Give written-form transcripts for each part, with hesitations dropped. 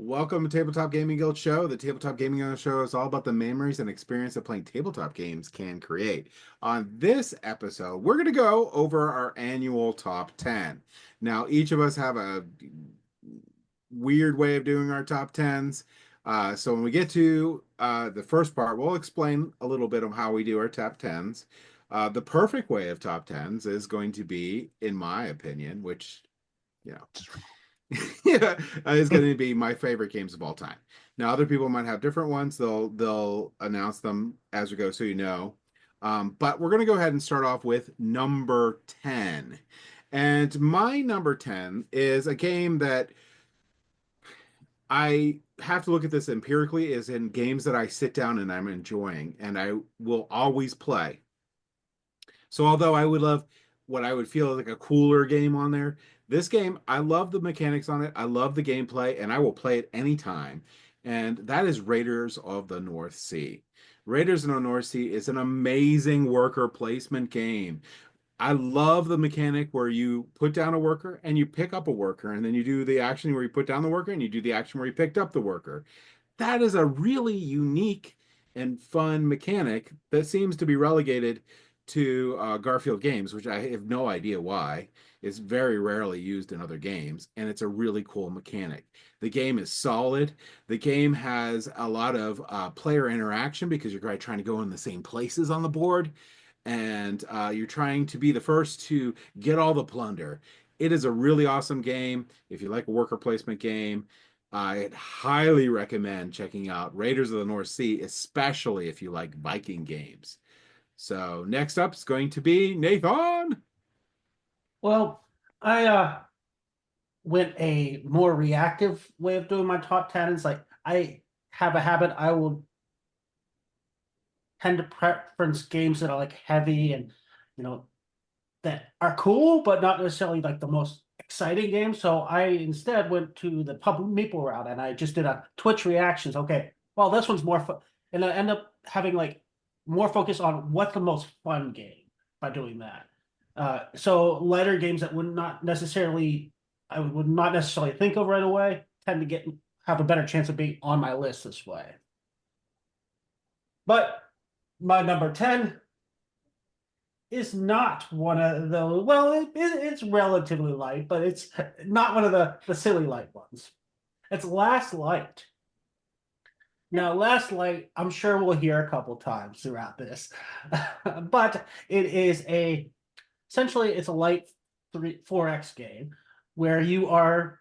Welcome to Tabletop Gaming Guild Show. The Tabletop Gaming Guild Show is all about the memories and experience that playing tabletop games can create. On this episode, we're going to go over our annual top 10. Now, each of us have a weird way of doing our top 10s. So when we get to the first part, we'll explain a little bit of how we do our top 10s. The perfect way of top 10s is going to be, in my opinion, which, you know, yeah, is going to be my favorite games of all time. Now, other people might have different ones. They'll announce them as we go, so you know. But we're going to go ahead and start off with number 10. And my number 10 is a game that I have to look at this empirically, is in games that I sit down and I'm enjoying and I will always play. So although I would love what I would feel like a cooler game on there, this game, I love the mechanics on it. I love the gameplay, and I will play it anytime. And that is Raiders of the North Sea. Raiders of the North Sea is an amazing worker placement game. I love the mechanic where you put down a worker and you pick up a worker, and then you do the action where you put down the worker and you do the action where you picked up the worker. That is a really unique and fun mechanic that seems to be relegated to Garfield games, which I have no idea why. It's very rarely used in other games, and it's a really cool mechanic. The game is solid. The game has a lot of player interaction because you're trying to go in the same places on the board, and you're trying to be the first to get all the plunder. It is a really awesome game. If you like a worker placement game, I highly recommend checking out Raiders of the North Sea, especially if you like Viking games. So next up is going to be Nathan. Well, I went a more reactive way of doing my top 10. It's like I have a habit, I will tend to preference games that are like heavy and you know that are cool, but not necessarily like the most exciting games. So I instead went to the Pub Meeple route and I just did a Twitch reactions. Okay, well this one's more fun, and I end up having like more focus on what's the most fun game by doing that. So lighter games that would not necessarily I would not necessarily think of right away tend to get have a better chance of being on my list this way. But my number 10 is not one of those. Well, it's relatively light, but it's not one of the silly light ones. It's Last Light. Now, Last Light, I'm sure we'll hear a couple times throughout this, but it is essentially it's a light 4X game where you are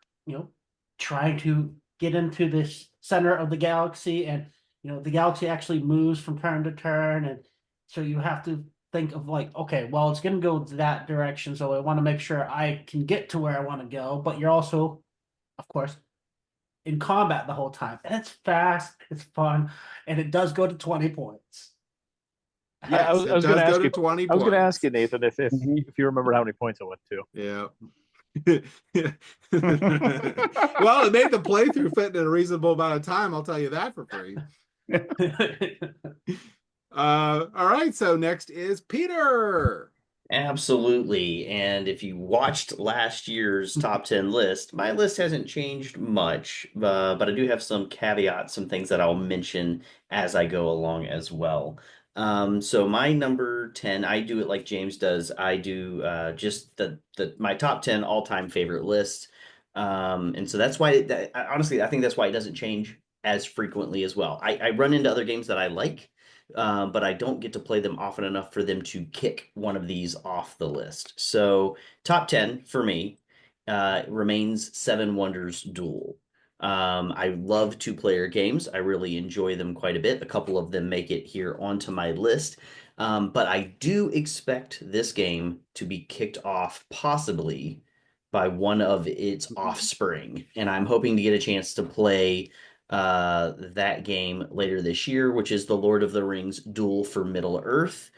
trying to get into this center of the galaxy, and the galaxy actually moves from turn to turn, and so you have to think of like, okay, well, it's going to go that direction, so I want to make sure I can get to where I want to go, but you're also, of course, in combat the whole time, and it's fast, it's fun, and it does go to 20 points. Yeah, Yes, I it was going does to go ask to you. 20 I was going to ask points. you, Nathan, if you remember how many points it went to. Yeah. Well, it made the playthrough fit in a reasonable amount of time, I'll tell you that for free. All right, so next is Peter. Absolutely. And if you watched last year's top 10 list, my list hasn't changed much, but I do have some caveats, some things that I'll mention as I go along as well. So my number 10, I do it like James does. I do just the my top 10 all-time favorite list. And so that's why, honestly, I think that's why it doesn't change as frequently as well. I run into other games that I like, but I don't get to play them often enough for them to kick one of these off the list. So, top 10 for me remains Seven Wonders Duel. I love two-player games. I really enjoy them quite a bit. A couple of them make it here onto my list. But I do expect this game to be kicked off possibly by one of its offspring. And I'm hoping to get a chance to play that game later this year, which is the Lord of the Rings Duel for Middle Earth.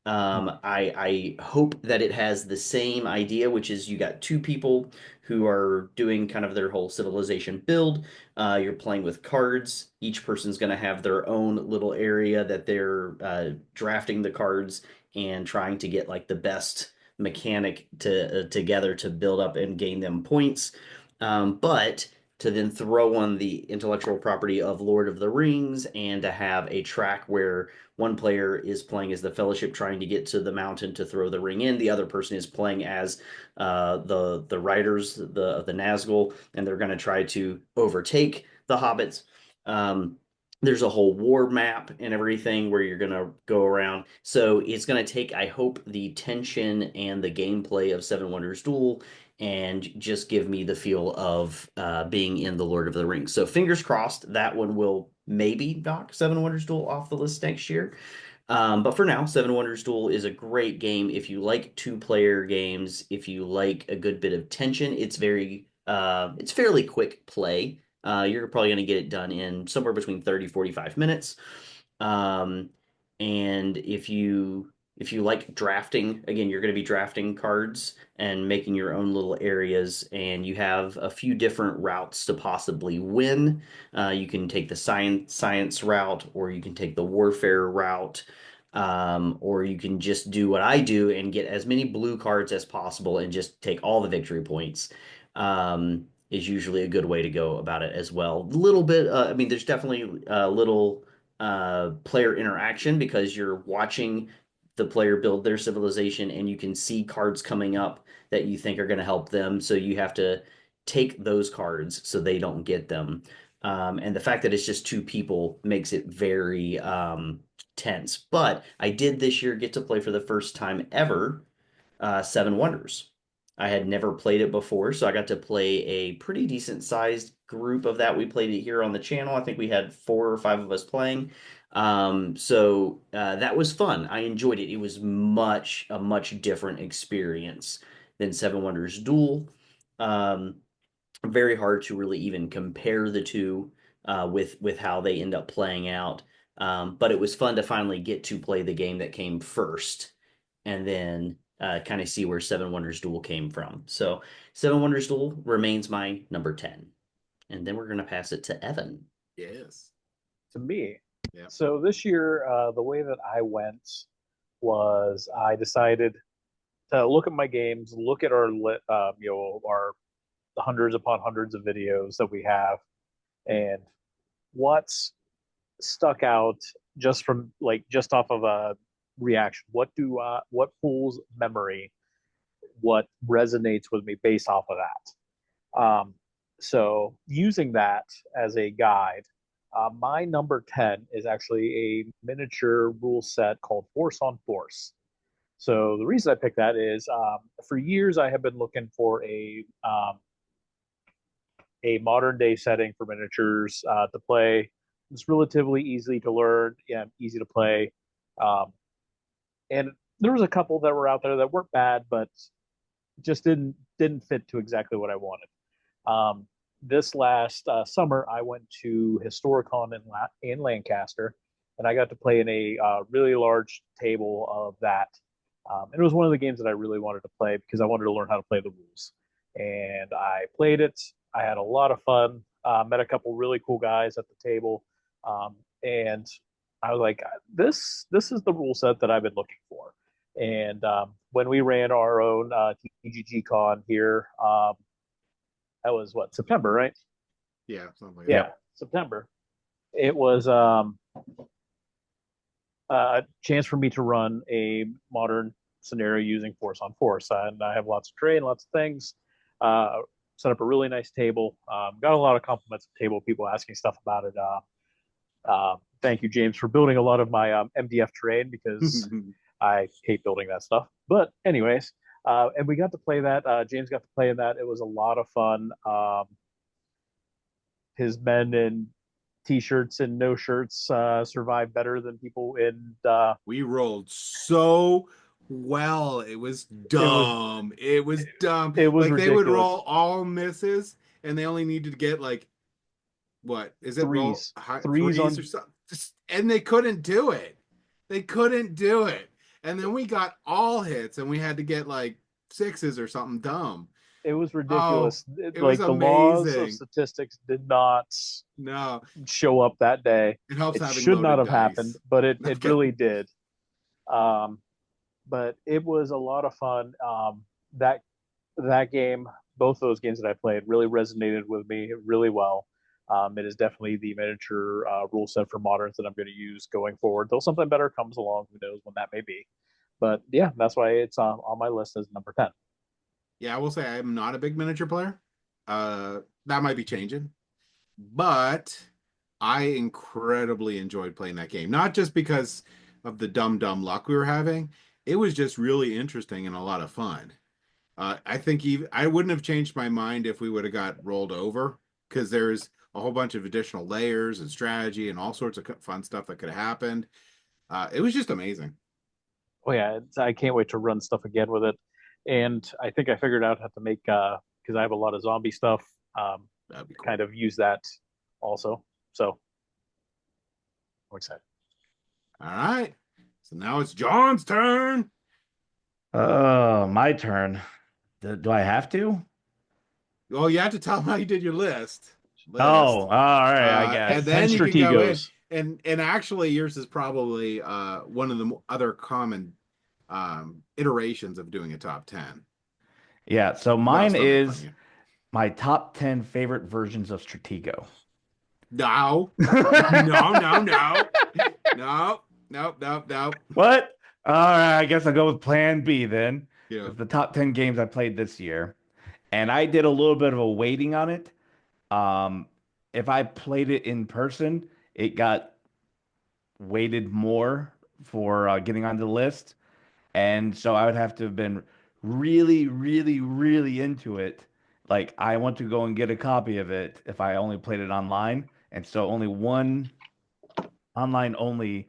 I hope that it has the same idea, which is you got two people who are doing kind of their whole civilization build. You're playing with cards. Each person's going to have their own little area that they're drafting the cards and trying to get like the best mechanic together to build up and gain them points. But to then throw on the intellectual property of Lord of the Rings and to have a track where one player is playing as the Fellowship trying to get to the mountain to throw the ring in. The other person is playing as the riders the Nazgul, and they're going to try to overtake the hobbits. There's a whole war map and everything where you're going to go around. So it's going to take, I hope, the tension and the gameplay of Seven Wonders Duel and just give me the feel of being in the Lord of the Rings. So fingers crossed that one will maybe knock Seven Wonders Duel off the list next year. But for now, Seven Wonders Duel is a great game. If you like two-player games, if you like a good bit of tension, it's fairly quick play. You're probably going to get it done in somewhere between 30-45 minutes. Um, and if you like drafting, again, you're going to be drafting cards and making your own little areas, and you have a few different routes to possibly win. You can take the science route, or you can take the warfare route, or you can just do what I do and get as many blue cards as possible and just take all the victory points. Is usually a good way to go about it as well. A little bit, I mean, there's definitely a little player interaction because you're watching the player build their civilization and you can see cards coming up that you think are going to help them. So you have to take those cards so they don't get them. And the fact that it's just two people makes it very tense. But I did this year get to play for the first time ever Seven Wonders. I had never played it before, so I got to play a pretty decent sized group of that. We played it here on the channel. I think we had 4 or 5 of us playing. So that was fun. I enjoyed it. It was a much different experience than Seven Wonders Duel. Um, Very hard to really even compare the two with how they end up playing out. But it was fun to finally get to play the game that came first, and then kind of see where Seven Wonders Duel came from. So Seven Wonders Duel remains my number 10. And then we're going to pass it to Evan. Yes. To me. Yeah. So this year, the way that I went was I decided to look at my games, look at our hundreds upon hundreds of videos that we have, and what's stuck out just off of a reaction. What pulls memory? What resonates with me based off of that? So using that as a guide, my number 10 is actually a miniature rule set called Force on Force. So the reason I picked that is for years I have been looking for a modern day setting for miniatures to play. It's relatively easy to learn, yeah, easy to play, and there was a couple that were out there that weren't bad, but just didn't fit to exactly what I wanted. This last summer, I went to Historicon in Lancaster, and I got to play in a really large table of that. And it was one of the games that I really wanted to play because I wanted to learn how to play the rules. And I played it. I had a lot of fun. Met a couple really cool guys at the table, and I was like, "This is the rule set that I've been looking for." And when we ran our own TGG Con here, that was what, September, right? Yeah, something like Yeah, that. September. It was a chance for me to run a modern scenario using Force on Force, and I have lots of terrain, lots of things. Set up a really nice table. Got a lot of compliments at the table, people asking stuff about it. Thank you, James, for building a lot of my MDF terrain because I hate building that stuff. But anyways, and we got to play that. James got to play in that. It was a lot of fun. His men in t-shirts and no shirts survived better than people in. We rolled so well. It was dumb. It was dumb. It was like ridiculous. They would roll all misses, and they only needed to get like what is it? Threes. Threes On... or something, and they couldn't do it. They couldn't do it. And then we got all hits, and we had to get like sixes or something dumb. It was ridiculous. It like was the laws of amazing. statistics did not No, show up that day. it helps It having should not loaded have dice. happened, but it Okay. really did. But it was a lot of fun. That game both of those games that I played really resonated with me really well. It is definitely the miniature rule set for moderns that I'm going to use going forward. Though something better comes along, who knows when that may be. But yeah, that's why it's on my list as number 10. Yeah, I will say I'm not a big miniature player. That might be changing, but I incredibly enjoyed playing that game. Not just because of the dumb luck we were having. It was just really interesting and a lot of fun. I think I wouldn't have changed my mind if we would have got rolled over because there's a whole bunch of additional layers and strategy and all sorts of fun stuff that could have happened. It was just amazing. Oh yeah, I can't wait to run stuff again with it. And I think I figured out how to make because I have a lot of zombie stuff. That'd be cool. Kind of use that also. So I'm excited. All right. So now it's John's turn. Oh, my turn. Do I have to? Oh, you have to tell them how you did your list. Oh, all right, I And guess. then 10 you can go in. strategos. And actually, yours is probably one of the other common iterations of doing a top 10. Yeah, so But I'll mine still make fun of is you. my top 10 favorite versions of Stratego. No, no, no, no, no, no, no, no. What? All right, I guess I'll go with Plan B then. Yeah. It's the top 10 games I played this year. And I did a little bit of a weighting on it. Um, if I played it in person, it got weighted more for getting onto the list. And so I would have to have been really, really, really into it. Like I want to go and get a copy of it if I only played it online. And so only one online only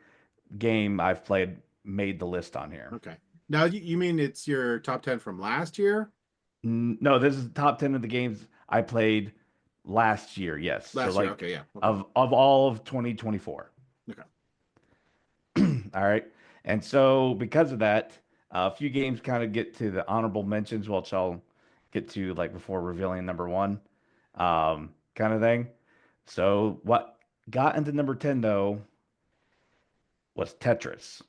game I've played made the list on here. Okay. Now you mean it's your top 10 from last year? No, this is the top 10 of the games I played last year. Yes. So Last year. like Okay. Yeah. Okay. of all of 2024. Okay. All right. And so because of that, a few games kind of get to the honorable mentions, which I'll get to like before revealing number one, kind of thing. So what got into number 10 though was Tetris.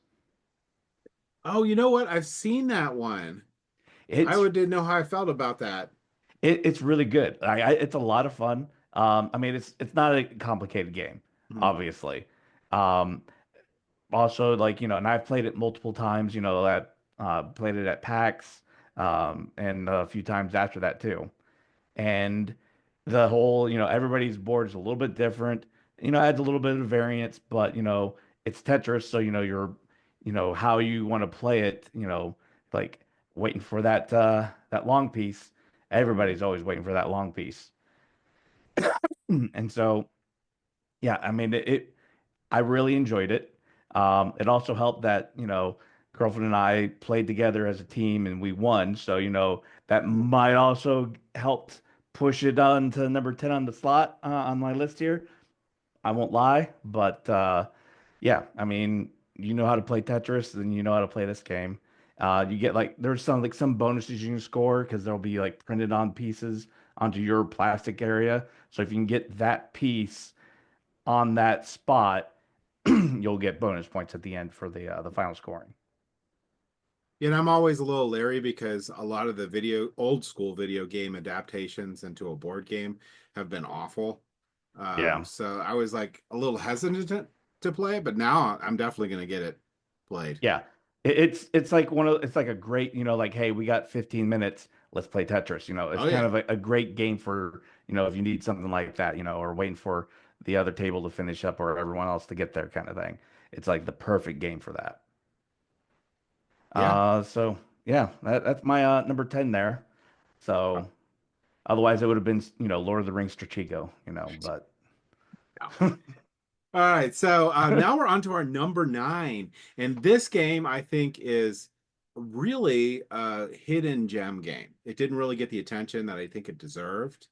Oh, you know what? I've seen that one. It's Didn't know how I felt about that. it's really good. It's a lot of fun. I mean it's not a complicated game, Mhm. obviously. Um, Also, like, and I've played it multiple times, that played it at PAX, and a few times after that too. And the whole, everybody's board is a little bit different, adds a little bit of variance, but it's Tetris, so how you want to play it, like waiting for that long piece. Everybody's always waiting for that long piece. And so, yeah, I mean I really enjoyed it. It also helped that, girlfriend and I played together as a team and we won. So, that might also help push it on to number 10 on the slot on my list here. I won't lie, but yeah, I mean, you know how to play Tetris, then you know how to play this game. You get like there's some bonuses you can score because they'll be like printed on pieces onto your plastic area. So if you can get that piece on that spot, you'll get bonus points at the end for the final scoring. Yeah, and I'm always a little leery because a lot of the old school video game adaptations into a board game have been awful. Yeah. So I was like a little hesitant to play it, but now I'm definitely going to get it played. Yeah. It's like it's like a great, like, hey, we got 15 minutes, let's play Tetris. It's Oh kind yeah, of a great game for, if you need something like that, or waiting for the other table to finish up or everyone else to get there kind of thing. It's like the perfect game for that. yeah. So yeah, that's my number 10 there. Oh, So otherwise it would have been, Lord of the Rings Strachigo, but yeah. All right, so now we're on to our number 9, and this game I think is really a hidden gem game. It didn't really get the attention that I think it deserved,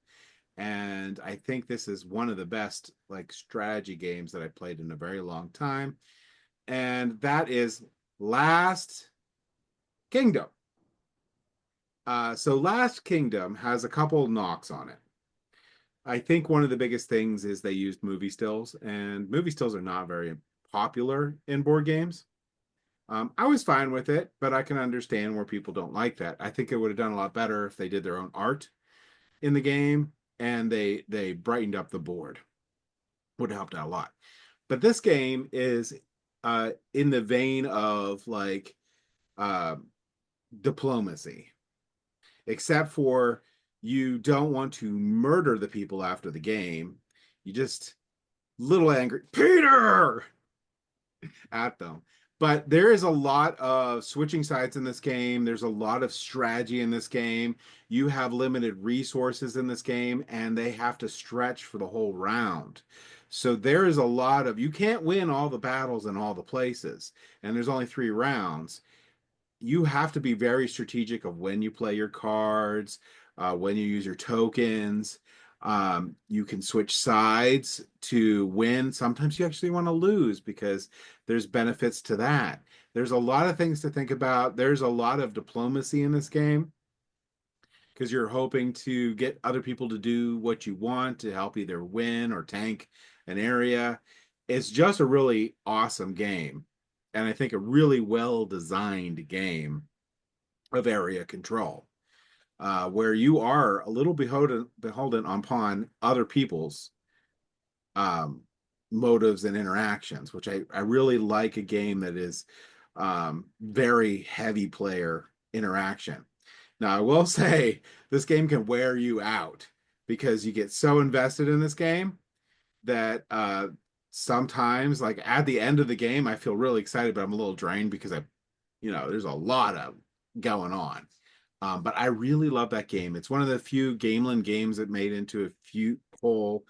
and I think this is one of the best like strategy games that I played in a very long time, and that is Last Kingdom. So Last Kingdom has a couple knocks on it. I think one of the biggest things is they used movie stills, and movie stills are not very popular in board games. I was fine with it, but I can understand where people don't like that. I think it would have done a lot better if they did their own art. in the game, and they brightened up the board. Would have helped out a lot. But this game is in the vein of like uh, diplomacy, except for you don't want to murder the people after the game. You just little angry Peter at them. But there is a lot of switching sides in this game. There's a lot of strategy in this game. You have limited resources in this game, and they have to stretch for the whole round. So there is a lot of, you can't win all the battles in all the places, and there's only 3 rounds. You have to be very strategic of when you play your cards, when you use your tokens. You can switch sides to win. Sometimes you actually want to lose because there's benefits to that. There's a lot of things to think about. There's a lot of diplomacy in this game because you're hoping to get other people to do what you want to help either win or tank an area. It's just a really awesome game. And I think a really well designed game of area control, where you are a little beholden upon other people's um, motives and interactions, which I really like a game that is very heavy player interaction. Now, I will say this game can wear you out because you get so invested in this game that sometimes, like at the end of the game, I feel really excited, but I'm a little drained because there's a lot of going on. But I really love that game. It's one of the few Gameland games that made into a whole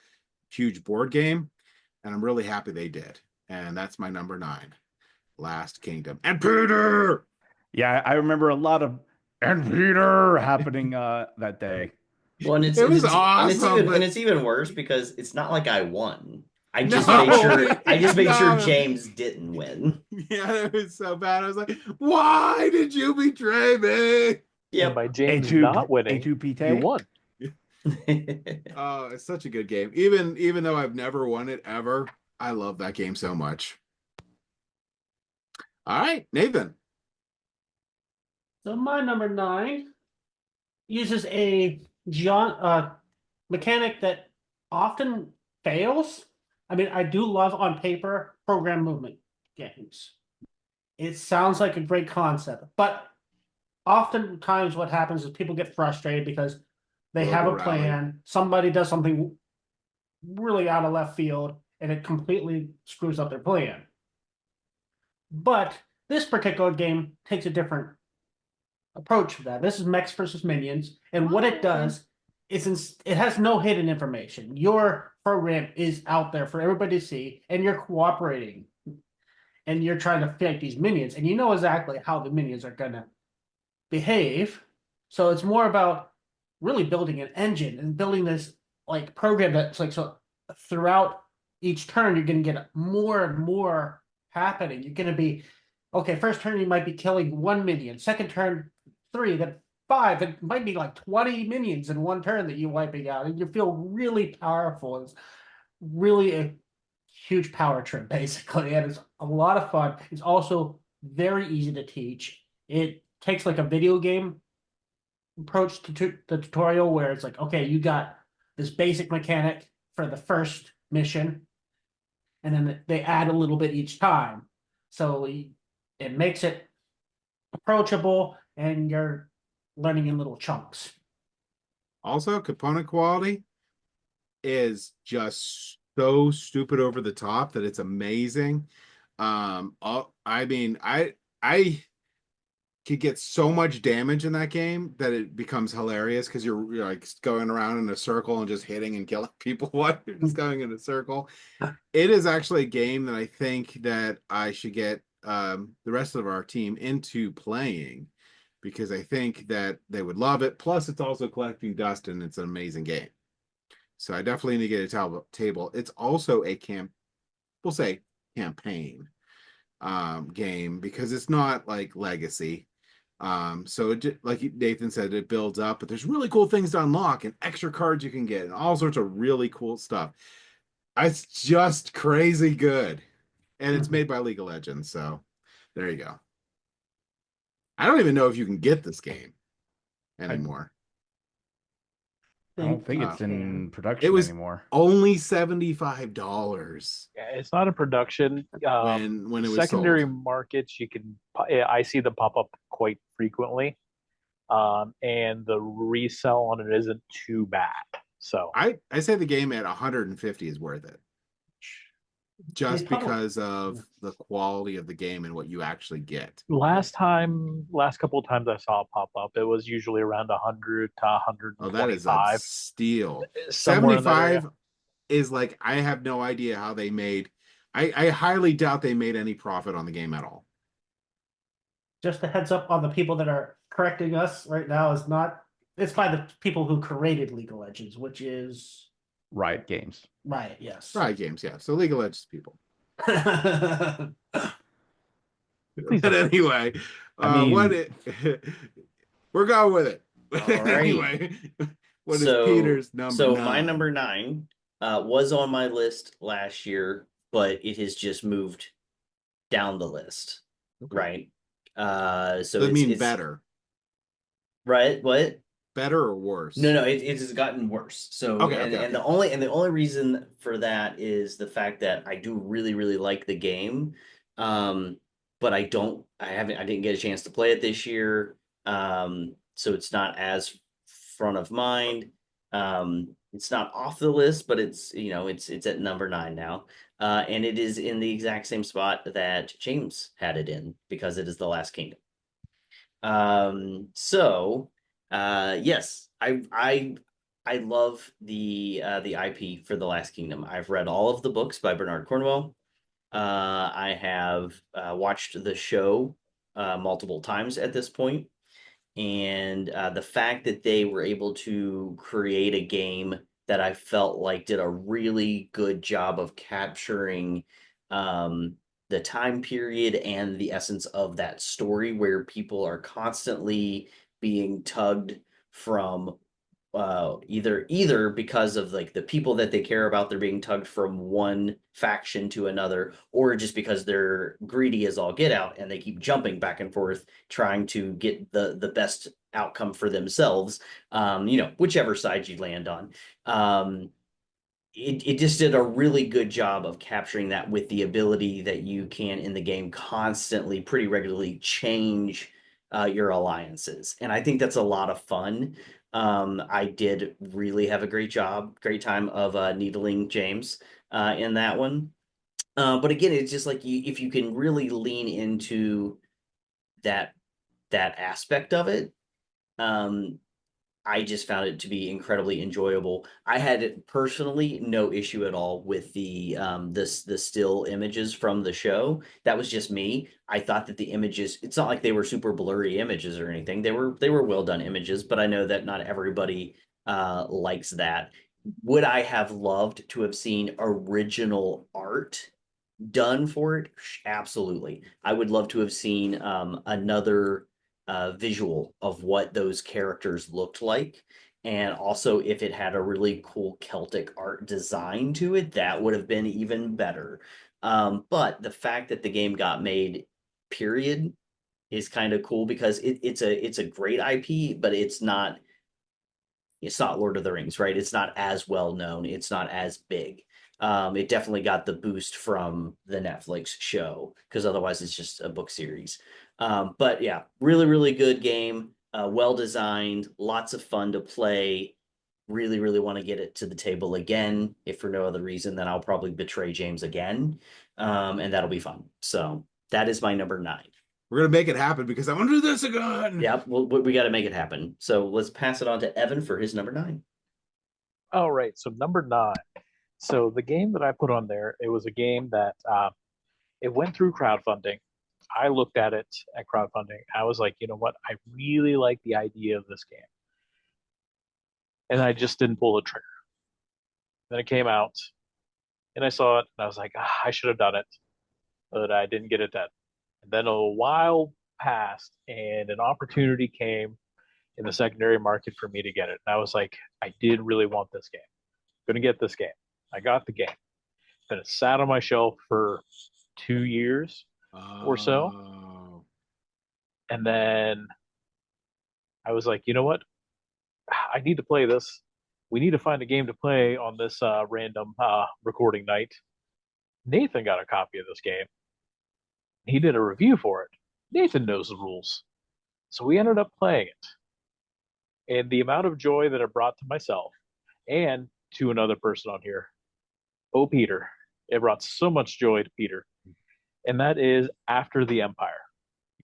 huge board game, and I'm really happy they did. And that's my number 9, Last Kingdom. And Peter! Yeah, I remember a lot of and Peter happening that day. Well, and It was awesome, and but it's even worse because it's not like I won. I just no, made sure no. James didn't win. Yeah, it was so bad. I was like, why did you betray me? And Yep. by James A2, not winning, A2PT. you won. Oh, it's such a good game. Even though I've never won it ever, I love that game so much. All right, Nathan. So my number 9 uses a mechanic that often fails. I mean, I do love on paper program movement games. It sounds like a great concept, but oftentimes what happens is people get frustrated because they have a Rogue Rally. plan, somebody does something really out of left field, and it completely screws up their plan. But this particular game takes a different approach to that. This is mechs versus minions, and what it does is it has no hidden information. Your program is out there for everybody to see, and you're cooperating, and you're trying to fight these minions, and you know exactly how the minions are gonna behave. So it's more about really building an engine and building this like program that's like, so throughout each turn you're going to get more and more happening. You're going to be, okay, first turn you might be killing 1 minion, second turn 3, then 5. It might be like 20 minions in one turn that you're wiping out, and you feel really powerful. It's really a huge power trip basically, and it's a lot of fun. It's also very easy to teach. It takes like a video game approach to the tutorial, where it's like, okay, you got this basic mechanic for the first mission, and then they add a little bit each time. So it makes it approachable, and you're learning in little chunks. Also, component quality is just so stupid over the top that it's amazing. I mean, I could get so much damage in that game that it becomes hilarious because you're like going around in a circle and just hitting and killing people while you're just going in a circle. It is actually a game that I think that I should get the rest of our team into playing, because I think that they would love it. Plus, it's also collecting dust, and it's an amazing game. So I definitely need to get a table. It's also a we'll say campaign game, because it's not like Legacy. So like Nathan said, it builds up, but there's really cool things to unlock and extra cards you can get and all sorts of really cool stuff. It's just crazy good. And it's made by League of Legends, so there you go. I don't even know if you can get this game anymore. I don't think Uh, it's in it production was anymore. only $75 Yeah, it's not in production. when it was Secondary sold. markets, yeah, I see them pop up quite frequently. And the resell on it isn't too bad. So I say the game at 150 is worth it, They just probably because of the quality of the game and what you actually get. last couple of times I saw it pop up, it was usually around 100 to Oh, that is a 125, steal. somewhere in that area. 75 is like, I have no idea how they made. I highly doubt they made any profit on the game at all. just a heads up on the people that are correcting us right now is not. It's by the people who created League of Legends, which is Riot Games. Riot. Yes. Riot Games, yeah. So League of Legends people. Please But don't. anyway, I mean, we're going with it. all right. Anyway, what is Peter's number So my 9? number 9 was on my list last year, but it has just moved down the list, Okay. right? So Does it mean it's better? right. What? Better or worse? No, it has gotten worse. So Okay, and okay, and okay. the only reason for that is the fact that I do really like the game, but I didn't get a chance to play it this year, so it's not as front of mind. It's not off the list, but it's at number 9 now, and it is in the exact same spot that James had it in because it is the Last Kingdom. So yes, I love the IP for The Last Kingdom. I've read all of the books by Bernard Cornwell. I have watched the show multiple times at this point, and the fact that they were able to create a game that I felt like did a really good job of capturing um, the time period and the essence of that story, where people are constantly being tugged from either because of like the people that they care about, they're being tugged from one faction to another, or just because they're greedy as all get out and they keep jumping back and forth trying to get the best outcome for themselves, whichever side you land on. It just did a really good job of capturing that, with the ability that you can in the game constantly, pretty regularly, change your alliances. And I think that's a lot of fun. I did really have a great time of needling James in that one. But again, it's just like if you can really lean into that that aspect of it, um, I just found it to be incredibly enjoyable. I had personally no issue at all with the still images from the show. That was just me. I thought that the images, it's not like they were super blurry images or anything. They were well done images, but I know that not everybody likes that. Would I have loved to have seen original art done for it? Absolutely. I would love to have seen another visual of what those characters looked like. And also, if it had a really cool Celtic art design to it, that would have been even better. But the fact that the game got made, period, is kind of cool because it's a great IP, but it's not Lord of the Rings, right? It's not as well known. It's not as big. It definitely got the boost from the Netflix show, because otherwise it's just a book series. But yeah, really good game. Well designed, lots of fun to play. Really want to get it to the table again. If for no other reason, then I'll probably betray James again, and that'll be fun. So that is my number 9. We're gonna make it happen because I want to do this again. Yep, we got to make it happen. So let's pass it on to Evan for his number 9. All right, so number 9. So the game that I put on there, it was a game that it went through crowdfunding. I looked at it at crowdfunding. I was like, you know what? I really like the idea of this game, and I just didn't pull the trigger. Then it came out, and I saw it, and I was like, I should have done it, but I didn't get it done. And then a while passed, and an opportunity came in the secondary market for me to get it. And I was like, I did really want this game. I'm gonna get this game. I got the game. Then it sat on my shelf for 2 years or so. Oh. And then I was like, you know what? I need to play this. We need to find a game to play on this random recording night. Nathan got a copy of this game. He did a review for it. Nathan knows the rules. So we ended up playing it. And the amount of joy that it brought to myself and to another person on here, oh, Peter, it brought so much joy to Peter. And that is After the Empire.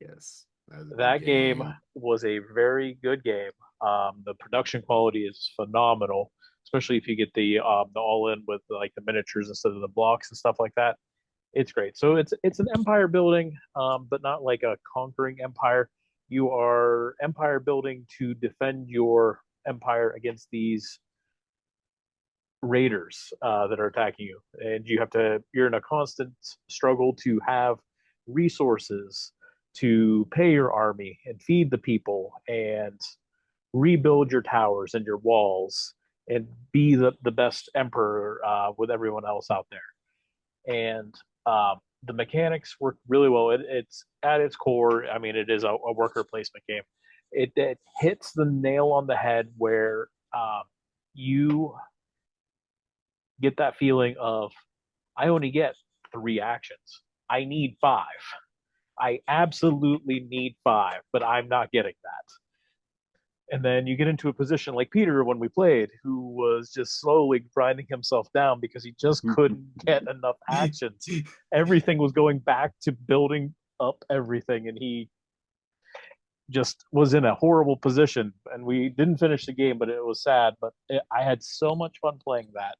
Yes, that was a That good game was a very good game. The production quality is phenomenal, especially if you get the all in with like the miniatures instead of the blocks and stuff like that. It's great. So it's an empire building, but not like a conquering empire. You are empire building to defend your empire against these raiders that are attacking you, and you're in a constant struggle to have resources to pay your army and feed the people and rebuild your towers and your walls and be the best emperor with everyone else out there. And the mechanics work really well. It's at its core. I mean, it is a worker placement game. It hits the nail on the head where you get that feeling of I only get 3 actions. I need 5. I absolutely need 5, but I'm not getting that. And then you get into a position like Peter when we played, who was just slowly grinding himself down because he just couldn't get enough actions. Everything was going back to building up everything, and he just was in a horrible position. And we didn't finish the game, but it was sad. But I had so much fun playing that.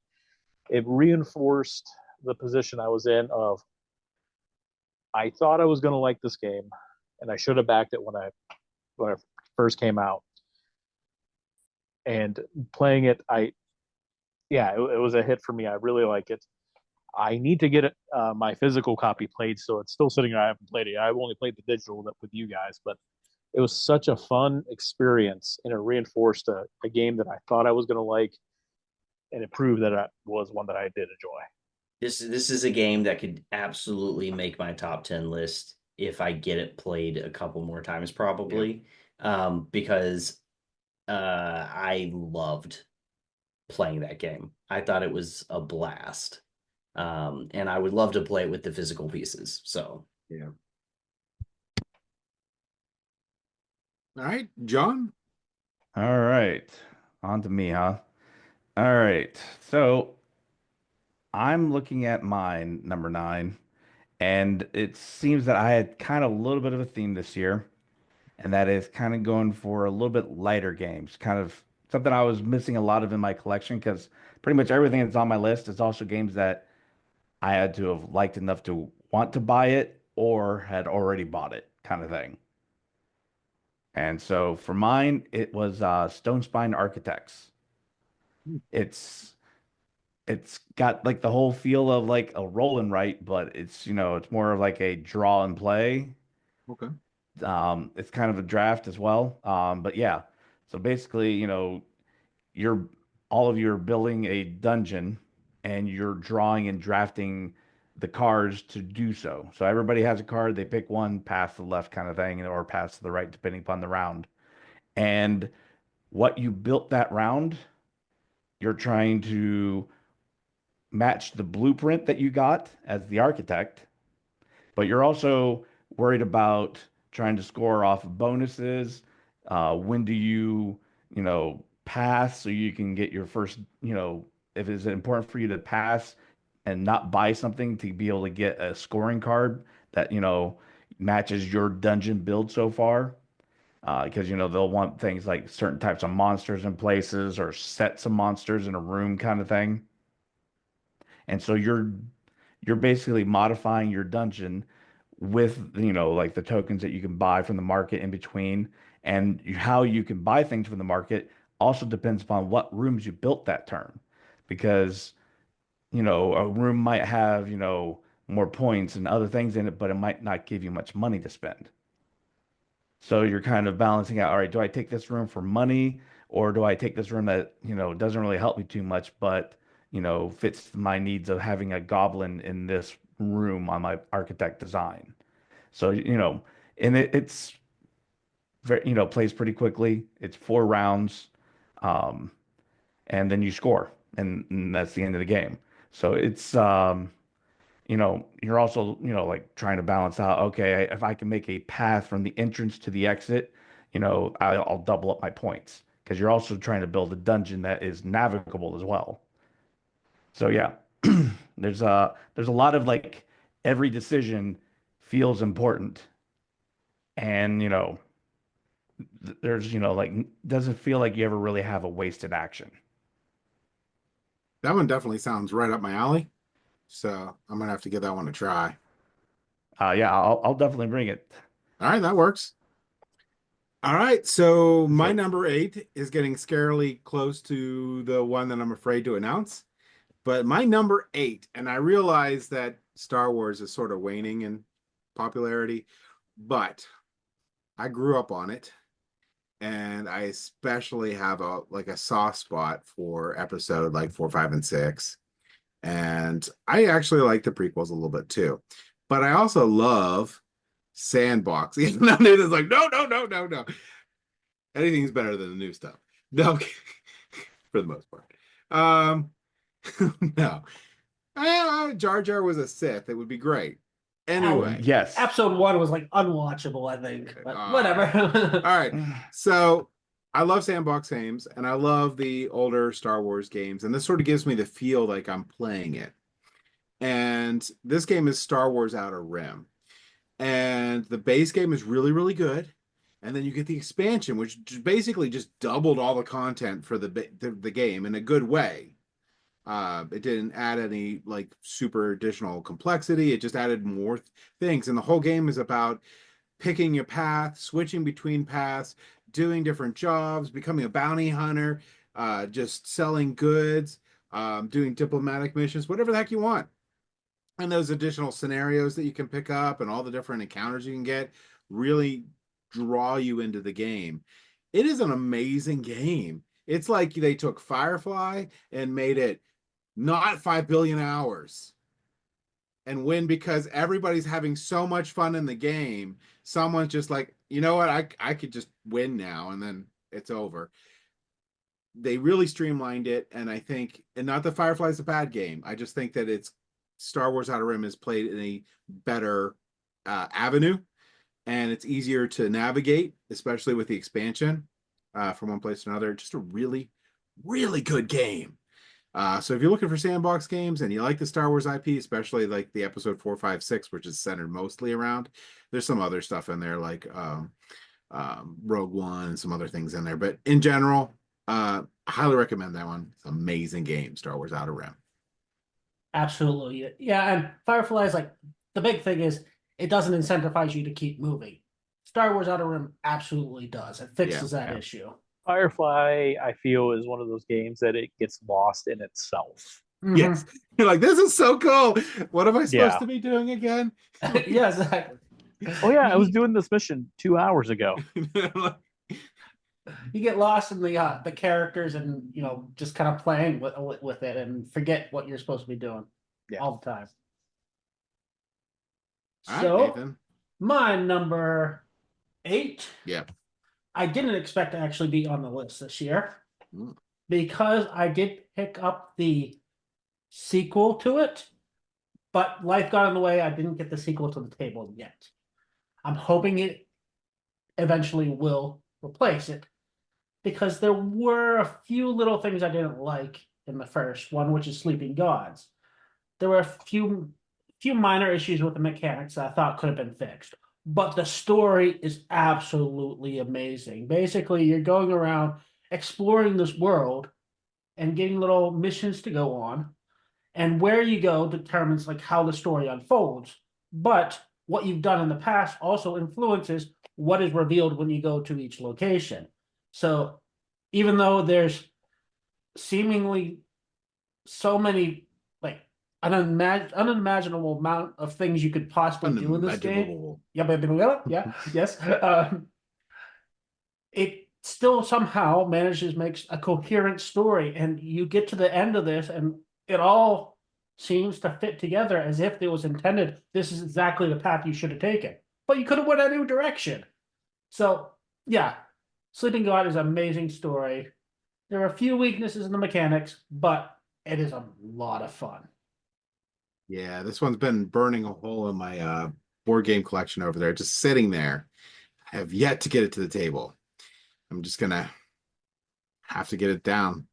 It reinforced the position I was in of I thought I was going to like this game, and I should have backed it when I first came out. And playing it, it was a hit for me. I really like it. I need to get it my physical copy played, so it's still sitting there. I haven't played it. I've only played the digital with you guys, but it was such a fun experience, and it reinforced a game that I thought I was going to like, and it proved that it was one that I did enjoy. This is a game that could absolutely make my top 10 list if I get it played a couple more times, probably. Because I loved playing that game. I thought it was a blast. And I would love to play it with the physical pieces. So Yeah. All right, John. All right. On to me, huh? All right. So I'm looking at mine, number 9, and it seems that I had kind of a little bit of a theme this year, and that is kind of going for a little bit lighter games, kind of something I was missing a lot of in my collection because pretty much everything that's on my list is also games that I had to have liked enough to want to buy it or had already bought it, kind of thing. And so for mine, it was Stone Spine Architects. It's it's got like the whole feel of like a roll and write, but it's more of like a draw and play. Okay. It's kind of a draft as well. But yeah, so basically, you're all of you are building a dungeon and you're drawing and drafting the cards to do so. So everybody has a card, they pick one, pass to the left kind of thing, or pass to the right, depending upon the round. And what you built that round, you're trying to match the blueprint that you got as the architect, but you're also worried about trying to score off of bonuses. When do pass so you can get your first, if it's important for you to pass and not buy something to be able to get a scoring card that, matches your dungeon build so far. Because, they'll want things like certain types of monsters in places or sets of monsters in a room kind of thing. And so you're basically modifying your dungeon with like the tokens that you can buy from the market in between, and how you can buy things from the market also depends upon what rooms you built that turn, because a room might have more points and other things in it, but it might not give you much money to spend. So you're kind of balancing out, all right, do I take this room for money, or do I take this room that, doesn't really help me too much, but, fits my needs of having a goblin in this room on my architect design. So, and it's very, plays pretty quickly. It's 4 rounds. Um, and then you score, and that's the end of the game. So it's you're also, like trying to balance out, okay, if I can make a path from the entrance to the exit, I'll double up my points because you're also trying to build a dungeon that is navigable as well. So yeah, there's a lot of like every decision feels important, and there's like doesn't feel like you ever really have a wasted action. That one definitely sounds right up my alley. So I'm gonna have to give that one a try. Yeah, I'll definitely bring it. All right, that works. All right, so my So number 8 is getting scarily close to the one that I'm afraid to announce. But my number 8, and I realize that Star Wars is sort of waning in popularity, but I grew up on it, and I especially have a soft spot for episode like 4, 5, and 6. And I actually like the prequels a little bit too. But I also love Sandbox. Even though Nathan's like, no, no, no, no, no. Anything's better than the new stuff. No, for the most part. Um, no. Jar Jar was a Sith. It would be great. Anyway. yes. Episode 1 was like unwatchable, I think. But All whatever. All right. So I love Sandbox games and I love the older Star Wars games. And this sort of gives me the feel like I'm playing it. And this game is Star Wars Outer Rim. And the base game is really, really good. And then you get the expansion, which basically just doubled all the content for the game in a good way. It didn't add any like super additional complexity. It just added more things. And the whole game is about picking your path, switching between paths, doing different jobs, becoming a bounty hunter, just selling goods, doing diplomatic missions, whatever the heck you want. And those additional scenarios that you can pick up and all the different encounters you can get really draw you into the game. It is an amazing game. It's like they took Firefly and made it not 5 billion hours and win because everybody's having so much fun in the game. Someone's just like, you know what, I could just win now and then it's over. They really streamlined it, and I think, and not that Firefly's a bad game, I just think that it's Star Wars Outer Rim is played in a better avenue, and it's easier to navigate, especially with the expansion from one place to another. Just a really, really good game. So if you're looking for sandbox games and you like the Star Wars IP, especially like the episode 4, 5, 6, which is centered mostly around, there's some other stuff in there like Rogue One and some other things in there. But in general, I highly recommend that one. It's an amazing game, Star Wars Outer Rim. Absolutely. Yeah, and Firefly is like the big thing is it doesn't incentivize you to keep moving. Star Wars Outer Rim absolutely does. It fixes that issue. Firefly, I feel, is one of those games that it gets lost in itself. Mm-hmm. Yes. You're like, this is so cool. What am I supposed to be doing again? Yeah, exactly. Oh yeah, I was doing this mission 2 hours ago. You get lost in the characters and just kind of playing with it and forget what you're supposed to be doing all the time. All So right, Nathan. my number 8. Yeah. I didn't expect to actually be on the list this year because I did pick up the sequel to it, but life got in the way. I didn't get the sequel to the table yet. I'm hoping it eventually will replace it because there were a few little things I didn't like in the first one, which is Sleeping Gods. There were a few minor issues with the mechanics that I thought could have been fixed. But the story is absolutely amazing. Basically, you're going around exploring this world and getting little missions to go on. And where you go determines like how the story unfolds. But what you've done in the past also influences what is revealed when you go to each location. So even though there's seemingly so many like unimaginable amount of things you could possibly do in this game. Yeah, yes. It still somehow manages to make a coherent story, and you get to the end of this, and it all seems to fit together as if it was intended. This is exactly the path you should have taken, but you could have went a new direction. So, yeah, Sleeping God is an amazing story. There are a few weaknesses in the mechanics, but it is a lot of fun. Yeah, this one's been burning a hole in my board game collection over there, just sitting there. I have yet to get it to the table. I'm just gonna have to get it down.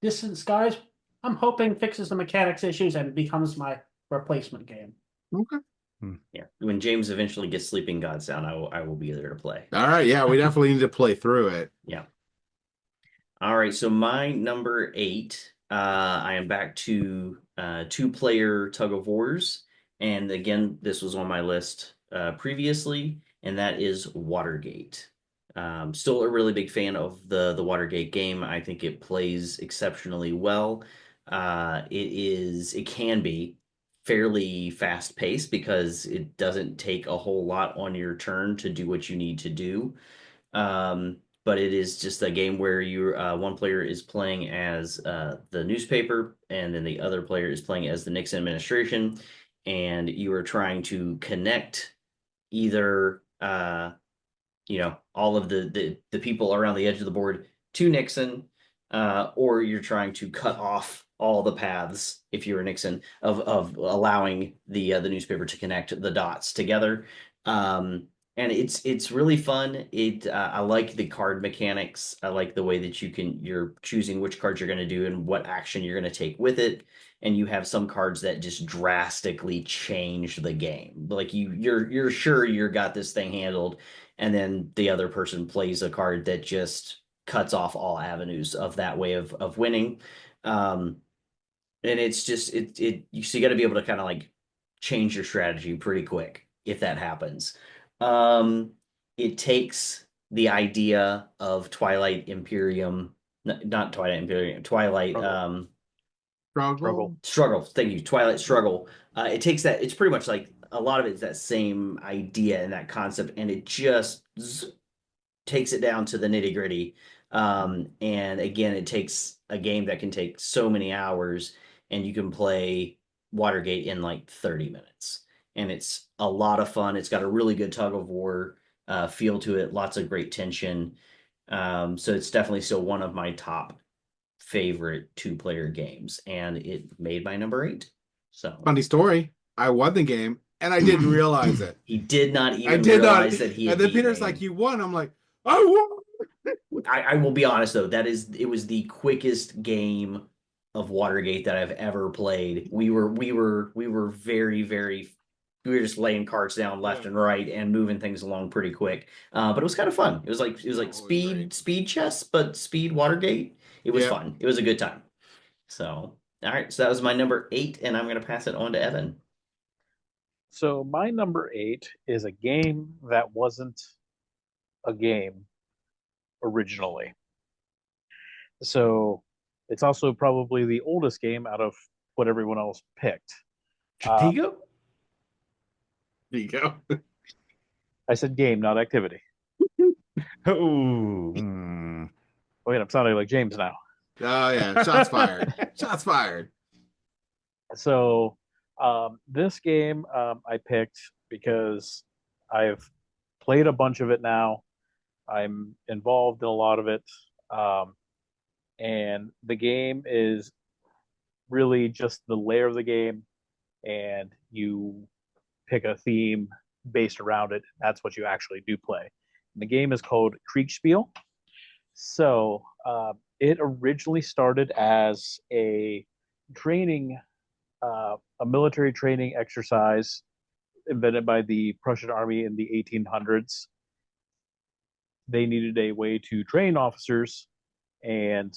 Distant Skies, I'm hoping fixes the mechanics issues and becomes my replacement game. Okay. Yeah. When James eventually gets Sleeping Gods down, I will be there to play. All right. Yeah, we definitely need to play through it. Yeah. All right. So my number 8, I am back to 2-player tug of wars, and again, this was on my list previously, and that is Watergate. Still a really big fan of the Watergate game. I think it plays exceptionally well. It can be fairly fast paced because it doesn't take a whole lot on your turn to do what you need to do. But it is just a game where one player is playing as the newspaper, and then the other player is playing as the Nixon administration, and you are trying to connect either all of the people around the edge of the board to Nixon, or you're trying to cut off all the paths, if you're a Nixon, of allowing the newspaper to connect the dots together. And it's really fun. I like the card mechanics. I like the way that you're choosing which cards you're going to do and what action you're going to take with it. And you have some cards that just drastically change the game. Like you're sure you got this thing handled, and then the other person plays a card that just cuts off all avenues of that way of winning. And it's just so you got to be able to kind of like change your strategy pretty quick if that happens. It takes the idea of Twilight Imperium, not Twilight Imperium, Twilight Struggle. Struggle. Struggle. Thank you, Twilight Struggle. It takes that. It's pretty much like a lot of it's that same idea and that concept, and it just takes it down to the nitty gritty. And again, it takes a game that can take so many hours, and you can play Watergate in like 30 minutes. And it's a lot of fun. It's got a really good tug of war feel to it, lots of great tension. So it's definitely still one of my top favorite 2-player games, and it made my number 8. So Funny story. I won the game and I didn't realize it. he did not I even did not. realize that he had And then beaten Peter's me. like, "You won." I'm like, "I won." I will be honest though, it was the quickest game of Watergate that I've ever played. We were very, very, we were just laying cards down left and right and moving things along pretty quick. But it was kind of fun. It was like speed chess, but speed Watergate. It was Yeah. fun. It was a good time. So all right, so that was my number 8, and I'm gonna pass it on to Evan. So my number 8 is a game that wasn't a game originally. So it's also probably the oldest game out of what everyone else picked. Stratego? There you go. I said game, not activity. Ooh. Wait, I'm sounding like James now. Oh yeah, shots fired. Shots fired. So this game I picked because I've played a bunch of it now. I'm involved in a lot of it. And the game is really just the layer of the game, and you pick a theme based around it. That's what you actually do play. And the game is called Kriegspiel. So it originally started as a training, a military training exercise invented by the Prussian army in the 1800s. They needed a way to train officers and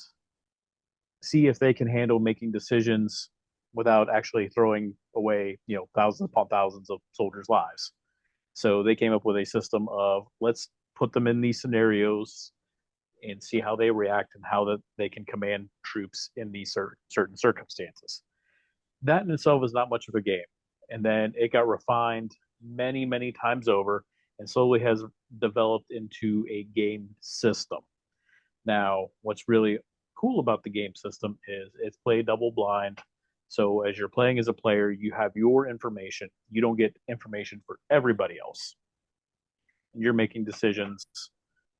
see if they can handle making decisions without actually throwing away, thousands upon thousands of soldiers' lives. So they came up with a system of let's put them in these scenarios and see how they react and how that they can command troops in these certain circumstances. That in itself is not much of a game. And then it got refined many, many times over and slowly has developed into a game system. Now, what's really cool about the game system is it's play double blind. So as you're playing as a player, you have your information. You don't get information for everybody else. And you're making decisions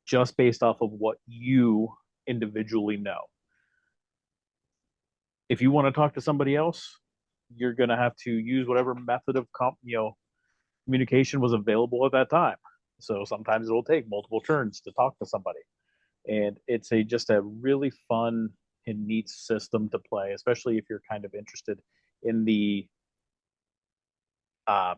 just based off of what you individually know. If you want to talk to somebody else, you're going to have to use whatever method of communication was available at that time. So sometimes it'll take multiple turns to talk to somebody, and it's just a really fun and neat system to play, especially if you're kind of interested in the uh,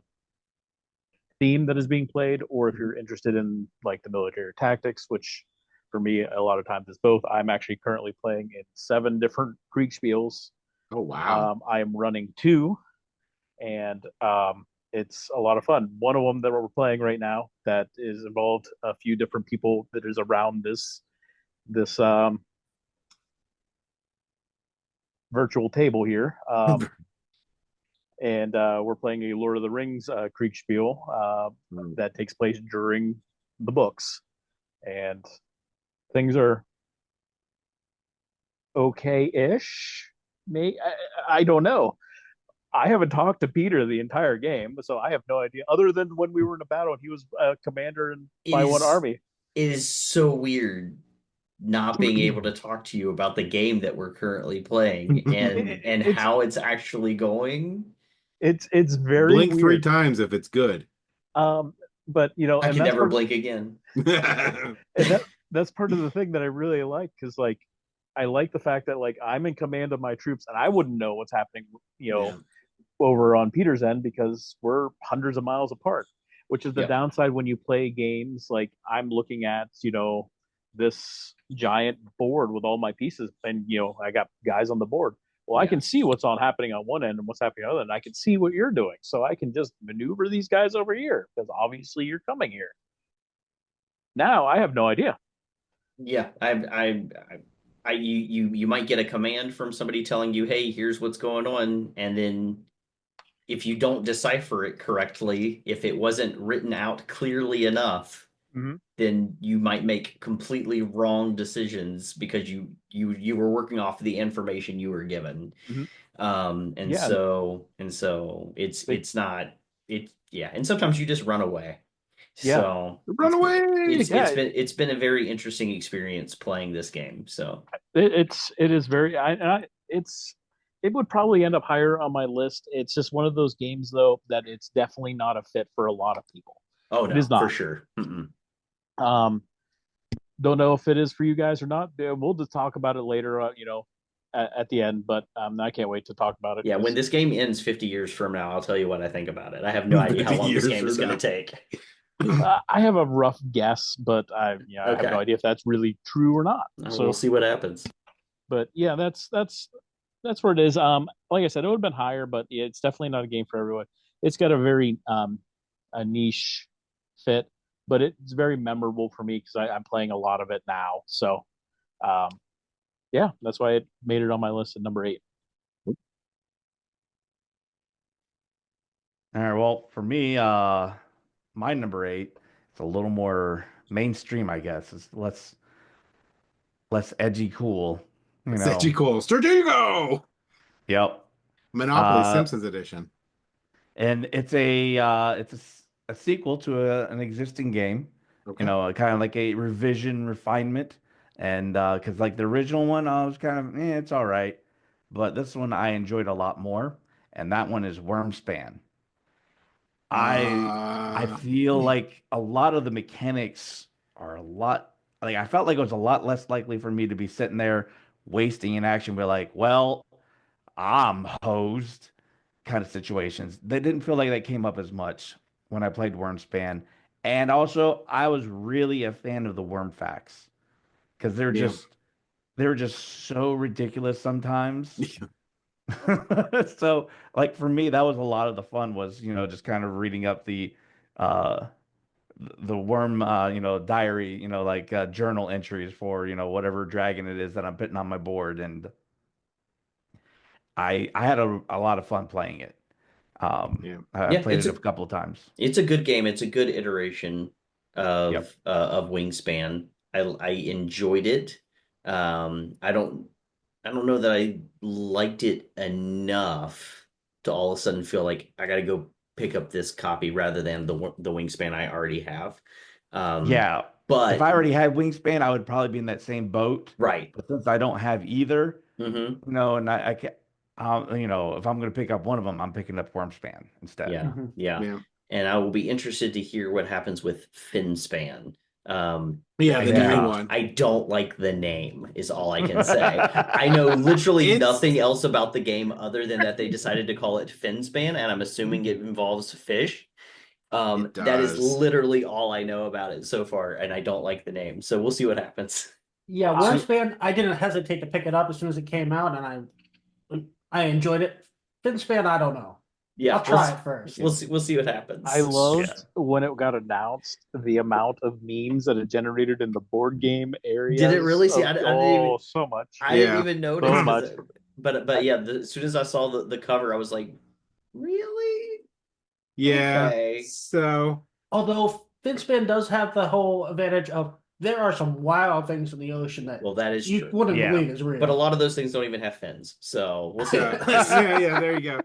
theme that is being played, or if you're interested in like the military tactics, which for me a lot of times is both. I'm actually currently playing in 7 different Kriegspiels. Oh wow. I am running 2, and it's a lot of fun. One of them that we're playing right now that is involved a few different people that is around this virtual table here. And we're playing a Lord of the Rings Kriegspiel that takes place during the books, and things are okay-ish. I don't know. I haven't talked to Peter the entire game, so I have no idea. Other than when we were in a battle, and he was a commander in It by one is army. it is so weird not being able to talk to you about the game that we're currently playing and It's how it's actually going. it's very Blink 3 weird. times if it's good. But I and can that's never part blink again. and that's part of the thing that I really like, because like I like the fact that like I'm in command of my troops and I wouldn't know what's happening, Yeah. over on Peter's end, because we're hundreds of miles apart, which is the Yep. downside when you play games like I'm looking at, this giant board with all my pieces, and I got guys on the board. Well, I Yeah. can see what's happening on one end and what's happening on the other, and I can see what you're doing, so I can just maneuver these guys over here because obviously you're coming here. Now I have no idea. Yeah, you might get a command from somebody telling you, "Hey, here's what's going on," and then if you don't decipher it correctly, if it wasn't written out clearly enough, Mm-hmm. then you might make completely wrong decisions because you were working off the information you were given. Mm-hmm. And Yeah, and so they, it's not it yeah, and sometimes you just run away. yeah, So Run away. yeah. it's been a very interesting experience playing this game. So It is very it would probably end up higher on my list. It's just one of those games though that it's definitely not a fit for a lot of people. oh It is no, for not. sure. Mm-mm. Um, don't know if it is for you guys or not. We'll just talk about it later. At the end. But I can't wait to talk about it Yeah, when because this game ends 50 years from now, I'll tell you what I think about it. I have no idea how 50 long this years game is from going to now. take. I have a rough guess, but I have no Okay. idea if that's really true or not. So We'll see what happens. but yeah, that's where it is. Like I said, it would have been higher, but yeah, it's definitely not a game for everyone. It's got a very a niche fit, but it's very memorable for me because I'm playing a lot of it now. So um, yeah, that's why it made it on my list at number 8. All right, well, for me, my number 8, it's a little more mainstream, I guess. It's less edgy cool, you It's know. edgy cool. Stratego! Yep. Monopoly Uh, Simpsons edition. and it's a sequel to an existing game, Okay. kind of like a revision refinement. And because like the original one, I was kind of, it's all right, but this one I enjoyed a lot more, and that one is Wormspan. I I Uh, feel like a lot of the mechanics are a lot like I felt like it was a lot less likely for me to be sitting there wasting an action, be like, well, I'm hosed kind of situations. They didn't feel like that came up as much when I played Wormspan. And also, I was really a fan of the worm facts because yeah. they're just so ridiculous sometimes. So, like for me, that was a lot of the fun was, just kind of reading up uh the worm diary, like journal entries for, whatever dragon it is that I'm putting on my board. And I had a lot of fun playing it. Yeah. I Yeah, played it a couple of times. it's a good game. It's a good iteration Yep. of Wingspan. I enjoyed it. I don't know that I liked it enough to all of a sudden feel like I got to go pick up this copy rather than the Wingspan I already have. Um, Yeah. If I already had Wingspan, I would probably be in that same boat. right. But since I don't have either, Hmm. and I can't, if I'm going to pick up one of them, I'm picking up Wormspan instead. Yeah, Mhm. yeah. Yeah. And I will be interested to hear what happens with Finspan. Yeah, the new Yeah. one. I don't like the name, is all I can say. I know literally It's- nothing else about the game other than that they decided to call it Finspan, and I'm assuming it involves fish. It That is does. literally all I know about it so far, and I don't like the name. So we'll see what happens. Yeah, Uh, Wingspan, I didn't hesitate to pick it up as soon as it came out, and I enjoyed it. Finspan, I don't know. Yeah, I'll try it first. We'll see what happens. I loved Yeah. when it got announced the amount of memes that it generated in the board game areas. Did it really? See, I didn't even, so much. I didn't Yeah. even notice. So much. But yeah, as soon as I saw the cover, I was like, really? Yeah. Okay. So Although Finspan does have the whole advantage of there are some wild things in the ocean that Well, that is you true. wouldn't Yeah. believe is real. But a lot of those things don't even have fins. So we'll see. what happens. yeah, there you go.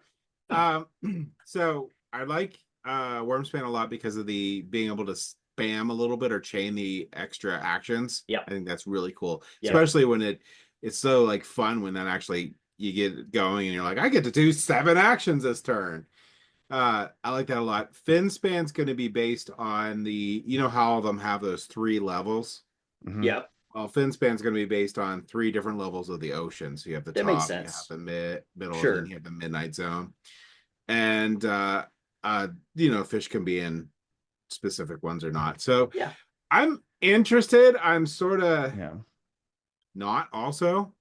So I like Wormspan a lot because of the being able to spam a little bit or chain the extra actions. Yeah. I think that's really cool. Yeah. Especially when it's so like fun when then actually you get it going and you're like, I get to do 7 actions this turn. I like that a lot. Finspan's going to be based on how all of them have those 3 levels. Mhm. Yeah, Well, Finspan's going to be based on 3 different levels of the ocean. So you have the that top, makes you have sense. the middle, Sure. and then you have the midnight zone. And fish can be in specific ones or not. So Yeah. I'm interested. I'm sort of Yeah. not also.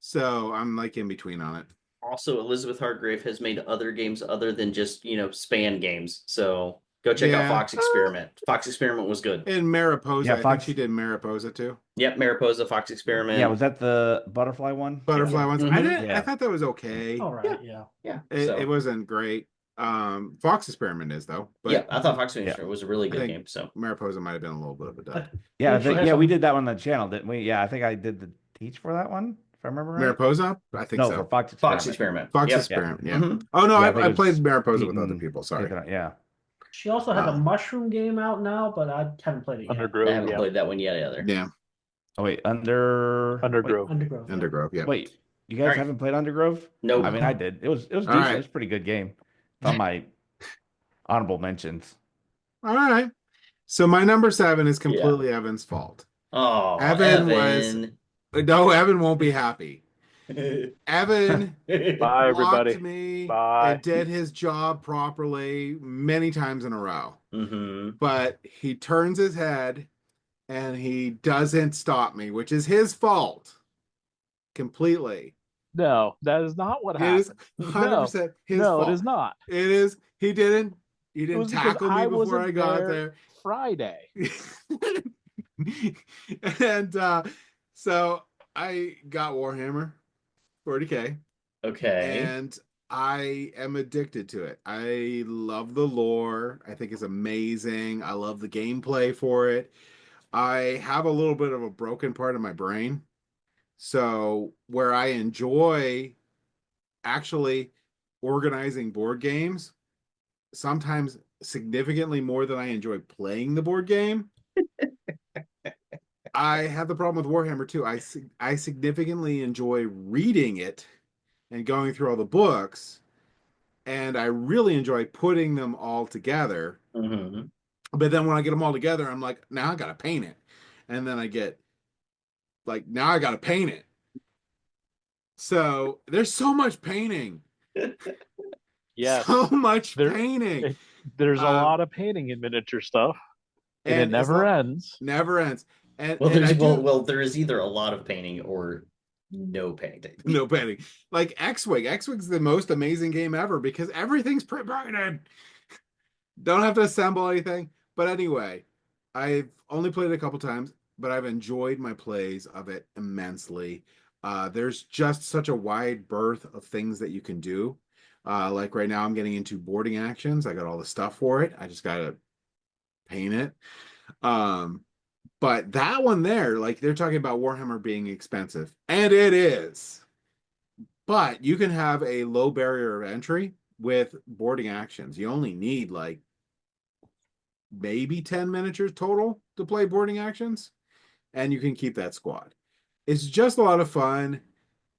So I'm like in between on it. Also, Elizabeth Hargrave has made other games other than just, span games. So go check out Yeah. Fox Experiment. Fox Experiment was good. And Mariposa, Yeah, I think Fox- she did Mariposa too. Yep, Mariposa, Fox Experiment. Yeah, was that the butterfly one? Butterfly Yeah. ones. Mhm. I Yeah. thought that was okay. All right, yeah. Yeah. It wasn't great. Fox Experiment is though. But yeah, I thought Fox Experiment was a really I good think game. So Mariposa might have been a little bit of a dud. Yeah, Actually has we some- did that one on the channel, didn't we? Yeah, I think I did the teach for that one, if I remember right. Mariposa? I think No, so. for Fox Fox Experiment. Experiment. Fox Yep. Experiment, yeah. Mhm. Oh no, Yeah, I think I it played was Mariposa with Pete other and people. Sorry. Yeah. She also has a Wow. mushroom game out now, but I haven't played it yet. Undergrove. I haven't Yeah. played that one yet either. Yeah, Oh wait, Undergrove. Undergrove. Yeah. Undergrove. Yeah. Wait, you guys All right. haven't played Undergrove? Nope. I mean, I did. It was All decent. right. It was a pretty good game. It's on my honorable mentions. All right. So my number 7 is completely Evan's fault. Oh, Evan Evan won't be happy. Evan Bye, everybody. blocked me Bye. and did his job properly many times in a row. Mm-hmm. But he turns his head and he doesn't stop me, which is his fault. Completely. No, that is not what It is happened. 100% his No, fault. it is not. It is. He didn't was because tackle me I before wasn't I got there. there. Friday. And so I got Warhammer 40K. Okay. And I am addicted to it. I love the lore. I think it's amazing. I love the gameplay for it. I have a little bit of a broken part of my brain. So where I enjoy actually organizing board games, sometimes significantly more than I enjoy playing the board game. I have the problem with Warhammer too. I significantly enjoy reading it and going through all the books, and I really enjoy putting them all together. Mm-hmm. But then when I get them all together, I'm like, now I gotta paint it. And then I get like, now I gotta paint it. So there's so much painting. Yes. So much There- painting. There's a Um, lot of painting in miniature stuff, and it it's never not- ends. Never ends. And, Well, and I do, well, there is either a lot of painting or no painting. no painting. Like X-Wing. X-Wing's the most amazing game ever because everything's pre-painted. Don't have to assemble anything. But anyway, I've only played it a couple times, but I've enjoyed my plays of it immensely. There's just such a wide berth of things that you can do. Like right now, I'm getting into boarding actions. I got all the stuff for it. I just gotta paint it. But that one there, like they're talking about Warhammer being expensive, and it is. But you can have a low barrier of entry with boarding actions. You only need like maybe 10 miniatures total to play boarding actions, and you can keep that squad. It's just a lot of fun.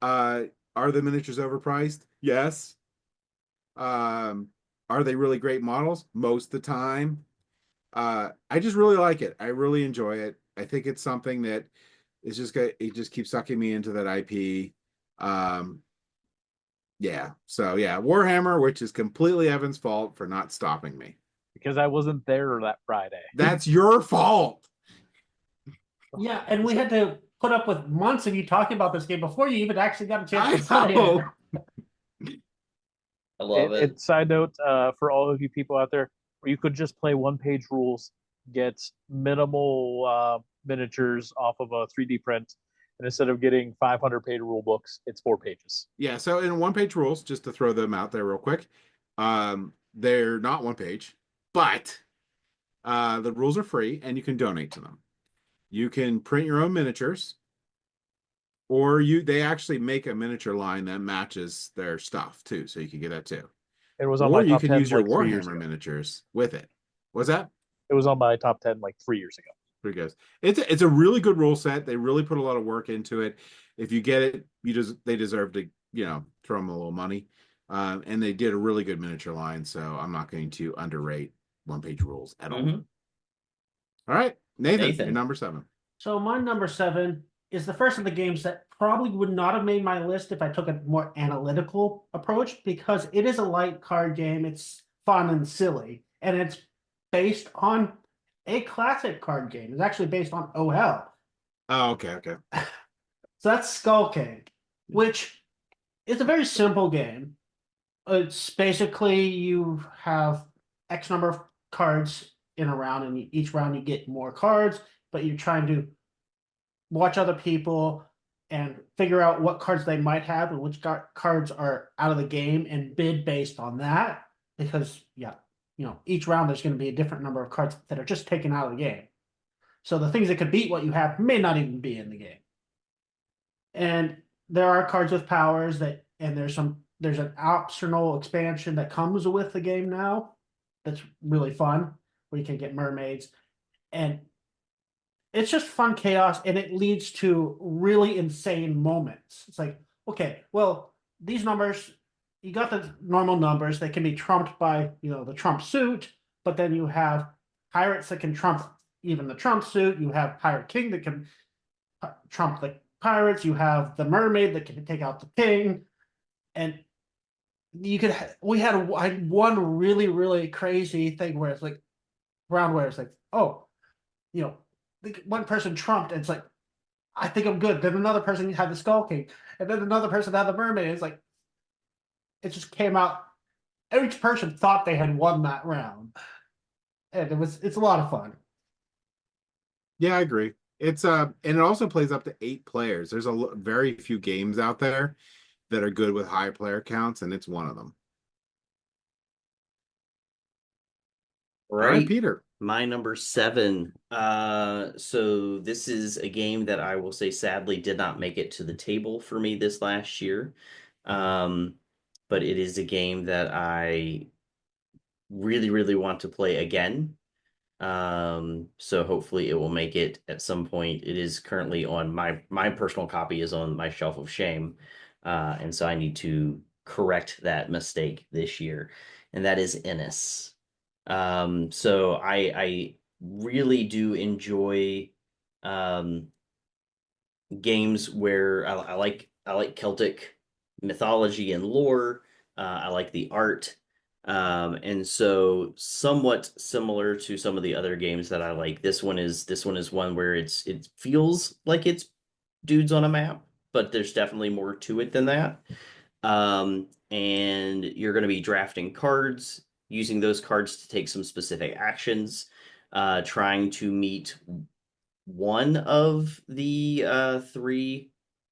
Are the miniatures overpriced? Yes. Are they really great models? Most of the time. I just really like it. I really enjoy it. I think it's something that is just it just keeps sucking me into that IP. Yeah. So yeah, Warhammer, which is completely Evan's fault for not stopping me. because I wasn't there that Friday. That's your fault. Yeah, and we had to put up with months of you talking about this game before you even actually got a chance to I play know. it. I love it. And side note, for all of you people out there, where you could just play one-page rules, get minimal miniatures off of a 3D print, and instead of getting 500-page rule books, it's 4 pages. Yeah, so in one page rules, just to throw them out there real quick, they're not one page, but the rules are free and you can donate to them. You can print your own miniatures, or they actually make a miniature line that matches their stuff too, so you can get that too. It was on Or my you top can 10 use your like 3 years Warhammer ago. miniatures with it. Was that? It was on my top 10 like 3 years ago. Pretty good. It's a really good rule set. They really put a lot of work into it. If you get it, they deserve to, throw them a little money. And they did a really good miniature line, so I'm not going to underrate one page rules at all. Mhm. All right, Nathan, Nathan. you're number 7. So my number 7 is the first of the games that probably would not have made my list if I took a more analytical approach, because it is a light card game. It's fun and silly, and it's based on a classic card game. It's actually based on Oh Hell. Oh, okay. So that's Skull King, which is a very simple game. It's basically you have X number of cards in a round, and each round you get more cards, but you're trying to watch other people and figure out what cards they might have and which cards are out of the game and bid based on that. Because, yeah, each round there's going to be a different number of cards that are just taken out of the game. So the things that could beat what you have may not even be in the game. And there are cards with powers and there's an optional expansion that comes with the game now that's really fun, where you can get mermaids. And it's just fun chaos, and it leads to really insane moments. It's like, okay, well, these numbers, you got the normal numbers, they can be trumped by, the trump suit, but then you have pirates that can trump even the trump suit. You have pirate king that can trump the pirates. You have the mermaid that can take out the king. And we had one really, really crazy thing where it's like, round where it's like, oh, one person trumped, and it's like, I think I'm good. Then another person had the Skull King, and then another person had the Mermaid. It's like, it just came out. Each person thought they had won that round, and it's a lot of fun. Yeah, I agree. It's and it also plays up to 8 players. There's very few games out there that are good with high player counts, and it's one of them. All right, Peter. My number 7. So this is a game that I will say sadly did not make it to the table for me this last year. But it is a game that I really, really want to play again. So hopefully it will make it at some point. It is currently on my personal copy is on my shelf of shame. And so I need to correct that mistake this year. And that is Ennis. So I really do enjoy games where I like Celtic mythology and lore. I like the art. And so somewhat similar to some of the other games that I like. This one is one where it feels like it's dudes on a map, but there's definitely more to it than that. And you're going to be drafting cards, using those cards to take some specific actions, trying to meet one of the 3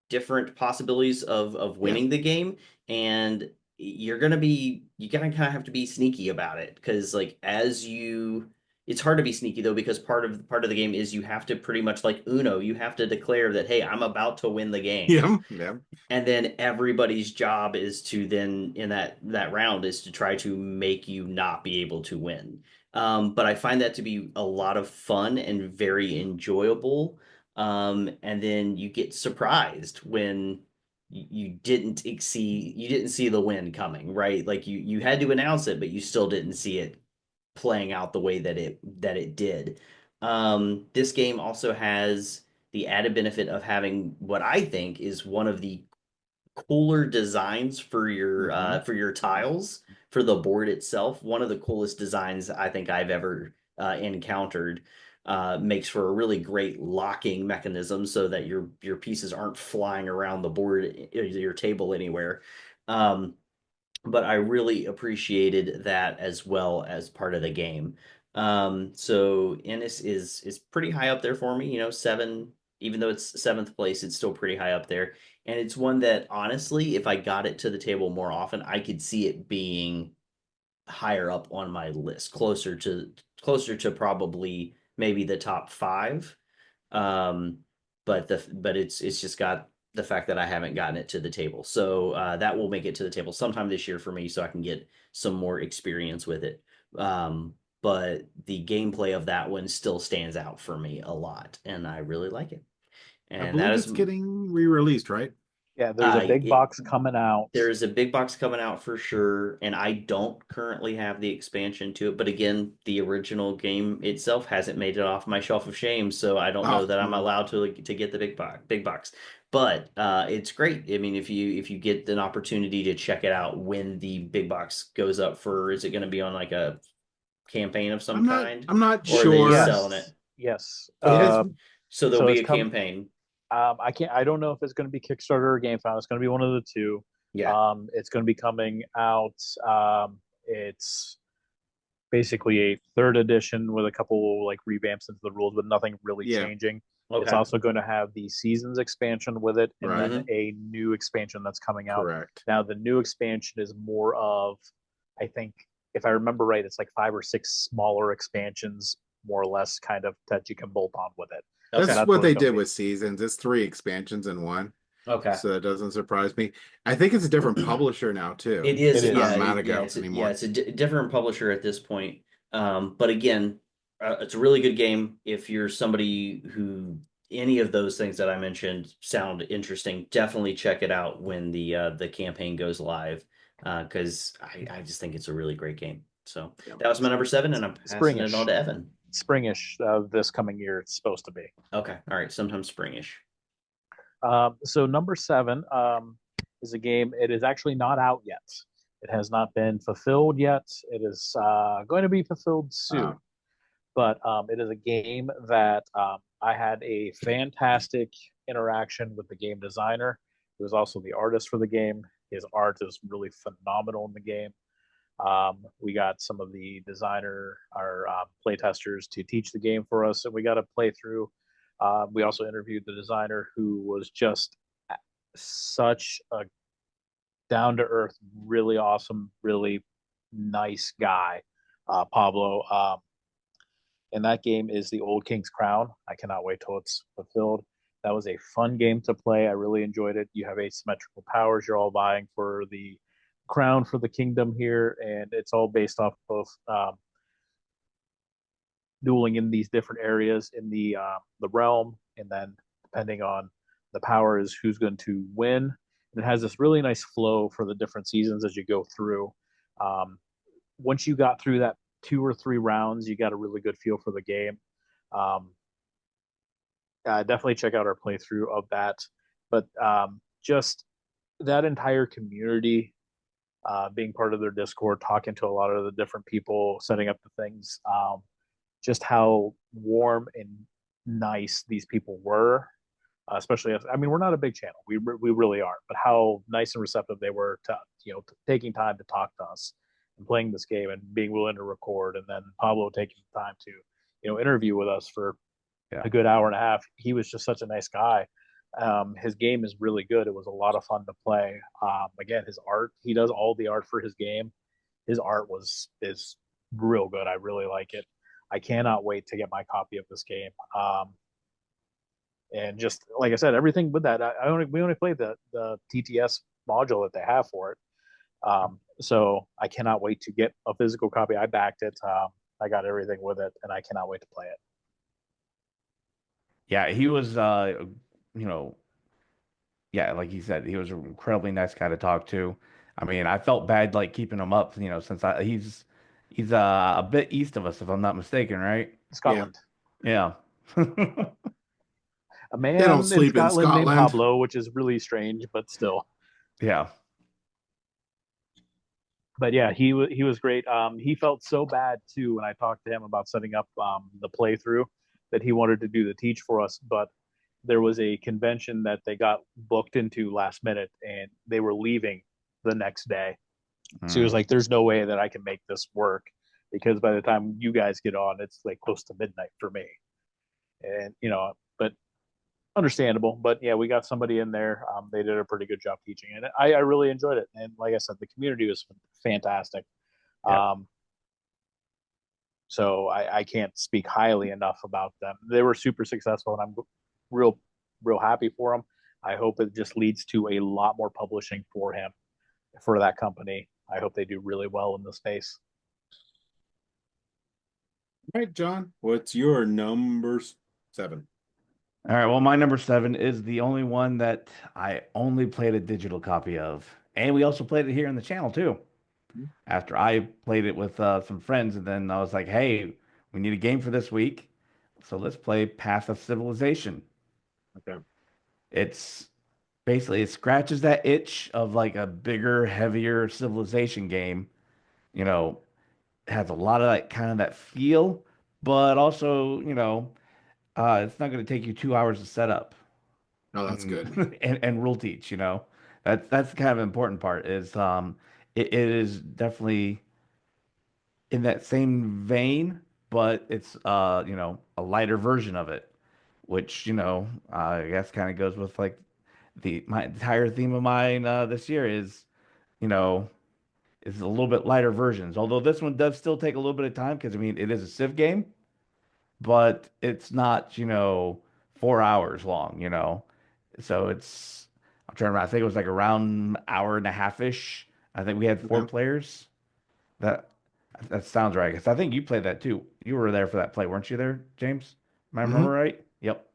different possibilities of winning the game. And you gotta kind of have to be sneaky about it, because like as you it's hard to be sneaky though, because part of the game is you have to pretty much like Uno, you have to declare that, hey, I'm about to win the game. Yeah, yeah. And then everybody's job is to then in that round is to try to make you not be able to win. But I find that to be a lot of fun and very enjoyable. And then you get surprised when you didn't see the win coming, right? Like you had to announce it, but you still didn't see it playing out the way that it did. This game also has the added benefit of having what I think is one of the cooler designs for your tiles for the board itself. One of the coolest designs I think I've ever encountered. Makes for a really great locking mechanism so that your pieces aren't flying around the board, your table anywhere. Um, but I really appreciated that as well as part of the game. So Ennis is pretty high up there for me. You know, seven. Even though it's seventh place, it's still pretty high up there. And it's one that honestly, if I got it to the table more often, I could see it being higher up on my list, closer to probably maybe the top five. Um, but it's just got the fact that I haven't gotten it to the table. So that will make it to the table sometime this year for me, so I can get some more experience with it. But the gameplay of that one still stands out for me a lot, and I really like it. I And that believe is it's getting re-released, right? Yeah, there's a big it, box coming out. there's a big box coming out for sure, and I don't currently have the expansion to it. But again, the original game itself hasn't made it off my shelf of shame, so I don't know Oh, that I'm allowed to get the big box. But it's great. I mean, if you get an opportunity to check it out when the big box goes up for, is it going to be on like a campaign of some kind, I'm not or are they sure. selling it? Yes, yes. It has So there'll So be it's a come. campaign. I can't. I don't know if it's going to be Kickstarter or GameFound. It's going to be one of the two. Yeah. It's going to be coming out. It's basically a third edition with a couple like revamps into the rules, but nothing really yeah, changing. It's Okay. also going to have the seasons expansion with it, and right. then a new expansion that's coming out. Correct. Now, the new expansion is more of, I think, if I remember right, it's like 5 or 6 smaller expansions, more or less, kind of that you can bolt on with it. So That's Okay. that's what what it's they going to did be. with Seasons. It's 3 expansions in one. Okay. So it doesn't surprise me. I think it's a different publisher now too. It is, It It's not yeah, is. Matago yeah, anymore. it's a different publisher at this point. But again, it's a really good game. If you're somebody who any of those things that I mentioned sound interesting, definitely check it out when the campaign goes live. Because I just think it's a really great game. So Yep. that was my number seven, and I'm passing it on Springish. to Evan. Springish this coming year, it's supposed to be. Okay, all right, sometime springish. So number 7 is a game. It is actually not out yet. It has not been fulfilled yet. It is going to be fulfilled soon. Oh, But it is a game that I had a fantastic interaction with the game designer, who is also the artist for the game. His art is really phenomenal in the game. We got some of the designer, our playtesters, to teach the game for us, and we got a playthrough. We also interviewed the designer, who was just such a down to earth, really awesome, really nice guy, Pablo. And that game is the Old King's Crown. I cannot wait till it's fulfilled. That was a fun game to play. I really enjoyed it. You have asymmetrical powers. You're all vying for the crown for the kingdom here, and it's all based off of dueling in these different areas in the realm, and then depending on the powers, who's going to win. And it has this really nice flow for the different seasons as you go through. Um, Once you got through that 2 or 3 rounds, you got a really good feel for the game. Um, Definitely check out our playthrough of that. But just that entire community, being part of their Discord, talking to a lot of the different people, setting up the things, just how warm and nice these people were. Especially, if, I mean, we're not a big channel, we really aren't, but how nice and receptive they were to taking time to talk to us and playing this game and being willing to record, and then Pablo taking the time to interview with us for Yeah. a good hour and a half. He was just such a nice guy. His game is really good. It was a lot of fun to play. Again, his art, he does all the art for his game. His art is real good. I really like it. I cannot wait to get my copy of this game. And just like I said, everything with that, we only played the TTS module that they have for it. So I cannot wait to get a physical copy. I backed it. I got everything with it, and I cannot wait to play it. Yeah, he was, you know, yeah, like he said, he was an incredibly nice guy to talk to. I mean, I felt bad like keeping him up, since he's a bit east of us, if I'm not mistaken, right? Yeah. Scotland. Yeah. A They don't man in sleep in Scotland named Scotland. Pablo, which is really strange, but still. Yeah. But yeah, he was great. He felt so bad too when I talked to him about setting up the playthrough that he wanted to do the teach for us, but there was a convention that they got booked into last minute, and they were leaving the next day. So he was Mm. like, "There's no way that I can make this work because by the time you guys get on, it's like close to midnight for me." And but understandable. But yeah, we got somebody in there. They did a pretty good job teaching, and I really enjoyed it. And like I said, the community was fantastic. Yeah. Um, so I can't speak highly enough about them. They were super successful, and I'm real happy for them. I hope it just leads to a lot more publishing for him, for that company. I hope they do really well in the space. All right, John, what's your number 7? All right. Well, my number 7 is the only one that I only played a digital copy of. And we also played it here on the channel too. After I played it with some friends, and then I was like, hey, we need a game for this week. So let's play Path of Civilization. Okay. It's basically, it scratches that itch of like a bigger, heavier Civilization game. You know, has a lot of that kind of that feel, but also, it's not going to take you 2 hours to set up Oh, that's and good. and rule teach. That's kind of important part is it is definitely in that same vein, but it's a lighter version of it, which I guess kind of goes with like the my entire theme of mine this year you know is a little bit lighter versions. Although this one does still take a little bit of time because I mean it is a Civ game, but it's not 4 hours long. So I'm trying to remember. I think it was like around hour and a half ish. I think we had four Okay. players. That that sounds right. Because I think you played that too. You were there for that play, weren't you there, James? Am I remember Hmm. right? Yep.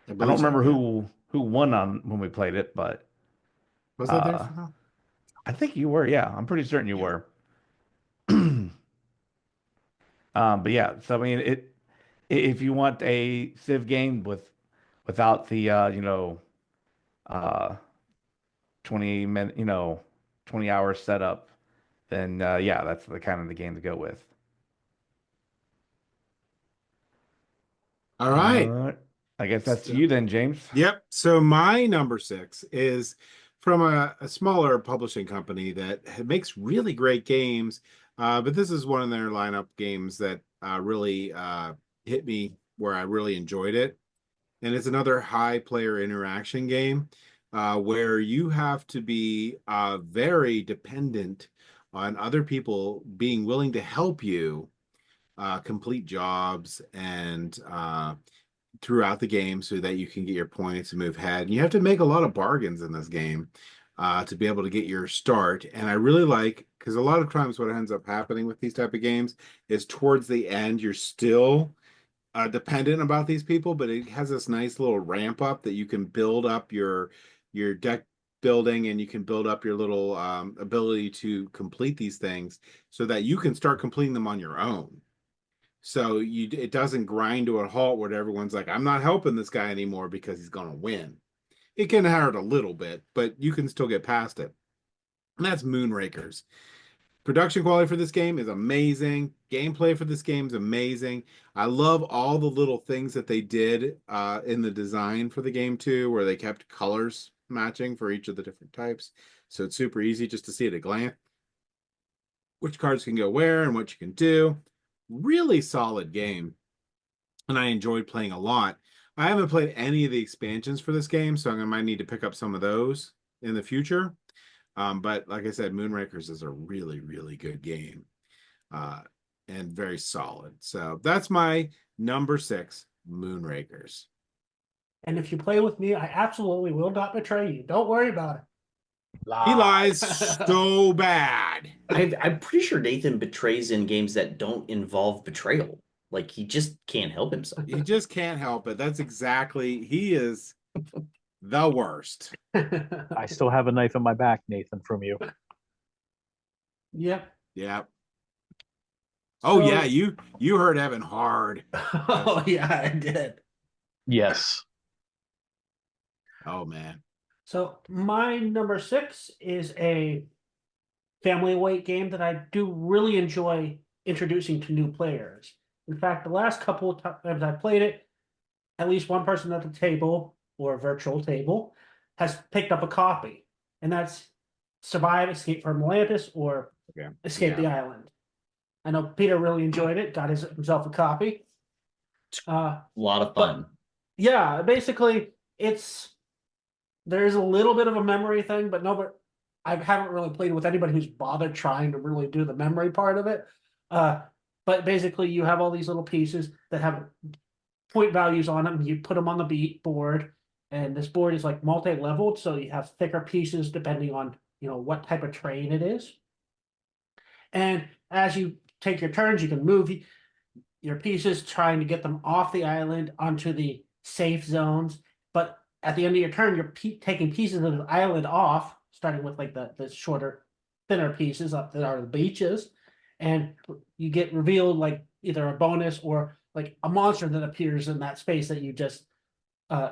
I I don't believe so. remember Yeah. who won on when we played it, but Was I there uh for that? I think you were. Yeah, I'm pretty certain you Yeah. were. But yeah, so I mean, if you want a Civ game without the uh 20 minute 20 hour setup, then yeah, that's the kind of the game to go with. All right. Uh, I guess that's So, you then, James. yep. So my number 6 is from a smaller publishing company that makes really great games. But this is one of their lineup games that really hit me where I really enjoyed it. And it's another high player interaction game where you have to be very dependent on other people being willing to help you complete jobs and throughout the game so that you can get your points and move ahead. And you have to make a lot of bargains in this game to be able to get your start. And I really like because a lot of times what ends up happening with these type of games is towards the end you're still dependent about these people, but it has this nice little ramp up that you can build up your deck building and you can build up your little ability to complete these things so that you can start completing them on your own. So it doesn't grind to a halt where everyone's like, I'm not helping this guy anymore because he's gonna win. It can hurt a little bit, but you can still get past it. And that's Moonrakers. Production quality for this game is amazing. Gameplay for this game is amazing. I love all the little things that they did in the design for the game too, where they kept colors matching for each of the different types. So it's super easy just to see at a glance which cards can go where and what you can do. Really solid game. And I enjoyed playing a lot. I haven't played any of the expansions for this game, so I might need to pick up some of those in the future. But like I said, Moonrakers is a really, really good game. Uh, and very solid. So that's my number 6, Moonrakers. And if you play with me, I absolutely will not betray you. Don't worry about it. He lies so bad. I'm pretty sure Nathan betrays in games that don't involve betrayal. Like he just can't help himself. He just can't help it. That's exactly, he is the worst. I still have a knife in my back, Nathan, from you. Yep. Yeah. Oh So- yeah, you hurt Evan hard. Oh yeah, I did. Yes. Oh man. So my number 6 is a family weight game that I do really enjoy introducing to new players. In fact, the last couple of times I played it, at least one person at the table or virtual table has picked up a copy, and that's Survive, Escape from Atlantis, or Okay. Escape the Island. I know Peter really enjoyed it, got himself a copy. A lot of But fun. yeah, basically there's a little bit of a memory thing, but no, but I haven't really played with anybody who's bothered trying to really do the memory part of it. But basically, you have all these little pieces that have point values on them. You put them on the board, and this board is like multi-leveled, so you have thicker pieces depending on what type of terrain it is. And as you take your turns, you can move your pieces, trying to get them off the island onto the safe zones. But at the end of your turn, you're taking pieces of the island off, starting with like the shorter, thinner pieces up that are the beaches, and you get revealed like either a bonus or like a monster that appears in that space that you just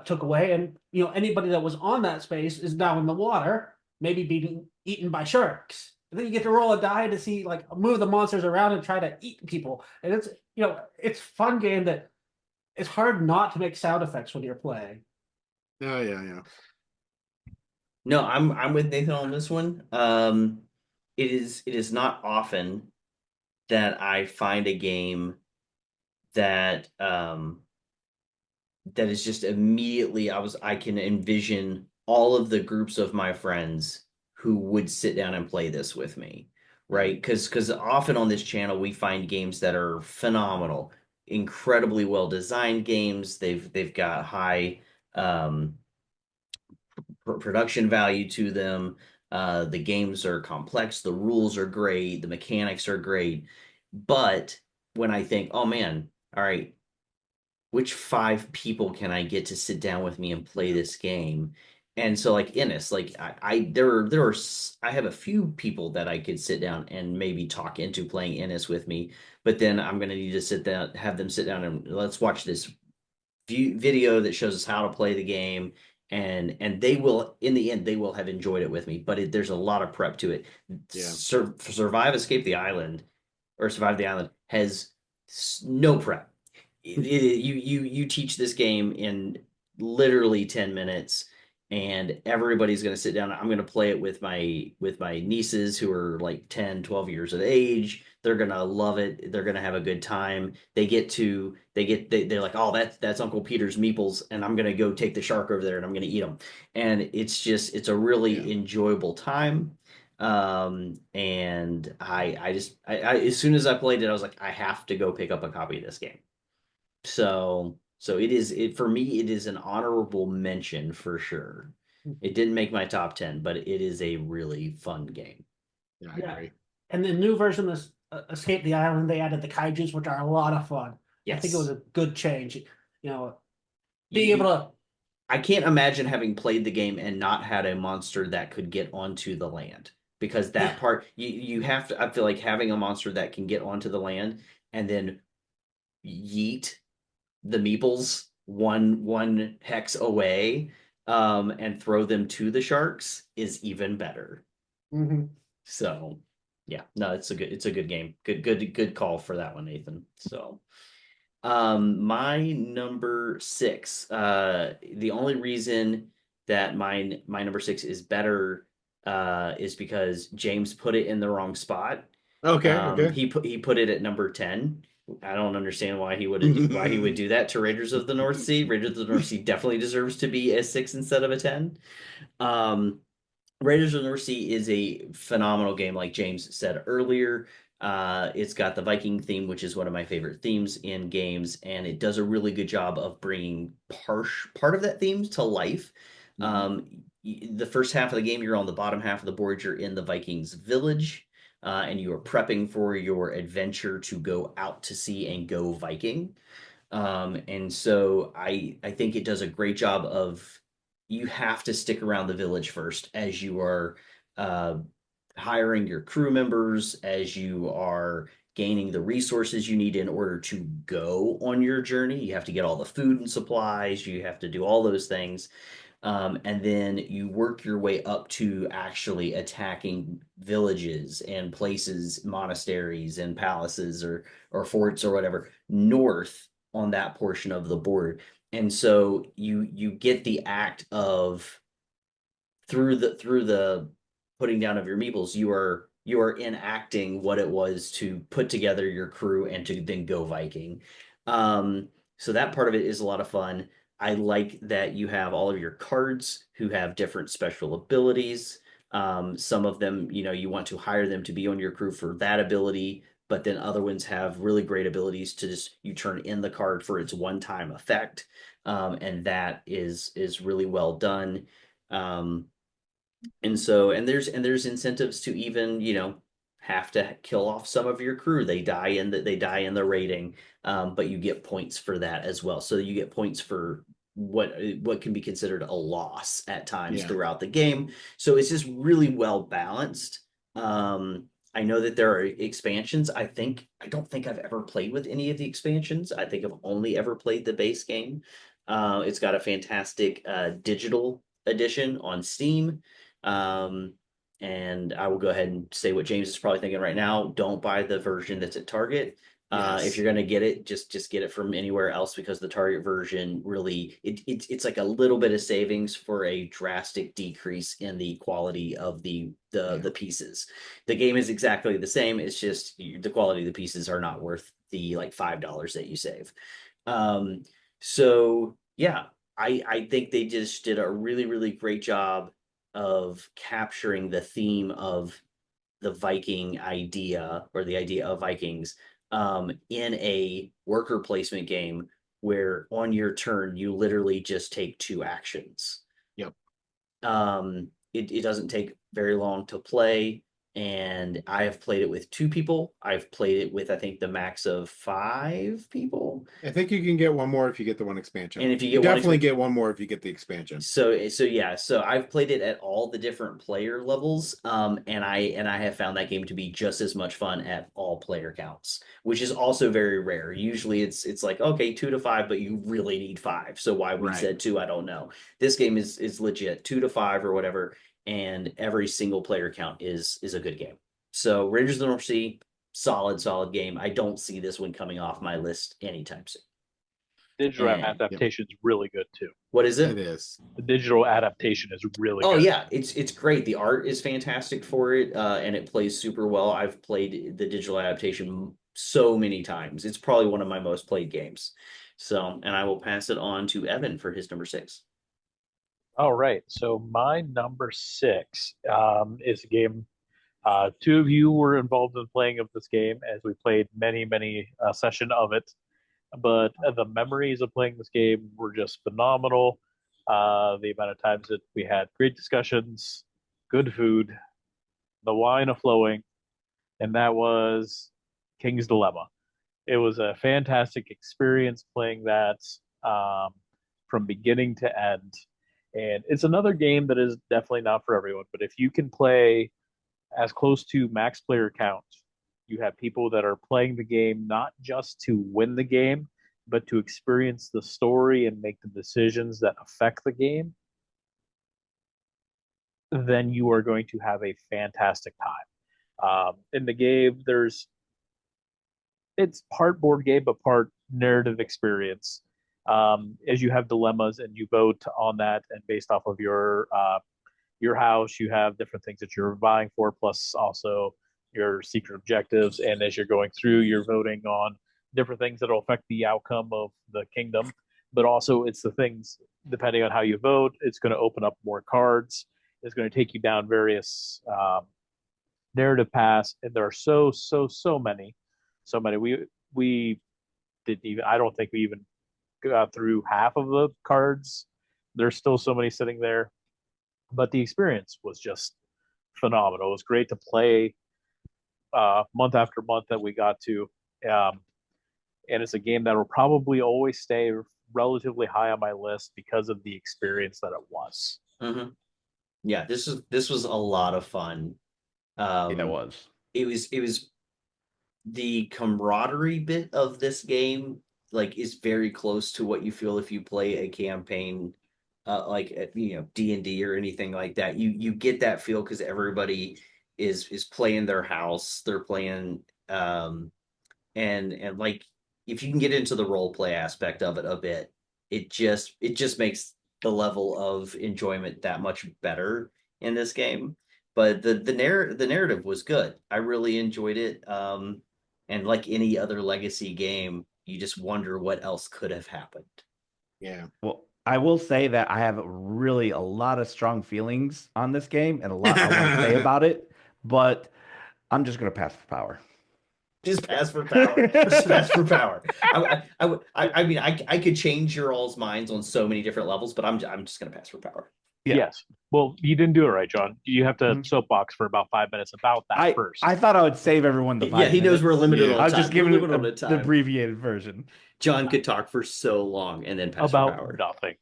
took away. And anybody that was on that space is now in the water, maybe being eaten by sharks. And then you get to roll a die to see like move the monsters around and try to eat people. And it's fun game that it's hard not to make sound effects when you're playing. Oh yeah. No, I'm with Nathan on this one. It is not often that I find a game that that is just immediately I can envision all of the groups of my friends who would sit down and play this with me, right? Because often on this channel we find games that are phenomenal, incredibly well designed games. They've got high production value to them. The games are complex, the rules are great, the mechanics are great. But when I think, oh man, all right, which 5 people can I get to sit down with me and play this game? And so like Innis, like I have a few people that I could sit down and maybe talk into playing Innis with me, but then I'm gonna need to have them sit down and let's watch this video that shows us how to play the game, and they will in the end they will have enjoyed it with me, but there's a lot of prep to it. Yeah. Survive the Island has no prep. You teach this game in literally 10 minutes, and everybody's going to sit down. I'm going to play it with my nieces who are like 10, 12 years of age. They're going to love it. They're going to have a good time. They're like, oh, that's Uncle Peter's meeples, and I'm going to go take the shark over there and I'm going to eat them. And it's a really enjoyable time. And I as soon as I played it, I was like, I have to go pick up a copy of this game. So for me, it is an honorable mention for sure. It didn't make my top 10, but it is a really fun game. Yeah, I agree. And the new version of Escape the Island, they added the kaijus, which are a lot of fun. Yes. I think it was a good change. Being able to. I can't imagine having played the game and not had a monster that could get onto the land, because that part you have to. I feel like having a monster that can get onto the land and then yeet the meeples one hex away and throw them to the sharks is even better. Mm-hmm. So yeah, no, it's a good game. Good call for that one, Nathan. So my number 6, the only reason that my number 6 is better is because James put it in the wrong spot. Okay. He put it at number 10. I don't understand why he would do that to Raiders of the North Sea. Raiders of the North Sea definitely deserves to be a 6 instead of a 10. Raiders of the North Sea is a phenomenal game, like James said earlier. It's got the Viking theme, which is one of my favorite themes in games, and it does a really good job of bringing part of that theme to life. The first half of the game, you're on the bottom half of the board. You're in the Vikings village, and you are prepping for your adventure to go out to sea and go Viking. And so I think it does a great job of, you have to stick around the village first as you are uh, hiring your crew members, as you are gaining the resources you need in order to go on your journey. You have to get all the food and supplies, you have to do all those things. And then you work your way up to actually attacking villages and places, monasteries and palaces or forts or whatever, north on that portion of the board. And so you get the act of, through the putting down of your meeples, you are enacting what it was to put together your crew and to then go Viking. So that part of it is a lot of fun. I like that you have all of your cards who have different special abilities. Some of them, you want to hire them to be on your crew for that ability, but then other ones have really great abilities to just, you turn in the card for its one-time effect. And that is really well done. And there's incentives to even, have to kill off some of your crew. They die in the raiding, but you get points for that as well. So you get points for what can be considered a loss at times Yeah. throughout the game. So it's just really well balanced. I know that there are expansions. I don't think I've ever played with any of the expansions. I think I've only ever played the base game. It's got a fantastic digital edition on Steam. Um, and I will go ahead and say what James is probably thinking right now. Don't buy the version that's at Target. Yes. If you're gonna get it, just get it from anywhere else, because the Target version really, it's like a little bit of savings for a drastic decrease in the quality of the pieces. The game is exactly the same. It's just the quality of the pieces are not worth the like $5 that you save. Um, so yeah, I think they just did a really, really great job of capturing the theme of the Viking idea, or the idea of Vikings, in a worker placement game where on your turn you literally just take two actions. Yep. It doesn't take very long to play, and I have played it with two people. I've played it with, I think, the max of five people. I think you can get one more if you get the one expansion. And if you You get one definitely get one more if you get the expansion. So yeah, so I've played it at all the different player levels, and I have found that game to be just as much fun at all player counts, which is also very rare. Usually it's like, okay, 2 to 5, but you really need 5. So why we Right. said 2, I don't know. This game is legit 2 to 5 or whatever, and every single player count is a good game. So Rangers of the North Sea, solid game. I don't see this one coming off my list anytime soon. Digital And- adaptation is really good too. What is It it? is. The digital adaptation is really Oh good. yeah, it's great. The art is fantastic for it, and it plays super well. I've played the digital adaptation so many times. It's probably one of my most played games. So, and I will pass it on to Evan for his number 6. All right. So my number 6 is a game. Two of you were involved in playing of this game, as we played many session of it. But the memories of playing this game were just phenomenal. The amount of times that we had great discussions, good food, the wine a flowing, and that was King's Dilemma. It was a fantastic experience playing that, from beginning to end. And it's another game that is definitely not for everyone, but if you can play as close to max player count, you have people that are playing the game not just to win the game, but to experience the story and make the decisions that affect the game, then you are going to have a fantastic time. In the game, it's part board game, but part narrative experience. As you have dilemmas and you vote on that, and based off of your house, you have different things that you're vying for, plus also your secret objectives. And as you're going through, you're voting on different things that will affect the outcome of the kingdom. But also, it's the things, depending on how you vote, it's going to open up more cards. is going to take you down various narrative paths, and there are so many, so many. We didn't even. I don't think we even got through half of the cards. There's still so many sitting there, but the experience was just phenomenal. It was great to play month after month that we got to. Um, and it's a game that will probably always stay relatively high on my list because of the experience that it was. Mm-hmm. Yeah, this was a lot of fun. Yeah, it was. It was the camaraderie bit of this game like is very close to what you feel if you play a campaign like you know D&D or anything like that. You get that feel because everybody is playing their house, they're playing and like if you can get into the role play aspect of it a bit, it just makes the level of enjoyment that much better in this game. But the narrative was good. I really enjoyed it. And like any other legacy game, you just wonder what else could have happened. Yeah. Well, I will say that I have really a lot of strong feelings on this game and a lot I want to say about it, but I'm just going to pass for power. Just pass for power. Just pass for power. I mean, I could change your all's minds on so many different levels, but I'm just gonna pass for power. Yeah. Yes. Well, you didn't do it right, John. You have to Mhm. soapbox for about 5 minutes about that first. I thought I would save everyone the 5 Yeah, he knows minutes. we're limited Yeah. on I was time. just We're giving limited on the time. abbreviated version. John could talk for so long and then pass for about power. nothing.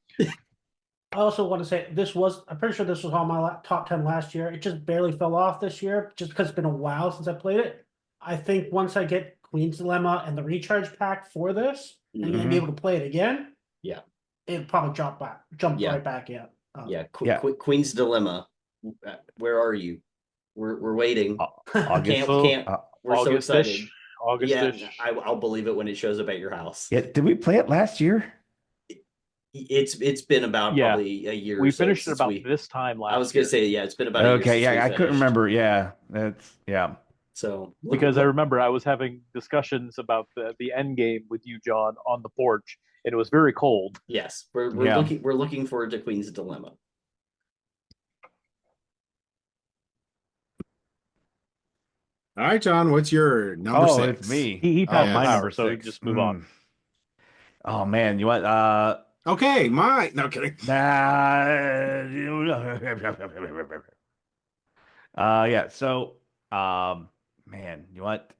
I also want to say this was, I'm pretty sure this was on my top 10 last year. It just barely fell off this year just because it's been a while since I played it. I think once I get Queen's Dilemma and the recharge pack for this and be able to play it again, Yeah. it'd probably jump Yeah. right back in. Yeah, Yeah. Queen's Dilemma. Where are you? We're waiting. August. We're so excited. August-ish. Yeah, I'll believe it when it shows up at your house. Yeah, did we play it last year? It's been about Yeah. probably a year. We or so finished it since about this time last I was gonna year. say yeah, it's been about a year. Okay, since we yeah, I couldn't finished. remember. Yeah, that's yeah. So Because I remember I was having discussions about the end game with you, John, on the porch, and it was very cold. yes, we're Yeah. looking forward to Queen's Dilemma. All right, John, what's your number Oh, 6? it's me. He Oh, passed my power, number so we 6. can just move on. Oh man, you what? Okay, mine. No kidding. Yeah. So, man, you know what?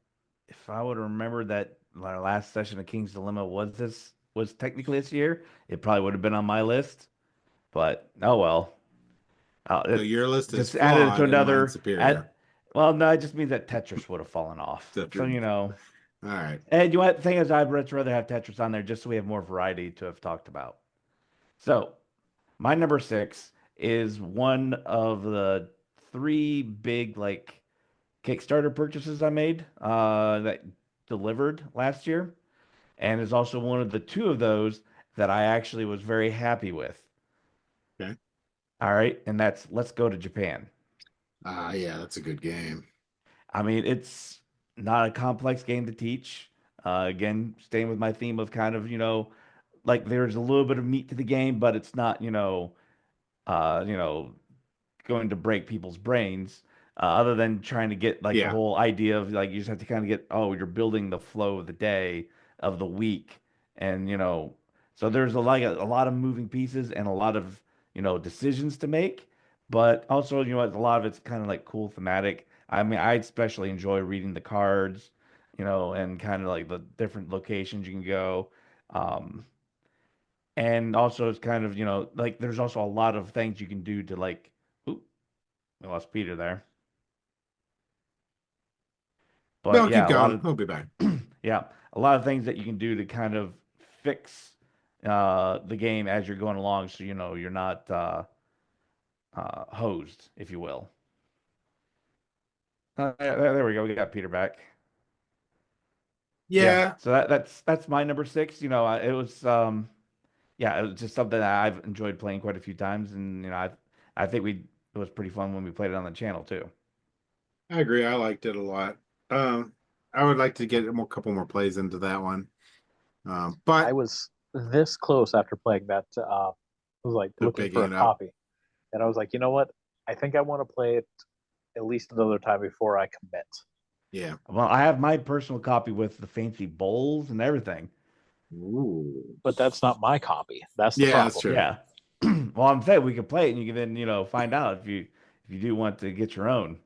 If I would remember that our last session of King's Dilemma was technically this year, it probably would have been on my list. But oh well. So your list is Just added it to flawed and mine's another. superior. Well, no, it just means that Tetris would have fallen off. So So you know. All right. And you know what? The thing is, I'd much rather have Tetris on there just so we have more variety to have talked about. So, my number 6 is one of the 3 big like Kickstarter purchases I made that delivered last year, and is also one of the 2 of those that I actually was very happy with. Okay. All right, and that's Let's Go to Japan. Yeah, that's a good game. I mean, it's not a complex game to teach. Again, staying with my theme of kind of, like there's a little bit of meat to the game, but it's not, uh, you know, going to break people's brains. Other than trying to get like the Yeah. whole idea of like you just have to kind of get, oh, you're building the flow of the day, of the week, and so there's a lot of moving pieces and a lot of decisions to make, but also a lot of it's kind of like cool thematic. I mean, I especially enjoy reading the cards, and kind of like the different locations you can go. Um, and also it's kind of, like there's also a lot of things you can do to like, oop, we lost Peter there. No, But keep yeah, going. We'll be back. yeah, a lot of things that you can do to kind of fix the game as you're going along, so you're not hosed, if you will. There we go. We got Peter back. Yeah. So that's my number 6. It was yeah, it was just something that I've enjoyed playing quite a few times, and I think it was pretty fun when we played it on the channel too. I agree. I liked it a lot. I would like to get a couple more plays into that one. But I was this close after playing that. I was like The looking for a picking it up. copy, and I was like, you know what? I think I want to play it at least another time before I commit. Yeah. Well, I have my personal copy with the fancy bowls and everything. Ooh. But that's not my copy. That's the Yeah, that's problem. true. Yeah. Well, I'm saying we can play it, and you can then find out if you do want to get your own.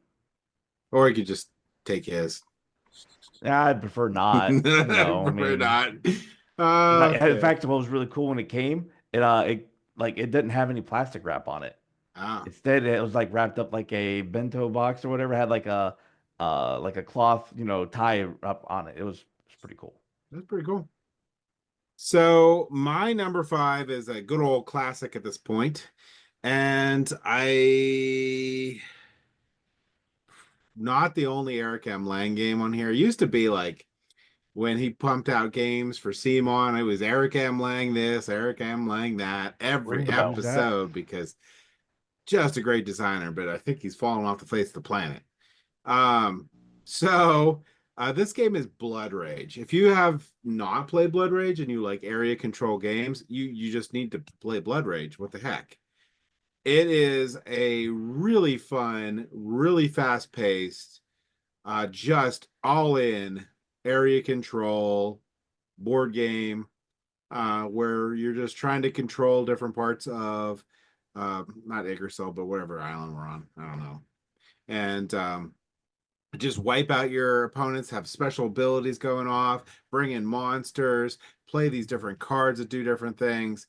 Or you could just take his. Yeah, I'd prefer not. I I prefer mean, not. in Okay. fact, what was really cool when it came, it didn't have any plastic wrap on it. Ah, Instead, it was like wrapped up like a bento box or whatever. Had like a cloth, tie up on it. It's pretty cool. that's pretty cool. So my number 5 is a good old classic at this point, and I not the only Eric M. Lang game on here. It used to be like when he pumped out games for CMON, it was Eric M. Lang this, Eric M. Lang that, every Rings a bell. Who's that? episode because just a great designer, but I think he's fallen off the face of the planet. Um, so this game is Blood Rage. If you have not played Blood Rage and you like area control games, you just need to play Blood Rage. What the heck? It is a really fun, really fast paced, just all in area control board game where you're just trying to control different parts of not Yggdrasil, but whatever island we're on. I don't know. And just wipe out your opponents, have special abilities going off, bring in monsters, play these different cards that do different things.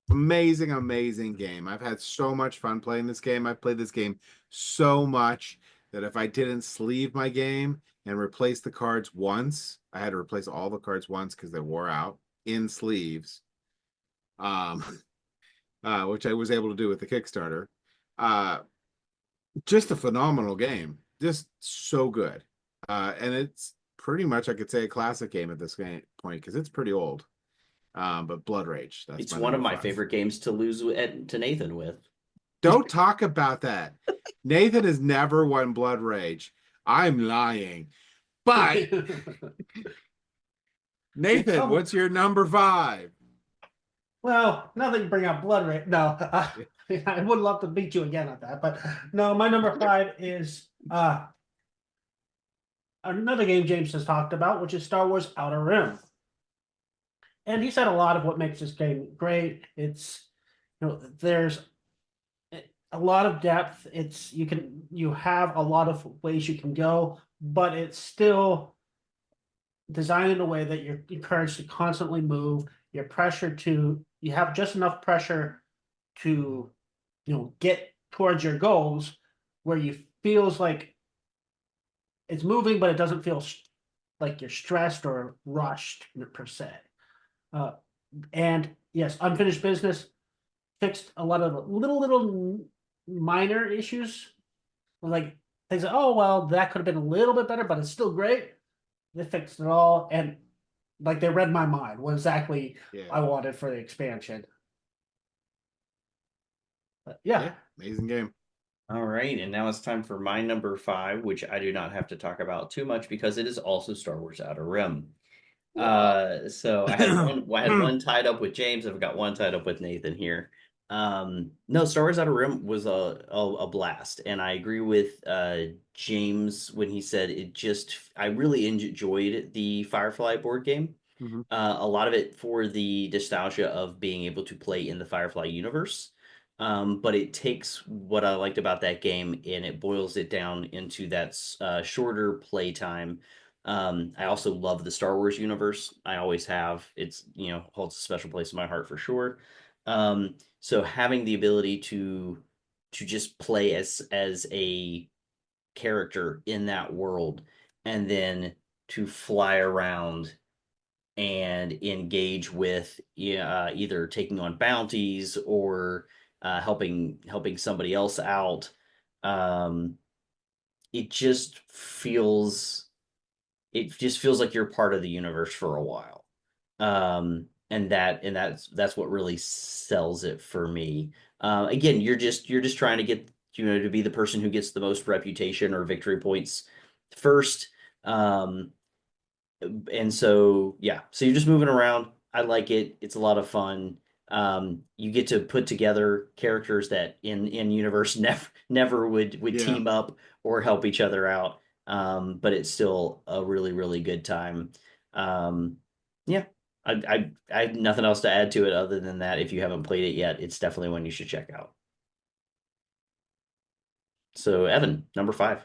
Amazing, amazing game. I've had so much fun playing this game. I've played this game so much that if I didn't sleeve my game and replace the cards once, I had to replace all the cards once because they wore out in sleeves. Um, which I was able to do with the Kickstarter. Uh, just a phenomenal game. Just so good. And it's pretty much, I could say, a classic game at this point because it's pretty old. But Blood Rage. That's It's my one of number my 5. favorite games to lose to Nathan with. Don't talk about that. Nathan has never won Blood Rage. I'm lying. But Nathan, what's your number 5? Well, now that you bring up Blood Rage, no, I would love to beat you again at that, but no, my number 5 is another game James has talked about, which is Star Wars Outer Rim. And he said a lot of what makes this game great. It's there's a lot of depth. You have a lot of ways you can go, but it's still designed in a way that you're encouraged to constantly move. You have just enough pressure to get towards your goals where you feels like it's moving, but it doesn't feel like you're stressed or rushed per se. And yes, unfinished business fixed a lot of little minor issues, like things like, oh well, that could have been a little bit better, but it's still great. They fixed it all, and like they read my mind what exactly I wanted for the expansion. But yeah. Amazing game. All right, and now it's time for my number 5, which I do not have to talk about too much because it is also Star Wars Outer Rim. So I had one tied up with James. I've got one tied up with Nathan here. No, Star Wars Outer Rim was a blast, and I agree with James when he said I really enjoyed the Firefly board game. Mhm. A lot of it for the nostalgia of being able to play in the Firefly universe. But it takes what I liked about that game and it boils it down into that shorter play time. I also love the Star Wars universe. I always have. It's holds a special place in my heart for sure. So having the ability to just play as a character in that world and then to fly around and engage with either taking on bounties or helping somebody else out. Um, it just feels like you're part of the universe for a while. And that's what really sells it for me. Again, you're just trying to get to be the person who gets the most reputation or victory points first. And so yeah, so you're just moving around. I like it. It's a lot of fun. You get to put together characters that in universe never would Yeah. team up or help each other out. But it's still a really, really good time. Yeah, I have nothing else to add to it other than that. If you haven't played it yet, it's definitely one you should check out. So, Evan, number 5.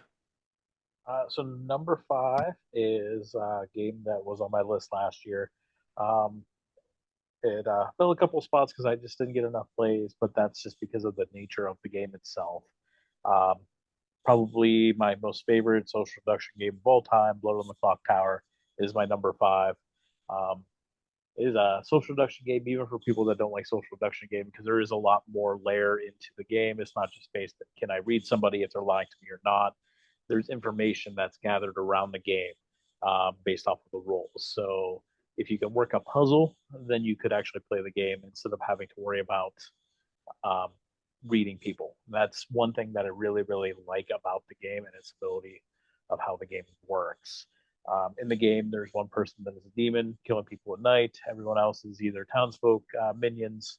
So number 5 is a game that was on my list last year. It fell a couple spots because I just didn't get enough plays, but that's just because of the nature of the game itself. Um, Probably my most favorite social deduction game of all time, Blood on the Clock Tower, is my number 5. Um, it is a social deduction game, even for people that don't like social deduction game, because there is a lot more layer into the game. It's not just based on can I read somebody if they're lying to me or not. There's information that's gathered around the game based off of the rolls. So if you can work a puzzle, then you could actually play the game instead of having to worry about um, reading people. That's one thing that I really, really like about the game and its ability of how the game works. In the game, there's one person that is a demon killing people at night. Everyone else is either townsfolk, minions,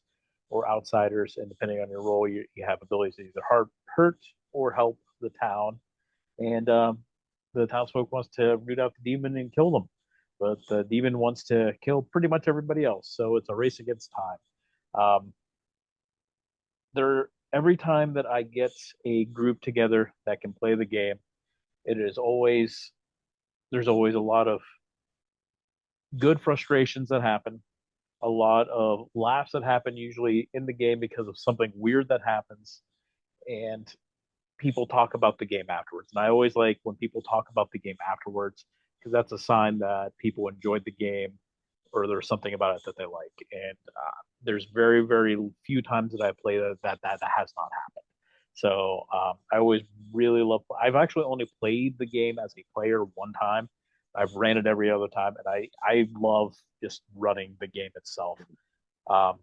or outsiders. And depending on your role, you have abilities to either hurt or help the town. And the townsfolk wants to root out the demon and kill them, but the demon wants to kill pretty much everybody else. So it's a race against time. There every time that I get a group together that can play the game, it is always there's always a lot of good frustrations that happen, a lot of laughs that happen usually in the game because of something weird that happens, and people talk about the game afterwards. And I always like when people talk about the game afterwards because that's a sign that people enjoyed the game or there's something about it that they like. And there's very, very few times that I play that has not happened. So I always really love. I've actually only played the game as a player one time. I've ran it every other time, and I love just running the game itself. Um,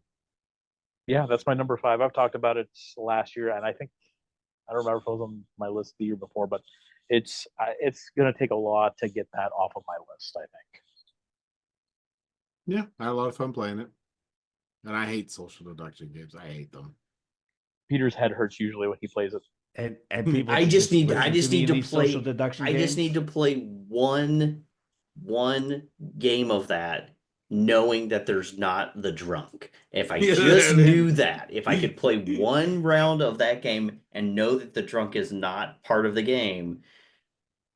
yeah, that's my number 5. I've talked about it last year, and I think I don't remember if it was on my list the year before, but it's gonna take a lot to get that off of my list. I think. Yeah, I had a lot of fun playing it. And I hate social deduction games. I hate them. Peter's head hurts usually when he plays it. And people I should just need I listen to just me need in to these social play deduction I just games. need to play one game of that knowing that there's not the drunk. If I just knew that, if I could play one round of that game and know that the drunk is not part of the game,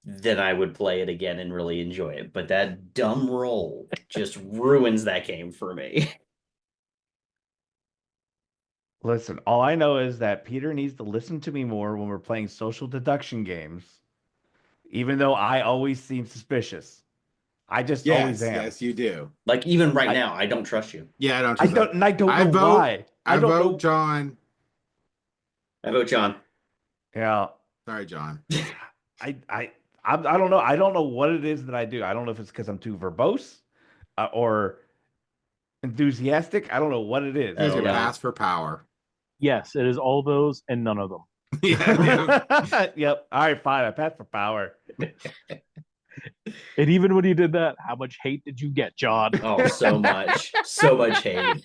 then I would play it again and really enjoy it. But that dumb roll just ruins that game for me. Listen, all I know is that Peter needs to listen to me more when we're playing social deduction games, even though I always seem suspicious. I just always Yes, am. yes, you do. Like even right I now, I don't trust you. Yeah, I don't I trust that. don't and I don't I know vote. why. I I don't vote know. John. I vote John. Yeah, Sorry, John. I I I don't know. I don't know what it is that I do. I don't know if it's because I'm too verbose or enthusiastic. I don't know what it is. You guys Oh can Yeah. no. pass for power. Yes, it is all those and none of them. Yeah, Yep. All right, fine. I passed for power. And even when you did that, how much hate did you get, John? Oh, so much. So much hate.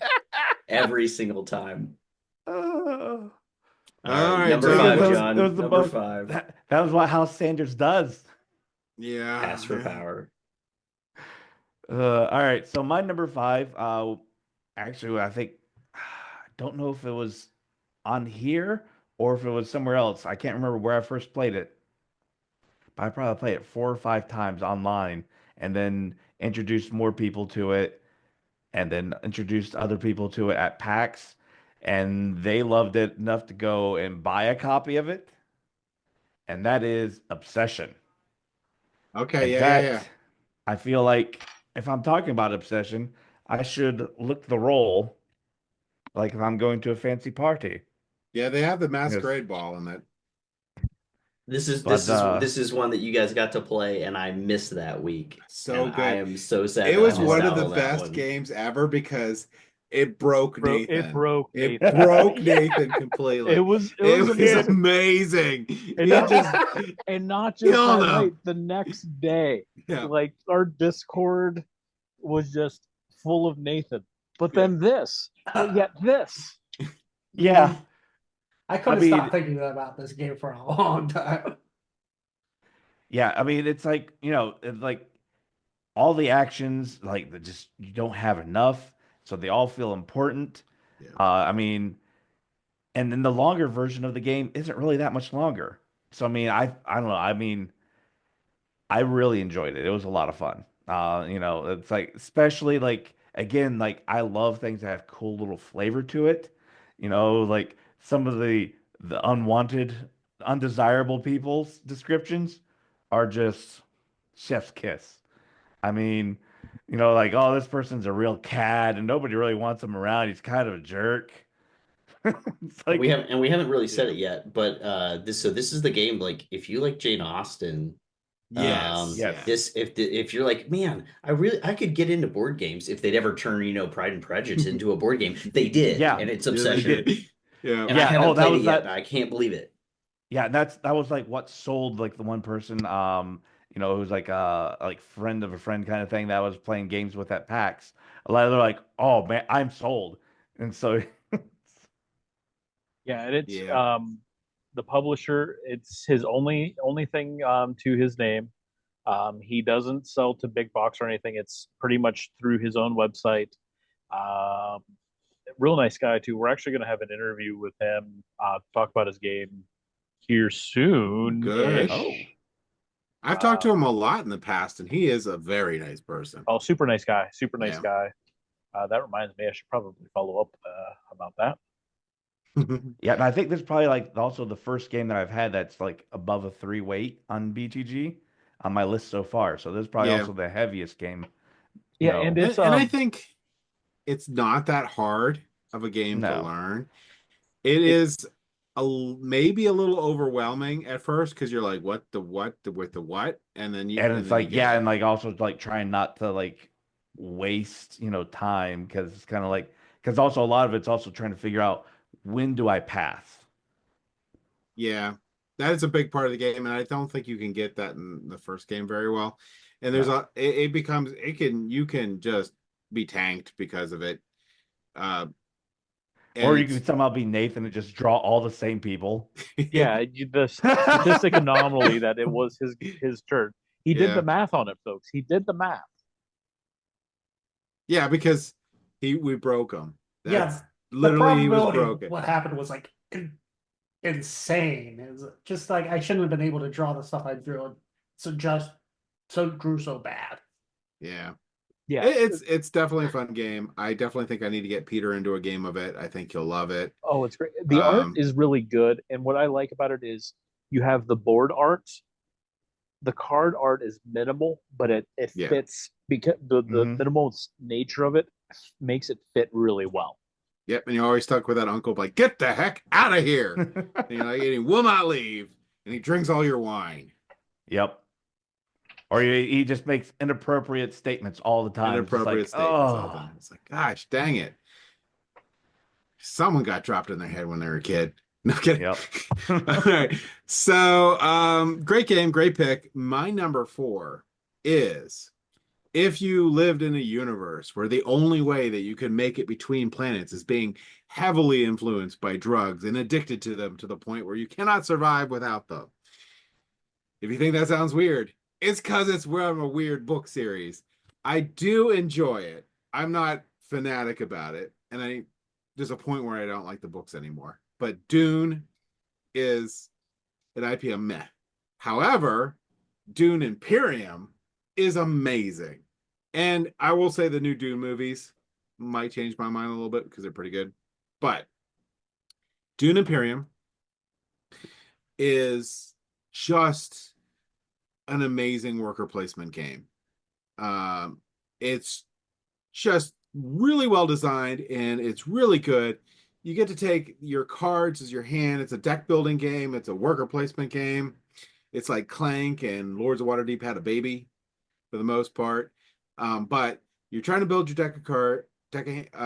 Every single time. Oh. All All right, right, number Because John. 5, those John. those the Number most 5. that was what House Sanders does. Yeah. Pass for power. All right, so my number 5, actually, I think I don't know if it was on here or if it was somewhere else. I can't remember where I first played it, but I probably played it 4 or 5 times online, and then introduced more people to it, and then introduced other people to it at PAX, and they loved it enough to go and buy a copy of it, and that is Obsession. Okay, And yeah, yeah, yeah. that I feel like if I'm talking about obsession, I should look the role like if I'm going to a fancy party. Yeah, they have the Yes. masquerade ball in it. This is But this is this is one that you guys got to play, and I missed that week. So And I good. am so sad It that I was missed one of out the on that best one. games ever because it broke It Nathan. broke It Nathan. broke Yeah. Nathan completely. It was It was amazing. amazing. And He not just and not just killed that night, him. the next day. Yeah. Like our Discord was just full of Nathan. but then this, but yet this. Yeah. I couldn't mean- stop thinking about this game for a long time. Yeah, I mean, it's like, it's like all the actions, like just you don't have enough, so they all feel important. Yeah. I mean, and then the longer version of the game isn't really that much longer. So I mean, I don't know. I mean, I really enjoyed it. It was a lot of fun. It's like especially like again, like I love things that have cool little flavor to it. Like some of the unwanted, undesirable people's descriptions are just chef's kiss. I mean, like, oh, this person's a real cad and nobody really wants him around. He's kind of a jerk. It's like, We haven't really said Yeah. it yet, but this is the game. Like, if you like Jane Austen, Yes. Yes. this if you're like, man, I could get into board games if they'd ever turn Pride and Prejudice into a board game. They did, Yeah. and it's Yeah, they Obsession, did. Yeah. and I Yeah, haven't that played was it yet, that. but I can't believe it. Yeah, that was like what sold like the one person, who's like like friend of a friend kind of thing that was playing games with at PAX. A lot of they're like, oh man, I'm sold. And so Yeah, and it's Yeah. the publisher. It's his only thing to his name. He doesn't sell to big box or anything. It's pretty much through his own website. Um, Real nice guy too. We're actually going to have an interview with him, talk about his game here soon. Good. oh, I've talked to him a lot in the past, and he is a very nice person. Oh, super nice guy. Super nice Yeah. guy. That reminds me, I should probably follow up about that. yeah, and I think this is probably like also the first game that I've had that's like above a 3 weight on BTG on my list so far. So this is probably Yeah. also the heaviest game. Yeah, and it's and I think it's not that hard of a game to No. learn. It is maybe a little overwhelming at first because you're like, what the what the with the what, and then And it's then you like, get yeah, it. and like also like trying not to like waste, time because it's kind of like, because also a lot of it's also trying to figure out when do I pass? Yeah, that is a big part of the game, and I don't think you can get that in the first game very well. And there's No. it becomes you can just be tanked because of it. Uh, and Or you it's could somehow be Nathan and just draw all the same people. yeah, the statistic anomaly that it was his turn. He did Yeah. the math on it, folks. He did the math. Yeah, because we broke him. That's Yeah, the literally he was probability of broken. what happened was like insane. It's just like I shouldn't have been able to draw the stuff I drew. So drew so bad. Yeah. Yeah. It's definitely a fun game. I definitely think I need to get Peter into a game of it. I think he'll love it. Oh, it's great. The art Um, is really good, and what I like about it is you have the board art. The card art is minimal, but it Yeah. fits because the Mhm. minimal nature of it makes it fit really well. Yep, and you're always stuck with that uncle like, get the heck out of here. And you're like, and he will not leave. And he drinks all your wine. Yep. Or he just makes inappropriate statements all the time. It's just Inappropriate like, statements all oh, the time. It's like, gosh, dang it. Someone got dropped in their head when they were a kid. No kidding. Yep. All right. So, great game, great pick. My number 4 is if you lived in a universe where the only way that you can make it between planets is being heavily influenced by drugs and addicted to them to the point where you cannot survive without them. If you think that sounds weird, it's because it's from a weird book series. I do enjoy it. I'm not fanatic about it. And there's a point where I don't like the books anymore. But Dune is an IP meh. However, Dune Imperium is amazing. And I will say the new Dune movies might change my mind a little bit because they're pretty good. But Dune Imperium is just an amazing worker placement game. It's just really well designed and it's really good. You get to take your cards as your hand. It's a deck building game. It's a worker placement game. It's like Clank and Lords of Waterdeep had a baby for the most part. But you're trying to build your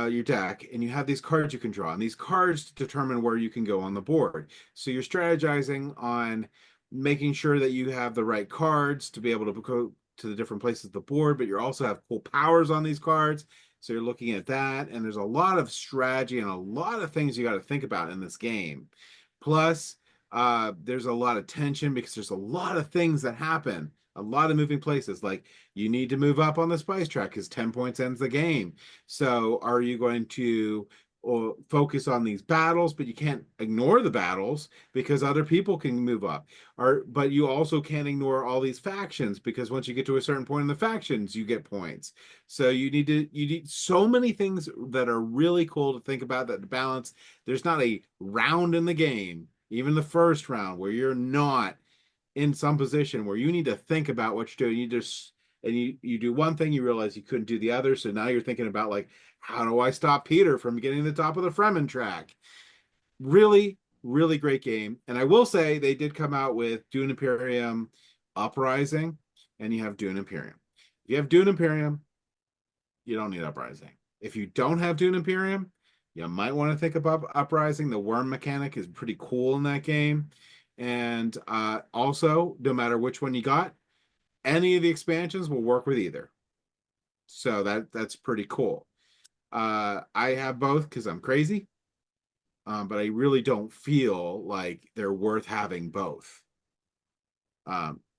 your deck, and you have these cards you can draw, and these cards determine where you can go on the board. So you're strategizing on making sure that you have the right cards to be able to go to the different places of the board, but you also have cool powers on these cards. So you're looking at that, and there's a lot of strategy and a lot of things you got to think about in this game. Plus, there's a lot of tension because there's a lot of things that happen, a lot of moving places. Like you need to move up on the spice track because 10 points ends the game. So are you going to focus on these battles, but you can't ignore the battles because other people can move up? But you also can't ignore all these factions because once you get to a certain point in the factions, you get points. So you need so many things that are really cool to think about that balance. There's not a round in the game, even the first round, where you're not in some position where you need to think about what you're doing. You do one thing, you realize you couldn't do the other. So now you're thinking about like, how do I stop Peter from getting to the top of the Fremen track? Really, really great game. And I will say they did come out with Dune Imperium Uprising, and you have Dune Imperium. If you have Dune Imperium, you don't need Uprising. If you don't have Dune Imperium, you might want to think about Uprising. The worm mechanic is pretty cool in that game. And also, no matter which one you got, any of the expansions will work with either. So that's pretty cool. I have both because I'm crazy, but I really don't feel like they're worth having both,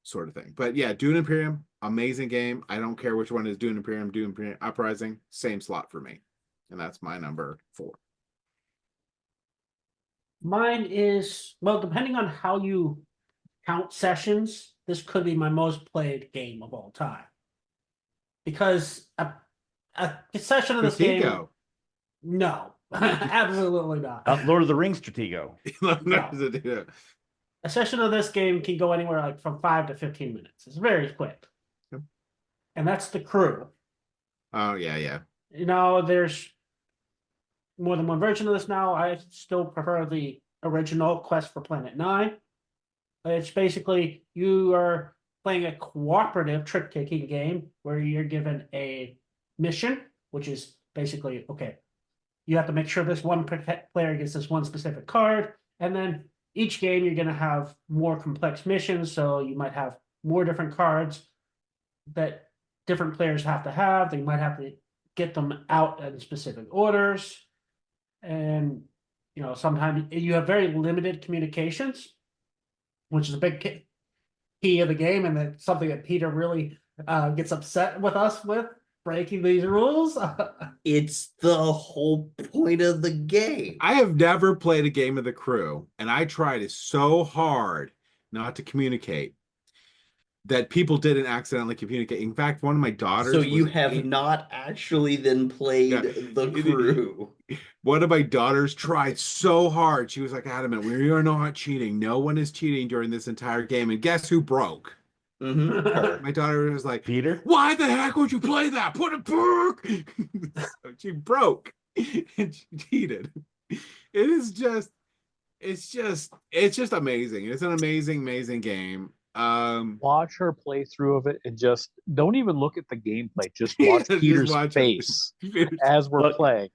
sort of thing. But yeah, Dune Imperium, amazing game. I don't care which one is Dune Imperium Uprising, same slot for me. And that's my number 4. Mine is, well, depending on how you count sessions, this could be my most played game of all time. Because a session of this game, Stratego. no, absolutely not. Lord of the Rings Stratego. No. A session of this game can go anywhere like from 5 to 15 minutes. It's very quick. Yep. And that's the crew. Oh, yeah. You know, there's more than one version of this now. I still prefer the original Quest for Planet 9. It's basically you are playing a cooperative trick-taking game where you're given a mission, which is basically, okay, you have to make sure this one player gets this one specific card, and then each game you're going to have more complex missions, so you might have more different cards that different players have to have. They might have to get them out in specific orders. And, you know, sometimes you have very limited communications, which is a big key of the game, and that's something that Peter really gets upset with us with, breaking these rules. It's the whole point of the game. I have never played a game of the crew, and I tried so hard not to communicate that people didn't accidentally communicate. In fact, one of my daughters. So you have not actually then played the crew. One of my daughters tried so hard. She was like adamant, we are not cheating. No one is cheating during this entire game. And guess who broke? Her. My daughter was like, Peter? Why the heck would you play that? Put it back. So she broke and she cheated. It's just amazing. It's an amazing game. Watch her playthrough of it and just don't even look at the gameplay. Just watch Just Peter's watch face it. as we're Look. playing.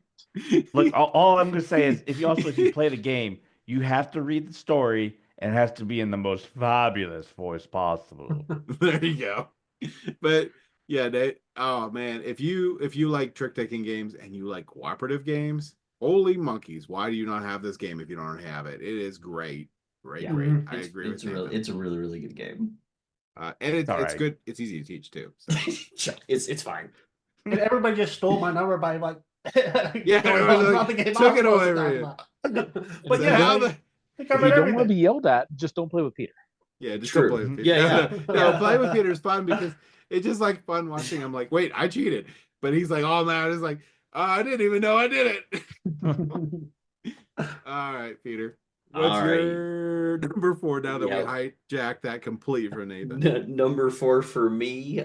Look, all I'm going to say is if you play the game, you have to read the story and it has to be in the most fabulous voice possible. There you go. But yeah, oh man, if you like trick-taking games and you like cooperative games, holy monkeys, why do you not have this game if you don't have it? It is great. Great. I agree with you. It's a really, really good game. And it's right. good. It's easy to teach too. So. It's fine. And everybody just stole my number by like Yeah, about the game took I it was away supposed from to you. talk about. But But yeah, yeah, how I the think If I you read don't want to everything. be yelled at, just don't play with Peter. yeah, just True. don't play with Peter. Yeah. No, play with Peter is fun because it's just like fun watching. I'm like, wait, I cheated, but he's like, oh man, it's like, oh, I didn't even know I did it. All right, Peter. What's All right. your number 4 now that Yeah. we hijacked that complete from Nathan? Number 4 for me,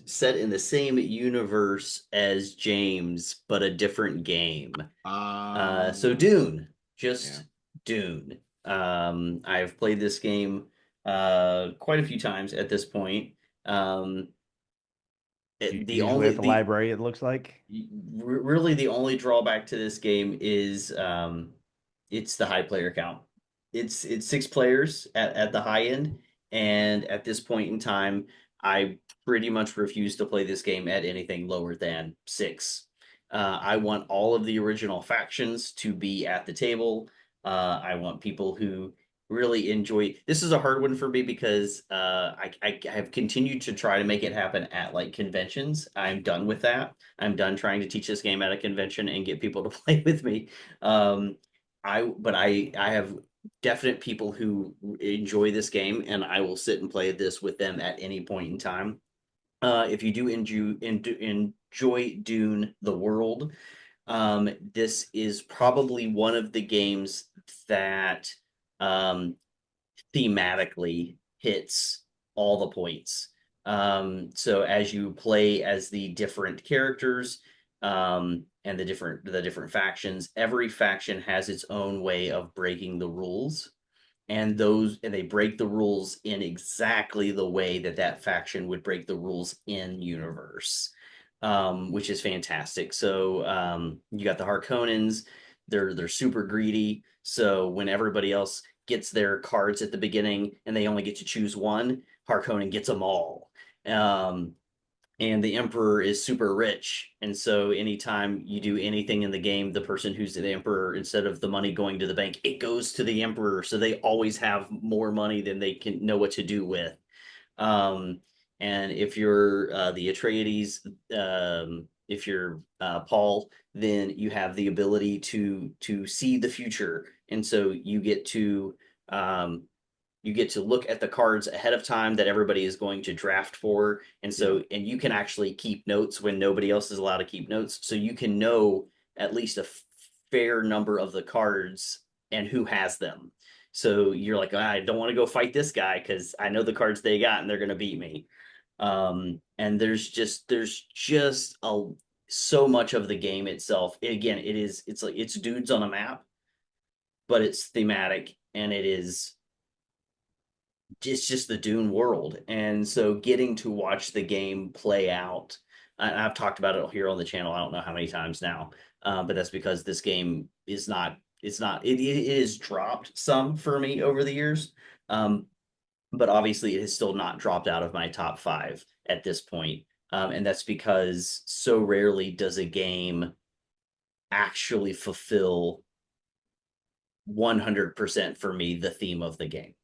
set in the same universe as James, but a different game. So Dune, just Dune. I've played this game quite a few times at this point. Usually at the library, it looks like. Really, the only drawback to this game is it's the high player count. It's 6 players at the high end, and at this point in time, I pretty much refuse to play this game at anything lower than 6. I want all of the original factions to be at the table. I want people who really enjoy. This is a hard one for me because I have continued to try to make it happen at like conventions. I'm done with that. I'm done trying to teach this game at a convention and get people to play with me. I have definite people who enjoy this game, and I will sit and play this with them at any point in time. If you do enjoy Dune, the world, this is probably one of the games that um, thematically hits all the points. So as you play as the different characters and the different factions, every faction has its own way of breaking the rules, and they break the rules in exactly the way that that faction would break the rules in universe, which is fantastic. So you got the Harkonnens. They're super greedy. So when everybody else gets their cards at the beginning and they only get to choose one, Harkonnen gets them all. And the emperor is super rich, and so anytime you do anything in the game, the person who's the emperor, instead of the money going to the bank, it goes to the emperor, so they always have more money than they can know what to do with. um, and if you're the Atreides, if you're Paul, then you have the ability to see the future, and so um, you get to look at the cards ahead of time that everybody is going to draft for, and so and you can actually keep notes when nobody else is allowed to keep notes, so you can know at least a fair number of the cards and who has them. So you're like, I don't want to go fight this guy because I know the cards they got and they're going to beat me. And there's just so much of the game itself. Again, it's like it's dudes on a map, but it's thematic, and it's just the Dune world. And so getting to watch the game play out, I've talked about it here on the channel, I don't know how many times now, but that's because this game is not, it is dropped some for me over the years. Um, but obviously it has still not dropped out of my top five at this point. And that's because so rarely does a game actually fulfill 100% for me the theme of the game.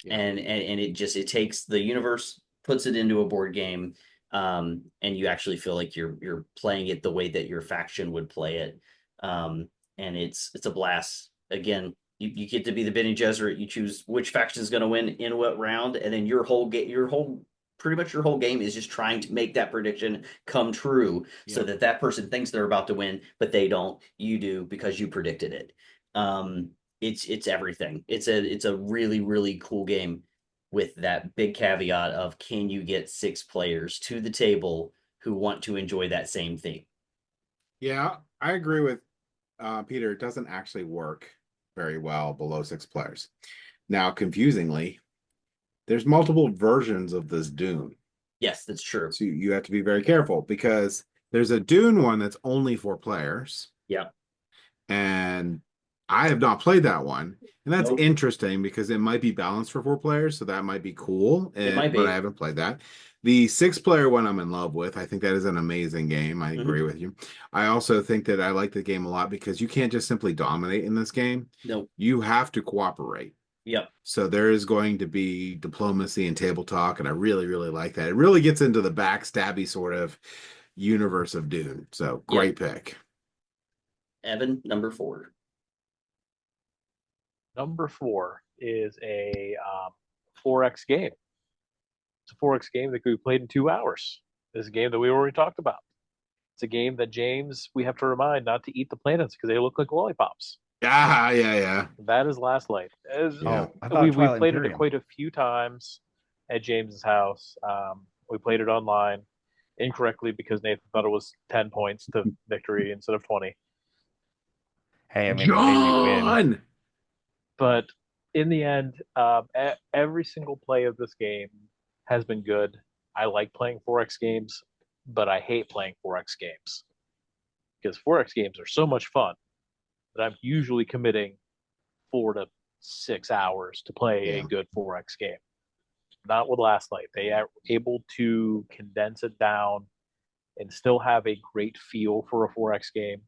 And it takes the universe, puts it into a board game, and you actually feel like you're playing it the way that your faction would play it. And it's a blast. Again, you get to be the Bene Gesserit. You choose which faction is going to win in what round, and then pretty much your whole game is just trying to make that prediction come true, so that that person thinks they're about to win, but they don't. You do, because you predicted it. It's everything. It's a really, really cool game, with that big caveat of, can you get six players to the table who want to enjoy that same theme? Yeah, I agree with Peter. It doesn't actually work very well below 6 players. Now, confusingly, there's multiple versions of this Dune. Yes, that's true. So you have to be very careful, because there's a Dune one that's only 4 players. Yeah. And I have not played that one. And that's Nope. interesting, because it might be balanced for 4 players. So that might be cool. It might But be. I haven't played that. The 6 player one I'm in love with. I think that is an amazing game. I agree with you. I also think that I like the game a lot because you can't just simply dominate in this game. Nope. You have to cooperate. Yep. So there is going to be diplomacy and table talk, and I really, really like that. It really gets into the backstabby sort of universe of Dune. So great pick. Evan, number 4. Number 4 is a 4X game. It's a 4X game that could be played in 2 hours. It's a game that we already talked about. It's a game that, James, we have to remind not to eat the planets because they look like lollipops. Yeah. That is Last Light. Oh, I thought We Twilight played it Imperium. quite a few times at James's house. We played it online incorrectly because Nathan thought it was 10 points to victory instead of 20. Hey, I mean, it made me win. John! But in the end, every single play of this game has been good. I like playing 4X games, but I hate playing 4X games because 4X games are so much fun that I'm usually committing 4 to 6 hours to play a good 4X game. Not with Last Light. They are able to condense it down and still have a great feel for a 4X game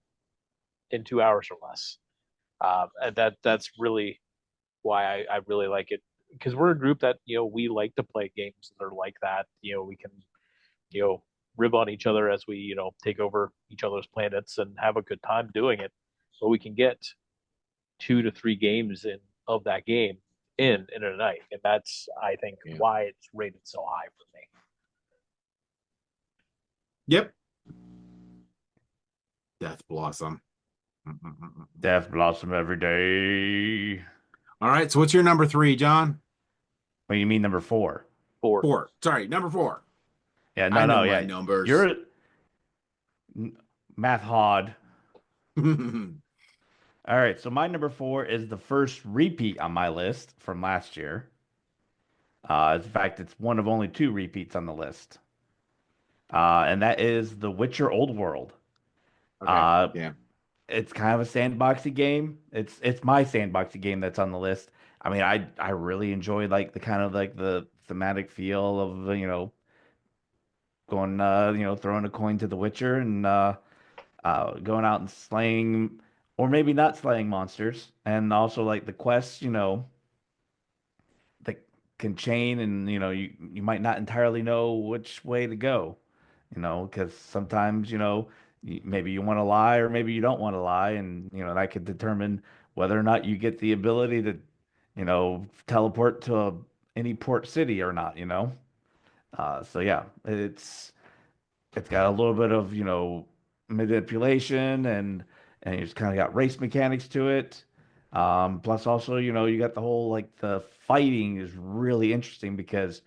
in 2 hours or less. And that's really why I really like it, because we're a group that we like to play games that are like that. We can rib on each other as we take over each other's planets and have a good time doing it. So we can get 2 to 3 games in of that game in a night, and that's I think why it's rated so high for me. Yep. Death Blossom. Death Blossom every day. All right. So what's your number 3, John? What do you mean number 4? 4. Sorry, number 4. Yeah, I know yeah. my numbers. You're math hod. All right, so my number 4 is the first repeat on my list from last year. In fact, it's one of only 2 repeats on the list. And that is The Witcher Old World. Okay. Yeah. It's kind of a sandboxy game. It's my sandboxy game that's on the list. I mean, I really enjoyed like the kind of like the thematic feel of going throwing a coin to the Witcher and going out and slaying, or maybe not slaying monsters, and also like the quests, that can chain, and you might not entirely know which way to go, because sometimes maybe you want to lie or maybe you don't want to lie, and that could determine whether or not you get the ability to teleport to any port city or not. So yeah, it's got a little bit of manipulation, and you just kind of got race mechanics to it. Plus also you got the whole like the fighting is really interesting because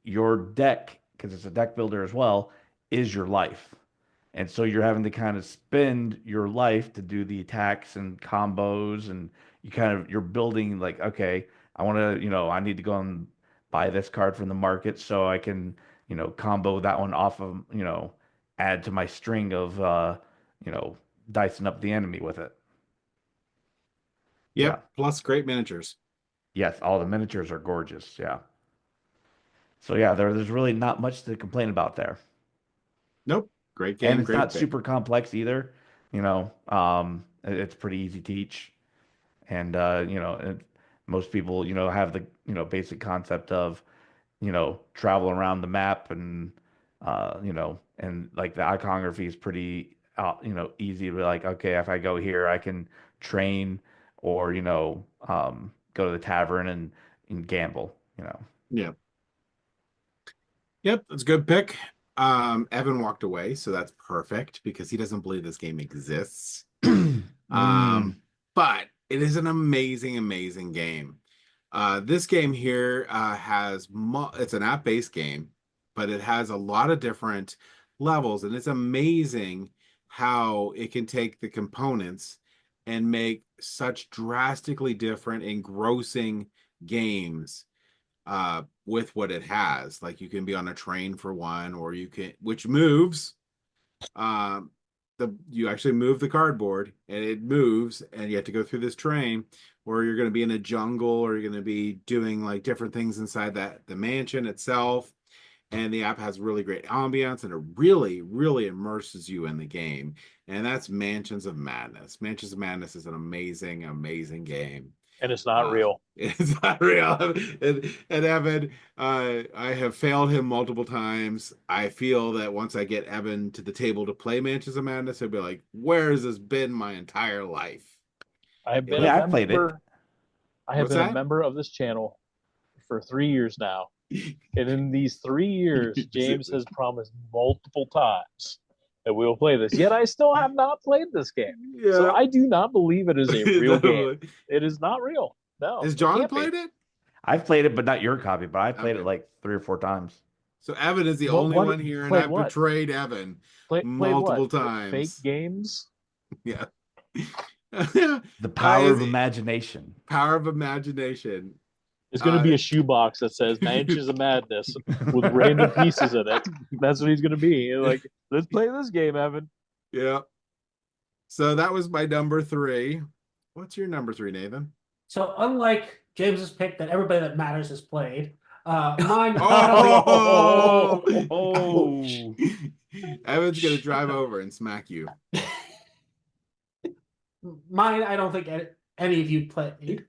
your deck, because it's a deck builder as well, is your life. And so you're having to kind of spend your life to do the attacks and combos, and you're building like, okay, I want to, I need to go and buy this card from the market so I can, combo that one off of, add to my string of, you know, dicing up the enemy with it. Yep. Yeah. Plus great miniatures. Yes, all the miniatures are gorgeous. Yeah. So yeah, there's really not much to complain about there. Nope. Great And game. it's Great not pick. super complex either. It's pretty easy to teach. And most people, have the, basic concept of, travel around the map, and and like the iconography is pretty easy to be like, okay, if I go here, I can train, or go to the tavern and gamble. Yeah. Yep. That's a good pick. Evan walked away, so that's perfect because he doesn't believe this game exists. Mm. But it is an amazing, amazing game. This game here it's an app-based game, but it has a lot of different levels, and it's amazing how it can take the components and make such drastically different, engrossing games with what it has. Like you can be on a train for one, or which moves. Um, you actually move the cardboard and it moves, and you have to go through this train, or you're going to be in a jungle, or you're going to be doing like different things inside the mansion itself. And the app has really great ambiance, and it really, really immerses you in the game. And that's Mansions of Madness. Mansions of Madness is an amazing, amazing game. And it's not real. It's not real. And Evan, I have failed him multiple times. I feel that once I get Evan to the table to play Mansions of Madness, he'll be like, "Where has this been my entire life?" I have been Yeah, a I played it. member. I have What's been a that? member of this channel for 3 years now. And in these 3 years, James has promised multiple times that we will play this. Yet I still have not played this game. Yeah. So I do not believe it is a real game. Definitely. It is not real. No. Has it John can't be. played it? I've played it, but not your copy. But I played it Okay. like 3 or 4 times. So Evan is the What- only what- one here, and played I've what? betrayed Evan Played multiple what? times. Fake games? Yeah. The power of I- imagination. Power of imagination. There's going to be a shoebox that says Mansions of Madness with random pieces in it. That's what he's going to be. You're like, let's play this game, Evan. Yeah. So that was my number 3. What's your number 3, Nathan? So unlike James's pick that everybody that matters has played, mine. Oh! Oh! Evan's gonna drive over and smack you. Mine, I don't think any of you played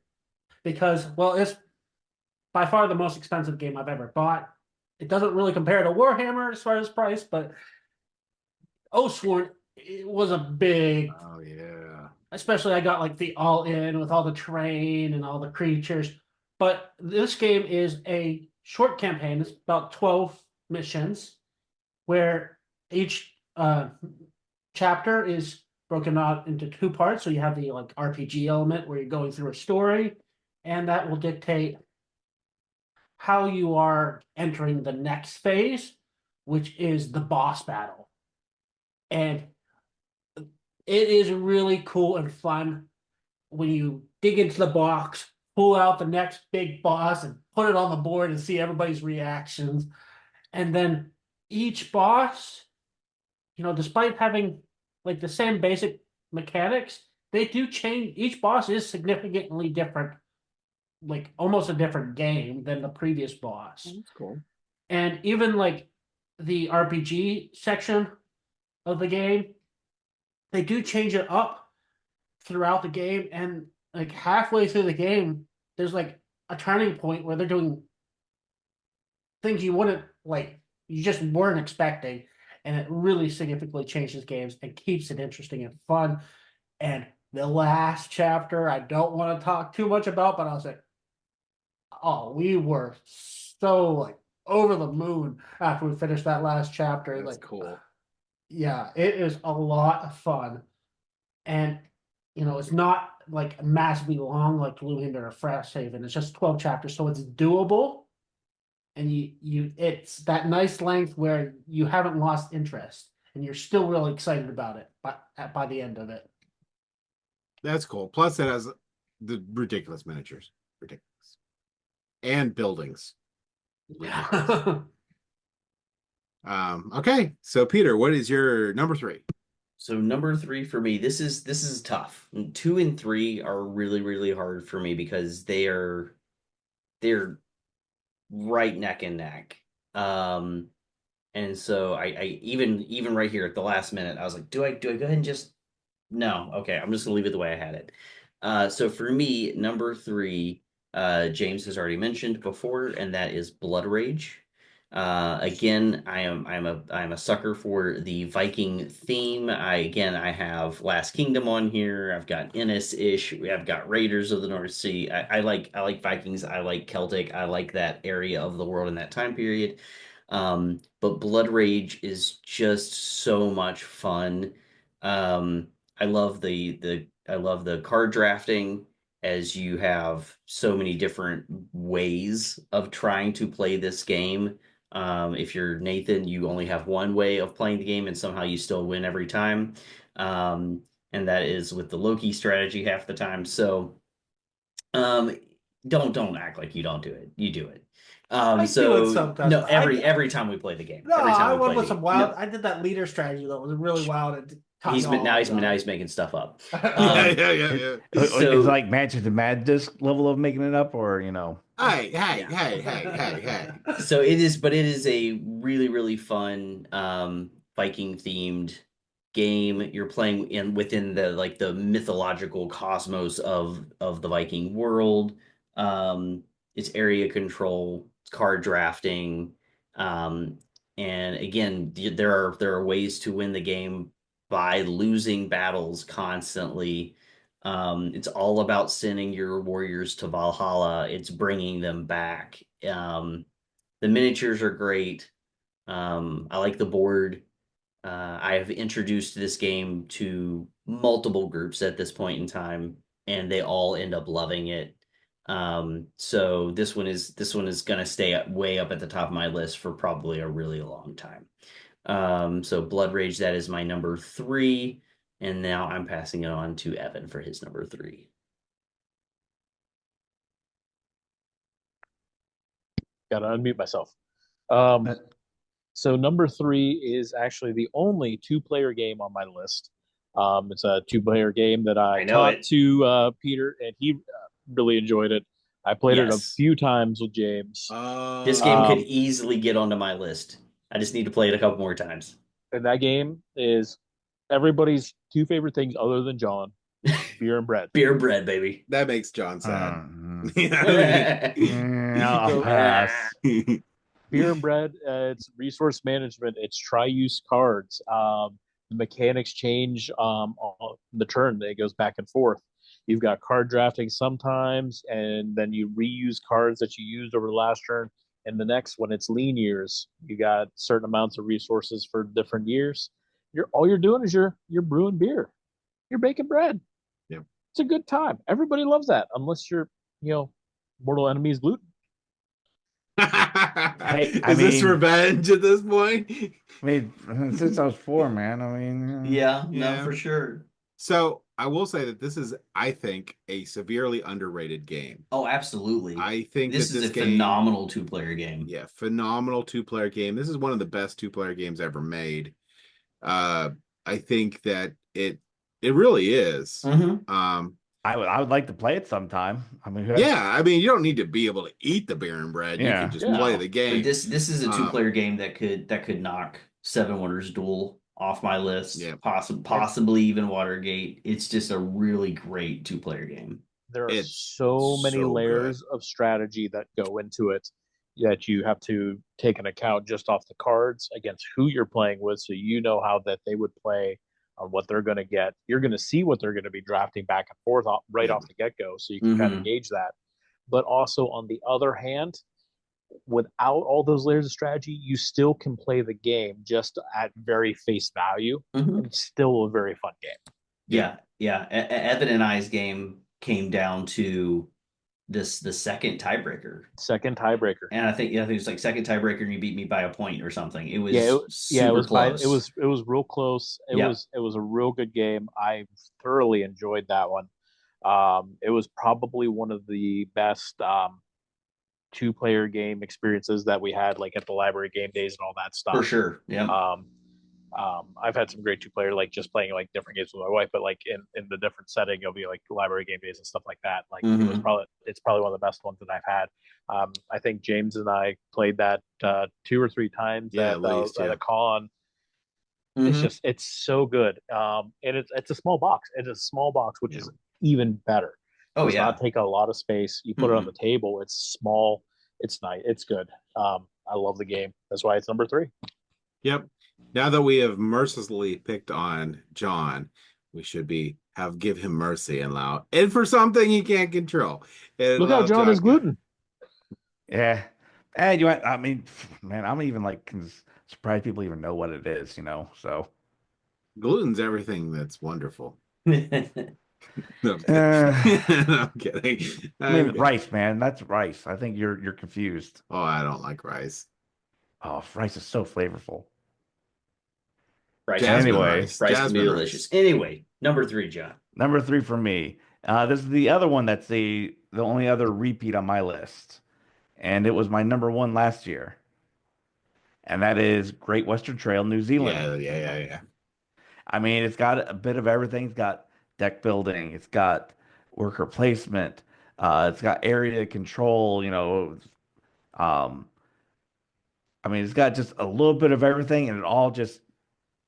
because, well, it's by far the most expensive game I've ever bought. It doesn't really compare to Warhammer as far as price, but Oathsworn, it was a big, Oh yeah. especially I got like the all in with all the terrain and all the creatures. But this game is a short campaign. It's about 12 missions where each chapter is broken out into two parts. So you have the like RPG element where you're going through a story, and that will dictate how you are entering the next phase, which is the boss battle. And it is really cool and fun when you dig into the box, pull out the next big boss, and put it on the board and see everybody's reactions. And then each boss, despite having like the same basic mechanics, they do change. Each boss is significantly different, like almost a different game than the previous boss. That's cool. And even like the RPG section of the game, they do change it up throughout the game. And like halfway through the game, there's like a turning point where they're doing things you just weren't expecting. And it really significantly changes games and keeps it interesting and fun. And the last chapter, I don't want to talk too much about, but I was like, oh, we were so like over the moon after we finished that last chapter. That's like, cool. yeah, it is a lot of fun. And it's not like massively long like Gloomhaven or Frosthaven. It's just 12 chapters, so it's doable. And it's that nice length where you haven't lost interest and you're still really excited about it by the end of it. That's cool. Plus, it has the ridiculous miniatures. Ridiculous. And buildings. Ridiculous. Okay. So, Peter, what is your number 3? So number 3 for me, this is tough. 2 and 3 are really, really hard for me because they're right neck and neck. And so I even right here at the last minute, I was like, do I go ahead and just no? Okay, I'm just gonna leave it the way I had it. So for me, number 3, James has already mentioned before, and that is Blood Rage. Again, I'm a sucker for the Viking theme. I have Last Kingdom on here. I've got Innis-ish. I've got Raiders of the North Sea. I like Vikings. I like Celtic. I like that area of the world in that time period. But Blood Rage is just so much fun. I love the card drafting, as you have so many different ways of trying to play this game. If you're Nathan, you only have one way of playing the game, and somehow you still win every time. And that is with the Loki strategy half the time. So, um, don't act like you don't do it. You do it. I do it sometimes. No, every time we play the game. No, Every time I we went play with the some game. wild. No, I did that leader strategy though. It was really wild. And he's making stuff up. Yeah. It's So like Manchester Madness level of making it up, or Hey. so it is, but it is a really, really fun Viking themed game. You're playing within the mythological cosmos of the Viking world. It's area control, it's card drafting, and again, there are ways to win the game by losing battles constantly. It's all about sending your warriors to Valhalla. It's bringing them back. The miniatures are great. I like the board. I have introduced this game to multiple groups at this point in time, and they all end up loving it. So this one is gonna stay way up at the top of my list for probably a really long time. So Blood Rage, that is my number 3, and now I'm passing it on to Evan for his number 3. Gotta unmute myself. So number 3 is actually the only 2-player game on my list. It's a 2-player game that I know taught it. to Peter, and he really enjoyed it. I played it a Yes. few times with James. This game could easily get onto my list. I just need to play it a couple more times. And that game is everybody's two favorite things other than John: beer and bread. Beer bread, baby. That makes John sad. Mm, You know what I I'll So pass. mean? beer and bread, it's resource management, it's try-use cards. The mechanics change on the turn. It goes back and forth. You've got card drafting sometimes, and then you reuse cards that you used over the last turn. And the next, when it's lean years, you got certain amounts of resources for different years. You're doing is you're brewing beer, you're baking bread. Yep. It's a good time. Everybody loves that, unless you're mortal enemies gluten. Hey, Is this revenge at this point? I mean, since I was 4, man. I mean, Yeah, no, Yeah. for sure. So I will say that this is, I think, a severely underrated game. Oh, absolutely. I think This that is this a game, phenomenal two-player game. yeah, phenomenal two-player game. This is one of the best two-player games ever made. Uh, I think that it really is. Mm-hmm. I would like to play it sometime. I mean, Yeah, I mean, you don't need to be able to eat the beer and bread. You can yeah, just Yeah. play no. the But game. this is a Um, two-player game that could knock Seven Wonders Duel off my list. Yeah. Possibly even Watergate. It's just a really great two-player game. There are It's so many so layers of strategy that go into it that you have to take an account just off the cards against who you're playing with, so you know how that they would play on what they're going to get. You're going to see what they're going to be drafting back and forth right Yeah. off the get-go, so you can kind of Mm-hmm. gauge that. But also, on the other hand, without all those layers of strategy, you still can play the game just at very face value, Mm-hmm. and it's still a very fun game. Yeah. Evan and I's game came down to the second tiebreaker. Second tiebreaker. And I think it was like second tiebreaker, and you beat me by a point or something. It was Yeah, it super was close. it was real close. Yeah. It was a real good game. I thoroughly enjoyed that one. It was probably one of the best two-player game experiences that we had, like at the library game days and all that For stuff. sure. Yeah. Um, I've had some great two-player, like just playing like different games with my wife, but like in the different setting, it'll be like library game days and stuff like that. Like Mhm. it's probably one of the best ones that I've had. I think James and I played that 2 or 3 times Yeah, at at least, at yeah. a con. Mhm. It's so good. And it's a small box. It's a small box, which Yeah. is even better. Oh Does yeah. not take a lot of space. You put it on the table. It's small. It's nice. It's good. I love the game. That's why it's number 3. Yep. Now that we have mercilessly picked on John, we should give him mercy and allow and for something he can't control. And Look how allow John is gluten. Yeah. And I mean, man, I'm even like surprised people even know what it is, So Gluten's everything that's wonderful. No, I'm kidding. uh, No, I'm kidding. I mean, Okay. rice, man. That's rice. I think you're confused. Oh, I don't like rice. Oh, rice is so flavorful. Rice can be, Anyway, rice can be Jasmine delicious. rice. Anyway, number 3, John. number 3 for me. This is the other one that's the only other repeat on my list, and it was my number 1 last year, and that is Great Western Trail, New Zealand. Yeah. I mean, it's got a bit of everything. It's got deck building. It's got worker placement. It's got area control. Um, I mean, it's got just a little bit of everything, and it all just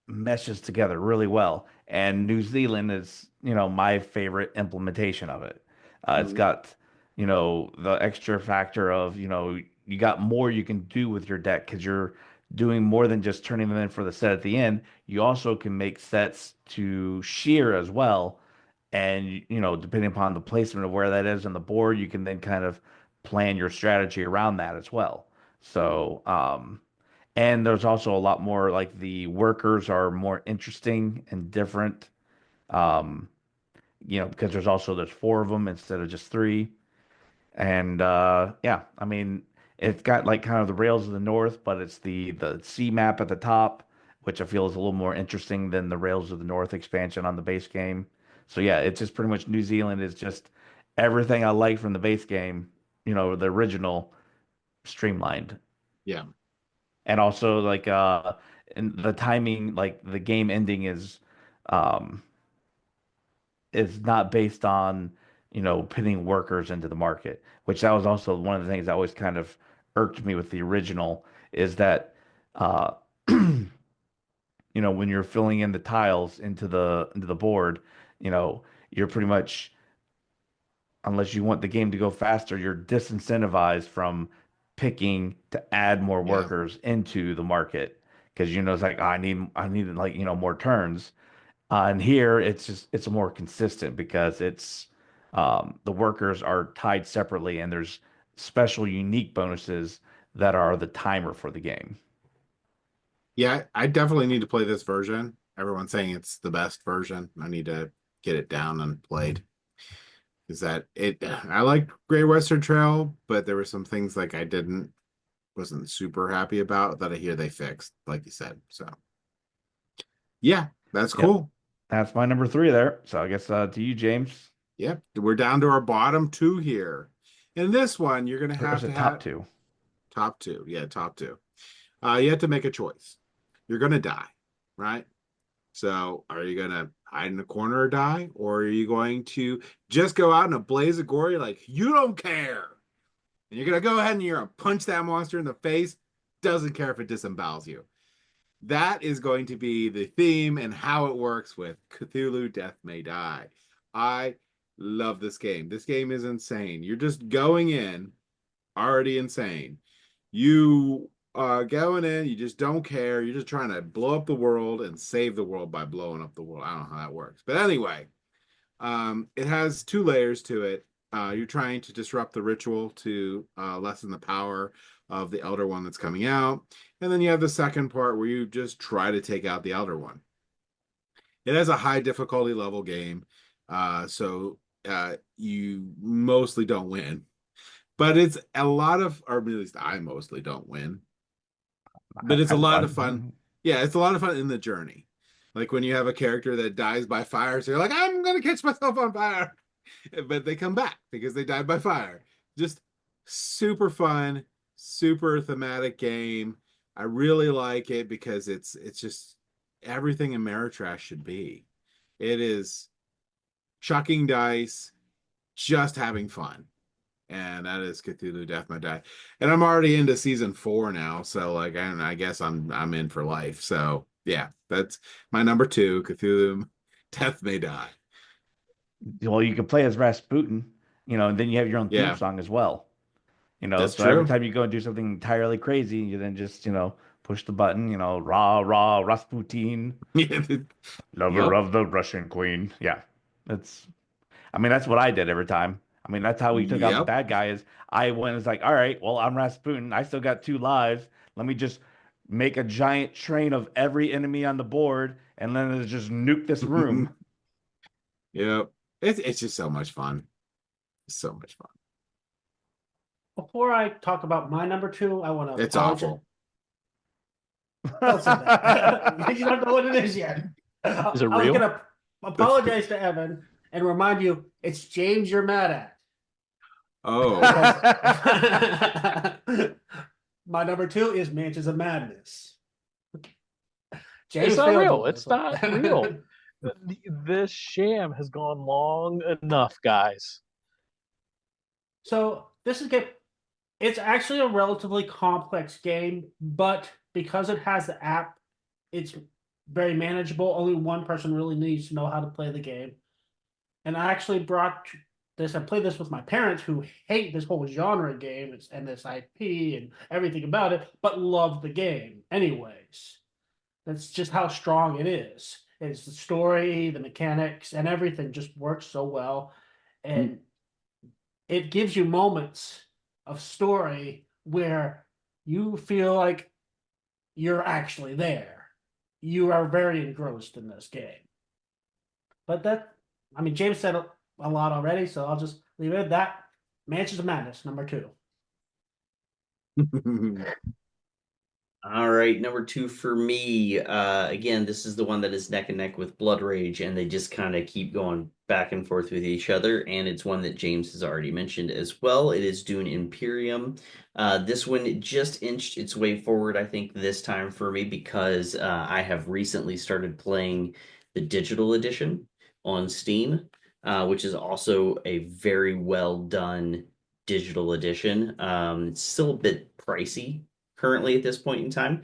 meshes together really well. And New Zealand is, my favorite implementation of it. It's Mhm. got, the extra factor of, you got more you can do with your deck because you're doing more than just turning them in for the set at the end. You also can make sets to shear as well. And, depending upon the placement of where that is on the board, you can then kind of plan your strategy around that as well. So, and there's also a lot more like the workers are more interesting and different. Um, because there's 4 of them instead of just 3. And yeah, I mean, it's got like kind of the Rails of the North, but it's the sea map at the top, which I feel is a little more interesting than the Rails of the North expansion on the base game. So yeah, it's just pretty much New Zealand is just everything I like from the base game, the original streamlined. Yeah. And also like and the timing, like the game ending um is not based on, pitting workers into the market, which that was also one of the things that always kind of irked me with the original is that uh when you're filling in the tiles into the board, you're pretty much, unless you want the game to go faster, you're disincentivized from picking to add more Yeah. workers into the market because it's like, "Oh, I need like more turns." And here it's more consistent because the workers are tied separately and there's special unique bonuses that are the timer for the game. Yeah, I definitely need to play this version. Everyone's saying it's the best version. I need to get it down and played. Is that it? I like Great Western Trail, but there were some things like wasn't super happy about that I hear they fixed, like you said. So yeah, that's Yep, cool. that's my number three there. So I guess to you, James, Yep, we're down to our bottom two here. In this one, you're gonna or have is to it top have two? top two. Yeah, top two. You have to make a choice. You're gonna die, right? So are you gonna hide in the corner or die? Or are you going to just go out in a blaze of glory like you don't care? And you're gonna go ahead and you're gonna punch that monster in the face, doesn't care if it disembowels you. That is going to be the theme and how it works with Cthulhu Death May Die. I love this game. This game is insane. You're just going in already insane. You going in, you just don't care. You're just trying to blow up the world and save the world by blowing up the world. I don't know how that works. But anyway, it has two layers to it. You're trying to disrupt the ritual to lessen the power of the Elder One that's coming out. And then you have the second part where you just try to take out the Elder One. It has a high difficulty level game. So you mostly don't win. But it's a lot of, or at least I mostly don't win. But it's a That's lot of fun. fun. Yeah, it's a lot of fun in the journey. Like when you have a character that dies by fire, so you're like, I'm gonna catch myself on fire. But they come back because they died by fire. Just super fun, super thematic game. I really like it because it's just everything Ameritrash should be. It is chucking dice, just having fun. And that is Cthulhu Death May Die. And I'm already into season 4 now, so like I guess I'm in for life. So yeah, that's my number two, Cthulhu Death May Die. Well, you can play as Rasputin, and then you have your own theme Yeah, song as well. that's So every true. time you go and do something entirely crazy, you then just, push the button, rah, rah, Rasputin, lover Yep. of the Russian queen. Yeah. That's what I did every time. That's how we took out the Yep. bad guy is I went and was like, all right, well, I'm Rasputin. I still got two lives. Let me just make a giant train of every enemy on the board and then just nuke this room. Yep. It's just so much fun. So much fun. Before I talk about my number two, I want to It's apologize. awful. Don't say that. You don't know what it is yet. Is it I was real? gonna apologize to Evan and remind you it's James you're mad at. Oh. Because my number two is Mansions of Madness. James It's not failed you real. on It's this one. not real. This sham has gone long enough, guys. So this is game. It's actually a relatively complex game, but because it has the app, it's very manageable. Only one person really needs to know how to play the game. And I actually brought this. I played this with my parents who hate this whole genre game and this IP and everything about it, but love the game anyways. That's just how strong it is. It's the story, the mechanics, and everything just works so well. And it gives you moments of story where you feel like you're actually there. You are very engrossed in this game. But James said a lot already, so I'll just leave it at that. Mansions of Madness, number two. All right, number two for me. Again, this is the one that is neck and neck with Blood Rage, and they just kind of keep going back and forth with each other. And it's one that James has already mentioned as well. It is Dune Imperium. This one just inched its way forward, I think, this time for me because I have recently started playing the digital edition on Steam, which is also a very well done digital edition. It's still a bit pricey currently at this point in time.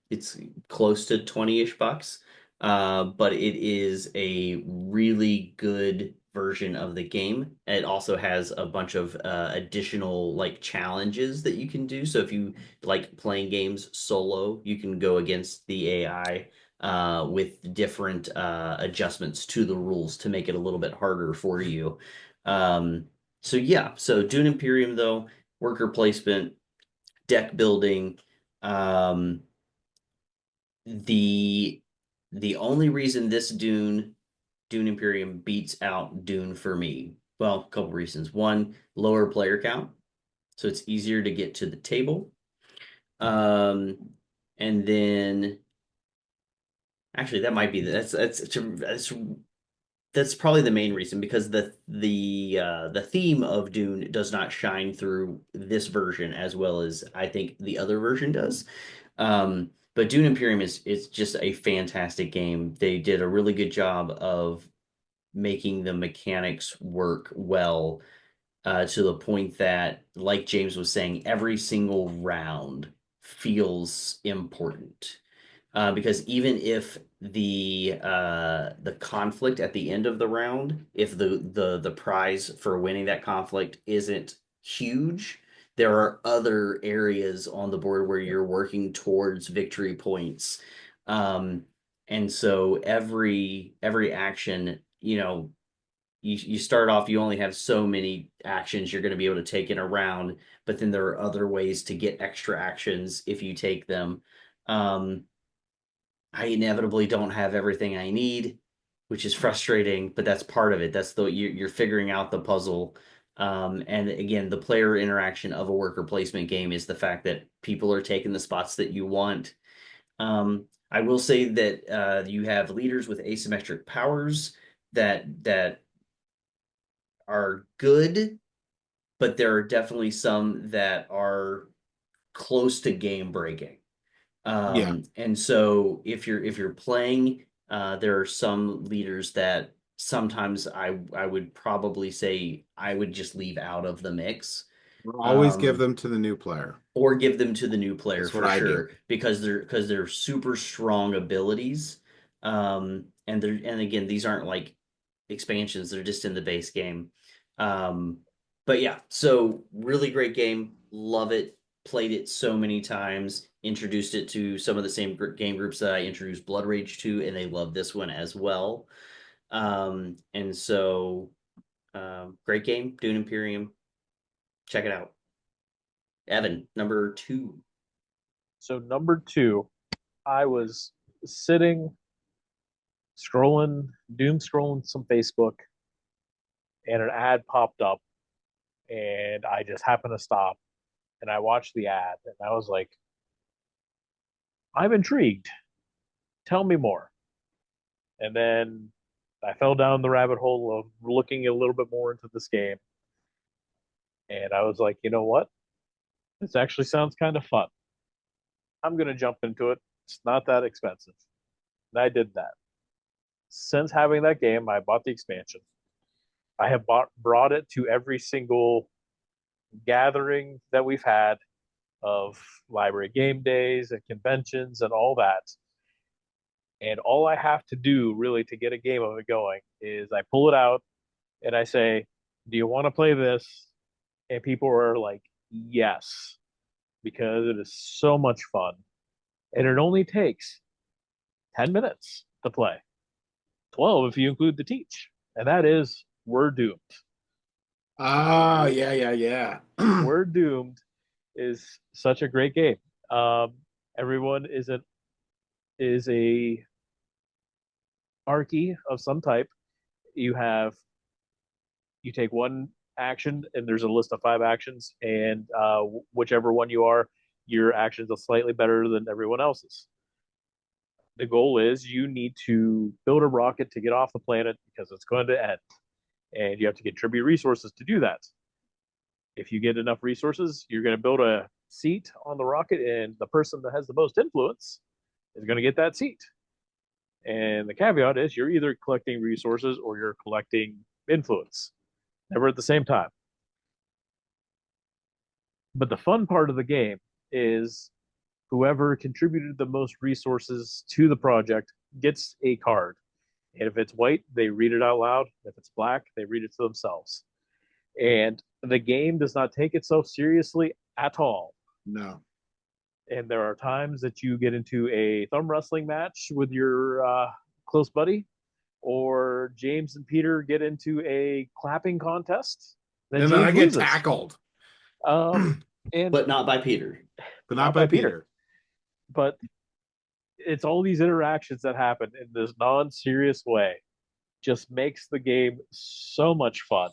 it's close to 20-ish bucks. But it is a really good version of the game. It also has a bunch of additional like challenges that you can do. So if you like playing games solo, you can go against the AI with different adjustments to the rules to make it a little bit harder for you. Um, so yeah, so Dune Imperium though, worker placement, deck building, um, the the only reason this Dune Imperium beats out Dune for me, well, a couple reasons. One, lower player count, so it's easier to get to the table. Um, and then actually that might be that's probably the main reason because the theme of Dune does not shine through this version as well as I think the other version does. But Dune Imperium is just a fantastic game. They did a really good job of making the mechanics work well to the point that, like James was saying, every single round feels important because even if the conflict at the end of the round, if the prize for winning that conflict isn't huge, there are other areas on the board where you're working towards victory points. Um, and so every action, you start off, you only have so many actions you're going to be able to take in a round, but then there are other ways to get extra actions if you take them. Um, I inevitably don't have everything I need, which is frustrating, but that's part of it. That's you're figuring out the puzzle. And again, the player interaction of a worker placement game is the fact that people are taking the spots that you want. I will say that you have leaders with asymmetric powers that are good, but there are definitely some that are close to game breaking. Yeah. And so if you're playing, there are some leaders that sometimes I would probably say I would just leave out of the mix. Always give Um, them to the new player. or give them to the new player That's what for I do. sure because they're super strong abilities. And again, these aren't like expansions, they're just in the base game. um but yeah, so really great game, love it, played it so many times, introduced it to some of the same game groups that I introduced Blood Rage to, and they love this one as well. And so great game, Dune Imperium, check it out. Evan, number two. So number two, I was sitting scrolling, doom scrolling some Facebook, and an ad popped up, and I just happened to stop and I watched the ad, and I was like, I'm intrigued. Tell me more. And then I fell down the rabbit hole of looking a little bit more into this game, and I was like, you know what? This actually sounds kind of fun. I'm gonna jump into it. It's not that expensive, and I did that. Since having that game, I bought the expansion. I have brought it to every single gathering that we've had of library game days and conventions and all that. And all I have to do really to get a game of it going is I pull it out and I say, do you want to play this? And people are like, yes, because it is so much fun. And it only takes 10 minutes to play, 12 if you include the teach. And that is We're Doomed. Oh, yeah, yeah, yeah. We're Doomed is such a great game. Um, everyone is a archy of some type. You have you take one action, and there's a list of 5 actions, and whichever one you are, your actions are slightly better than everyone else's. The goal is you need to build a rocket to get off the planet because it's going to end, and you have to contribute resources to do that. If you get enough resources, you're going to build a seat on the rocket, and the person that has the most influence is going to get that seat. And the caveat is you're either collecting resources or you're collecting influence, never at the same time. But the fun part of the game is whoever contributed the most resources to the project gets a card. And if it's white, they read it out loud. If it's black, they read it to themselves. And the game does not take itself seriously at all. No. And there are times that you get into a thumb wrestling match with your close buddy, or James and Peter get into a clapping contest. Then And James then I get loses. tackled. And But not by Peter. But not by Peter. But it's all these interactions that happen in this non-serious way just makes the game so much fun.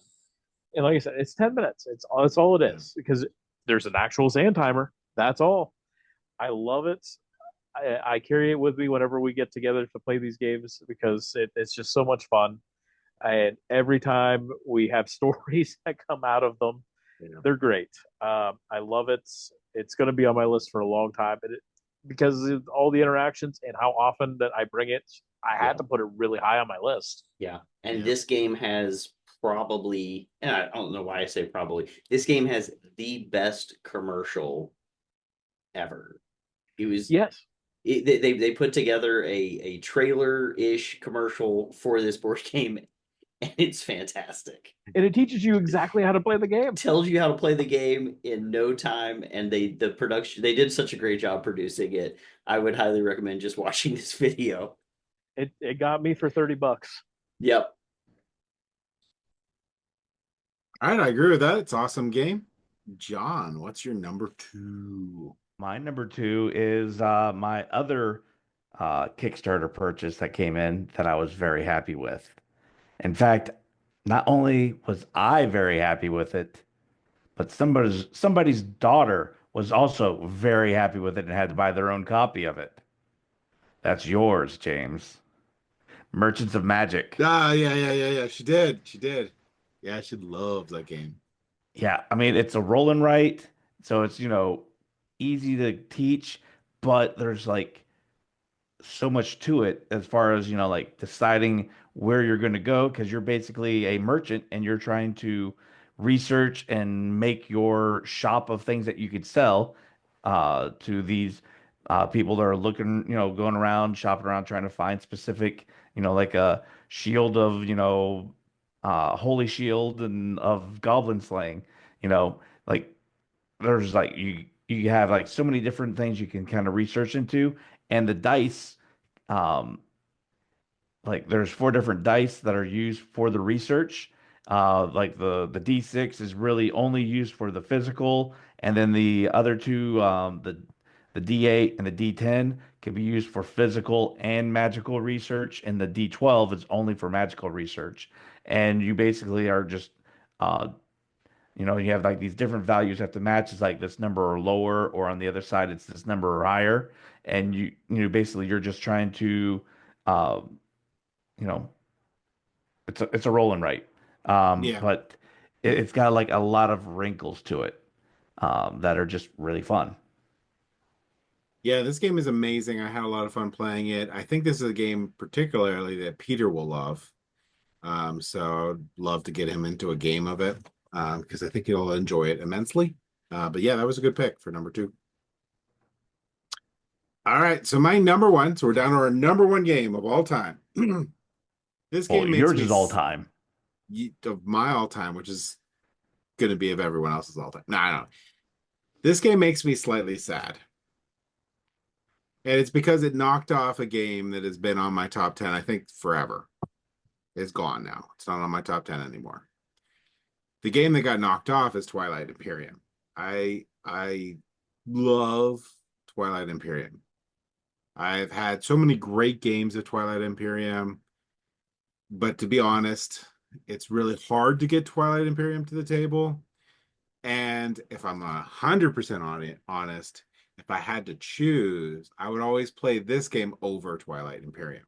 And like I said, it's 10 minutes. It's all it is, because there's an actual sand timer. That's all. I love it. I carry it with me whenever we get together to play these games, because it's just so much fun. And every time we have stories that come out of them, they're great. I love it. It's going to be on my list for a long time, because of all the interactions and how often that I bring it, I had to put it really high on my list. Yeah. And this game has probably, and I don't know why I say probably, this game has the best commercial ever. It was, yes. They put together a trailer-ish commercial for this board game, and it's fantastic. And it teaches you exactly how to play the game. Tells you how to play the game in no time, and they did such a great job producing it. I would highly recommend just watching this video. It got me for $30. Yep. All right, I agree with that. It's an awesome game. John, what's your number 2? My number 2 is my other Kickstarter purchase that came in that I was very happy with. In fact, not only was I very happy with it, but somebody's daughter was also very happy with it and had to buy their own copy of it. That's yours, James. Merchants of Magic. Yeah. She did. Yeah, she loves that game. Yeah, I mean, it's a roll and write, so it's, easy to teach, but there's like so much to it as far as, like deciding where you're going to go, because you're basically a merchant and you're trying to research and make your shop of things that you could sell to these people that are looking, going around, shopping around, trying to find specific, like a shield of, holy shield and of goblin slaying, like there's like you have like so many different things you can kind of research into, and the dice, um, like there's 4 different dice that are used for the research. Like the D6 is really only used for the physical, and then the other two, the D8 and the D10 can be used for physical and magical research, and the D12 is only for magical research. And you basically are just uh, you have like these different values have to match. It's like this number or lower, or on the other side, it's this number or higher. And basically you're just trying to, uh, you know, it's a roll and write. Yeah. But it's got like a lot of wrinkles to it, that are just really fun. Yeah, this game is amazing. I had a lot of fun playing it. I think this is a game particularly that Peter will love. So I'd love to get him into a game of it, because I think he'll enjoy it immensely. But yeah, that was a good pick for number 2. All right, so my number 1. So we're down to our number 1 game of all time. This game makes yours me is all time. of my all time, which is going to be of everyone else's all time. No, I don't. This game makes me slightly sad. And it's because it knocked off a game that has been on my top 10, I think, forever. It's gone now. It's not on my top 10 anymore. The game that got knocked off is Twilight Imperium. I love Twilight Imperium. I've had so many great games of Twilight Imperium, but to be honest, it's really hard to get Twilight Imperium to the table. And if I'm 100% honest, if I had to choose, I would always play this game over Twilight Imperium.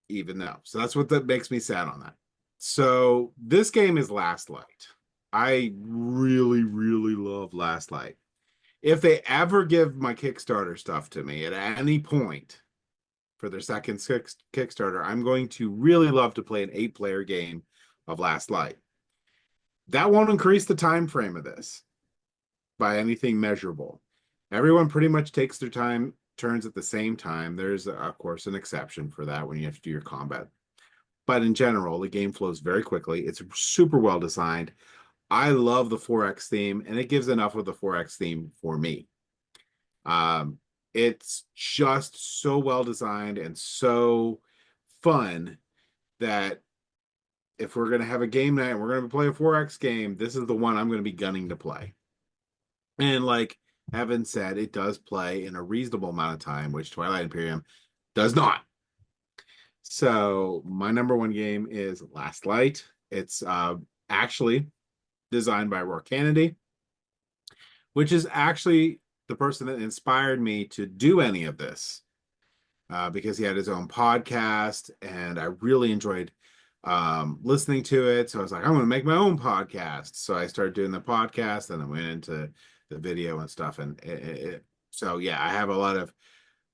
Even though. So that's what that makes me sad on that. So this game is Last Light. I really, really love Last Light. If they ever give my Kickstarter stuff to me at any point for their second Kickstarter, I'm going to really love to play an 8-player game of Last Light. That won't increase the time frame of this by anything measurable. Everyone pretty much takes their turns at the same time. There's, of course, an exception for that when you have to do your combat. But in general, the game flows very quickly. It's super well designed. I love the 4X theme, and it gives enough of the 4X theme for me. It's just so well designed and so fun that if we're going to have a game night and we're going to play a 4X game, this is the one I'm going to be gunning to play. And like Evan said, it does play in a reasonable amount of time, which Twilight Imperium does not. So my number one game is Last Light. It's actually designed by Roy Kennedy, which is actually the person that inspired me to do any of this, because he had his own podcast and I really enjoyed listening to it. So I was like, I'm going to make my own podcast. So I started doing the podcast and I went into the video and stuff. And so, yeah, I have a lot of,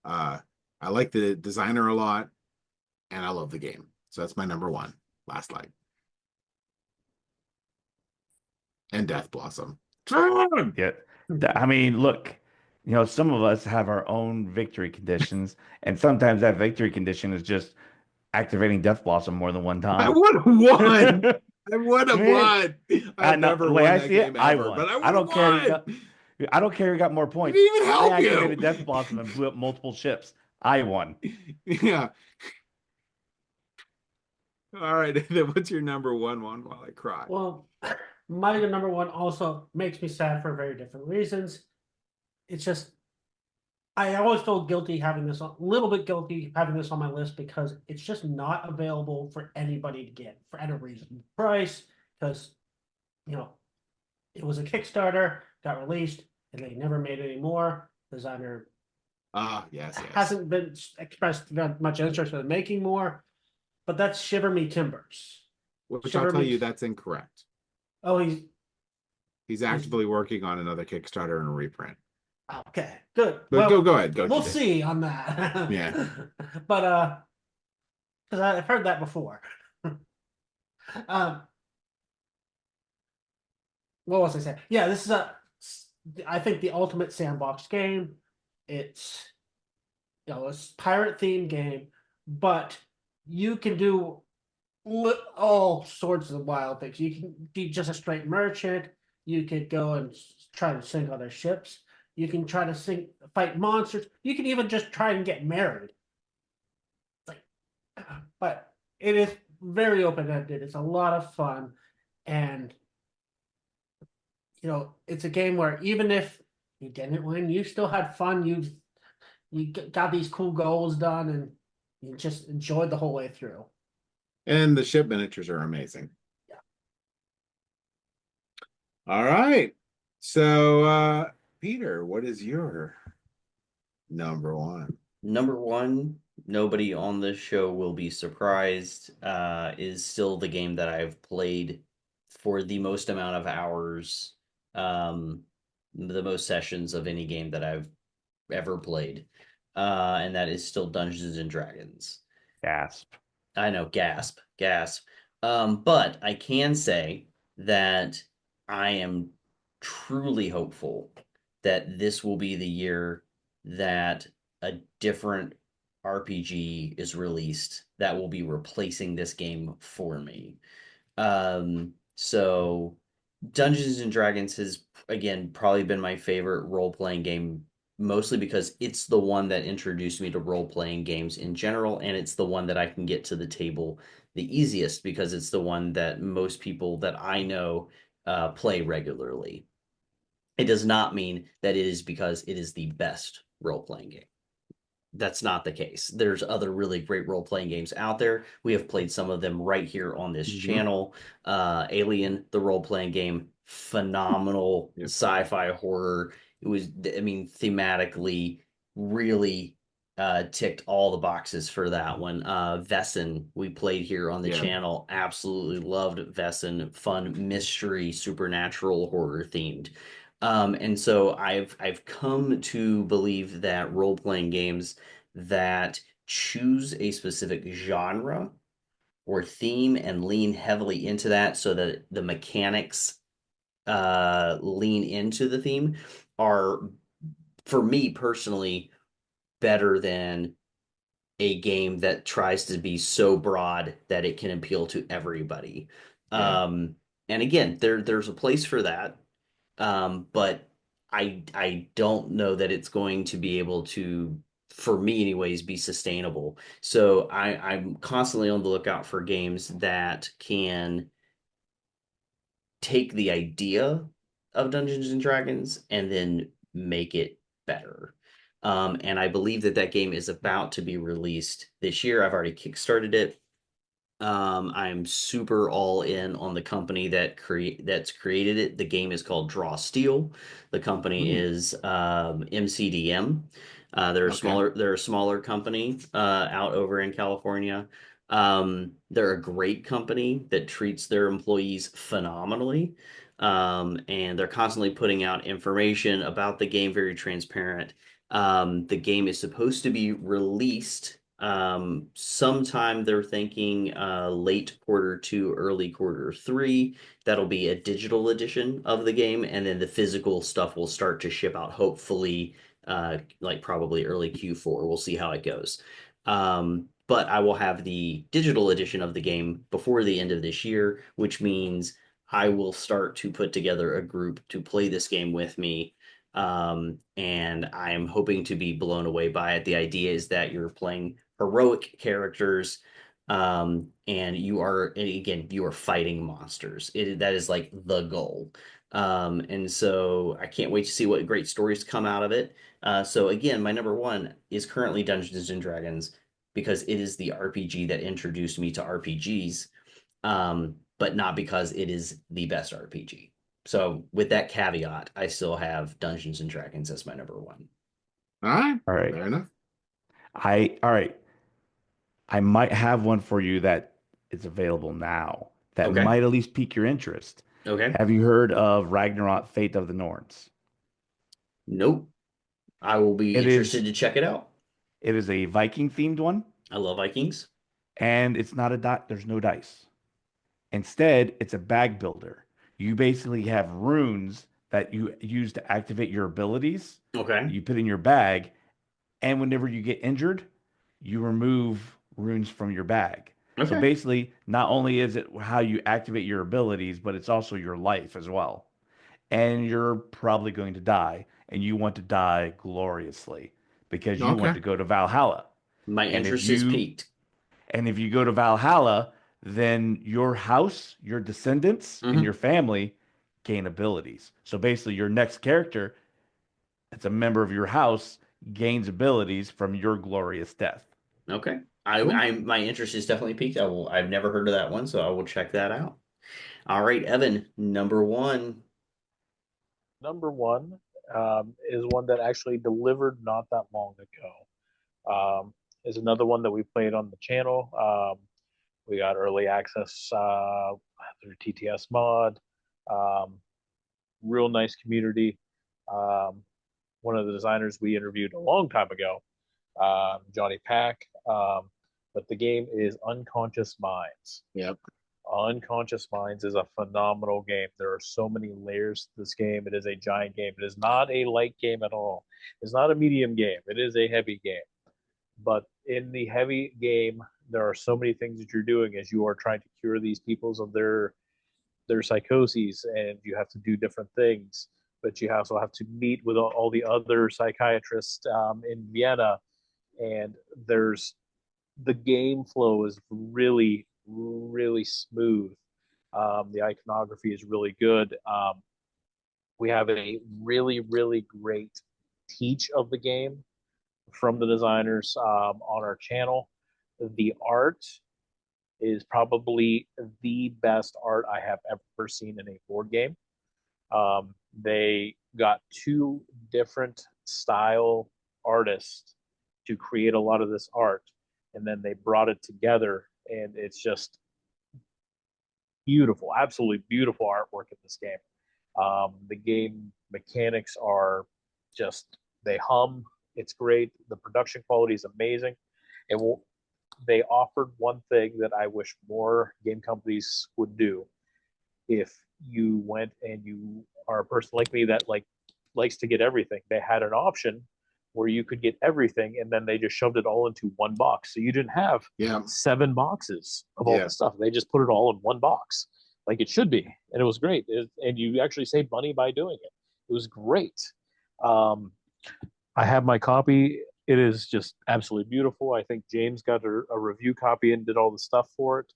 I like the designer a lot and I love the game. So that's my number one, Last Light. And Death Blossom. Yeah. I mean, look, some of us have our own victory conditions, and sometimes that victory condition is just activating Death Blossom more than one I time. would have won. I would have Man, won. I I've know never the way won I that see it, game I ever, won. but I would I have don't care who won. got, I don't care who got more I points. didn't even I help activated you. Death Blossom and blew up multiple ships. I won. Yeah. All right. Then what's your number one while I cry? Well, my number one also makes me sad for very different reasons. It's just I always feel guilty having this, a little bit guilty having this on my list because it's just not available for anybody to get for any reason. Price, because it was a Kickstarter, got released, and they never made any more. Designer Yes. hasn't been expressed much interest in making more, but that's Shiver Me Timbers. Which Shiver I'll tell Me. you, that's incorrect. Oh, He's actively working on another Kickstarter and a reprint. okay, good. But Well, go ahead. Go. we'll see on that. Yeah. But because I've heard that before. um, what was I saying? Yeah, this is I think the ultimate sandbox game. It's it's pirate themed game, but you can do all sorts of wild things. You can be just a straight merchant. You could go and try to sink other ships. You can try to fight monsters. You can even just try and get married. But it is very open-ended. It's a lot of fun, and it's a game where even if you didn't win, you still had fun. You got these cool goals done, and you just enjoyed the whole way through. And the ship miniatures are amazing. Yeah. All right. So, Peter, what is your number one? Number one, nobody on this show will be surprised, is still the game that I've played for the most amount of hours, the most sessions of any game that I've ever played. And that is still Dungeons and Dragons. Gasp. I know, gasp. But I can say that I am truly hopeful that this will be the year that a different RPG is released that will be replacing this game for me. So Dungeons and Dragons has, again, probably been my favorite role-playing game, mostly because it's the one that introduced me to role-playing games in general, and it's the one that I can get to the table the easiest because it's the one that most people that I know play regularly. It does not mean that it is because it is the best role-playing game. That's not the case. There's other really great role-playing games out there. We have played some of them right here on this channel. Alien, the role-playing game, phenomenal sci-fi horror. It was, thematically really ticked all the boxes for that one. Vesson, we played here on the channel. Absolutely loved Vesson. Fun mystery, supernatural horror themed. And so I've come to believe that role-playing games that choose a specific genre or theme and lean heavily into that so that the mechanics lean into the theme are for me personally, better than a game that tries to be so broad that it can appeal to everybody. Yeah. And again, there's a place for that, but I don't know that it's going to be able to, for me anyways, be sustainable. So I'm constantly on the lookout for games that can take the idea of Dungeons and Dragons and then make it better. And I believe that that game is about to be released this year. I've already kickstarted it. I'm super all in on the company that's created it. The game is called Draw Steel. The company Hmm. is MCDM. Okay. They're a smaller company out over in California. They're a great company that treats their employees phenomenally. And they're constantly putting out information about the game, very transparent. The game is supposed to be released sometime they're thinking late quarter 2, early quarter 3. That'll be a digital edition of the game, and then the physical stuff will start to ship out, hopefully, like probably early Q4. We'll see how it goes. But I will have the digital edition of the game before the end of this year, which means I will start to put together a group to play this game with me. And I'm hoping to be blown away by it. The idea is that you're playing heroic characters, and you are fighting monsters. That is like the goal. And so I can't wait to see what great stories come out of it. So again, my number one is currently Dungeons and Dragons because it is the RPG that introduced me to RPGs, but not because it is the best RPG. So with that caveat, I still have Dungeons and Dragons as my number one. All right. All right. Fair enough. All right. I might have one for you that is available now that Okay. might at least pique your interest. Okay. Have you heard of Ragnarok Fate of the Norns? Nope. I will be It is interested to check it out. it is a Viking themed one, I love Vikings. and it's not a there's no dice. Instead, it's a bag builder. You basically have runes that you use to activate your abilities. Okay. You put in your bag, and whenever you get injured, you remove runes from your bag. So Okay. basically, not only is it how you activate your abilities, but it's also your life as well. And you're probably going to die, and you want to die gloriously because you want Okay. to go to Valhalla. My And if interest is you peaked. and if you go to Valhalla, then your house, your descendants, and Hmm. your family gain abilities. So basically, your next character, that's a member of your house, gains abilities from your glorious death. Okay. Cool. My interest is definitely peaked. I've never heard of that one, so I will check that out. All right, Evan, number one. Number one is one that actually delivered not that long ago. Is another one that we played on the channel. We got early access through TTS Mod. Um, Real nice community. Um, One of the designers we interviewed a long time ago, Johnny Pack. But the game is Unconscious Minds. Yep. Unconscious Minds is a phenomenal game. There are so many layers to this game. It is a giant game. It is not a light game at all. It's not a medium game. It is a heavy game. But in the heavy game, there are so many things that you're doing as you are trying to cure these peoples of their psychoses, and you have to do different things. But you also have to meet with all the other psychiatrists in Vienna, and there's the game flow is really, really smooth. The iconography is really good. We have a really, really great teach of the game from the designers on our channel. The art is probably the best art I have ever seen in a board game. They got two different style artists to create a lot of this art, and then they brought it together, and it's just beautiful, absolutely beautiful artwork in this game. The game mechanics are just they hum. It's great. The production quality is amazing. And they offered one thing that I wish more game companies would do. If you went and you are a person like me that like likes to get everything. They had an option where you could get everything, and then they just shoved it all into one box. So you didn't have Yeah. 7 boxes of all Yeah. the stuff. They just put it all in one box, like it should be, and it was great. And you actually saved money by doing it. It was great. Um, I have my copy. It is just absolutely beautiful. I think James got a review copy and did all the stuff for it.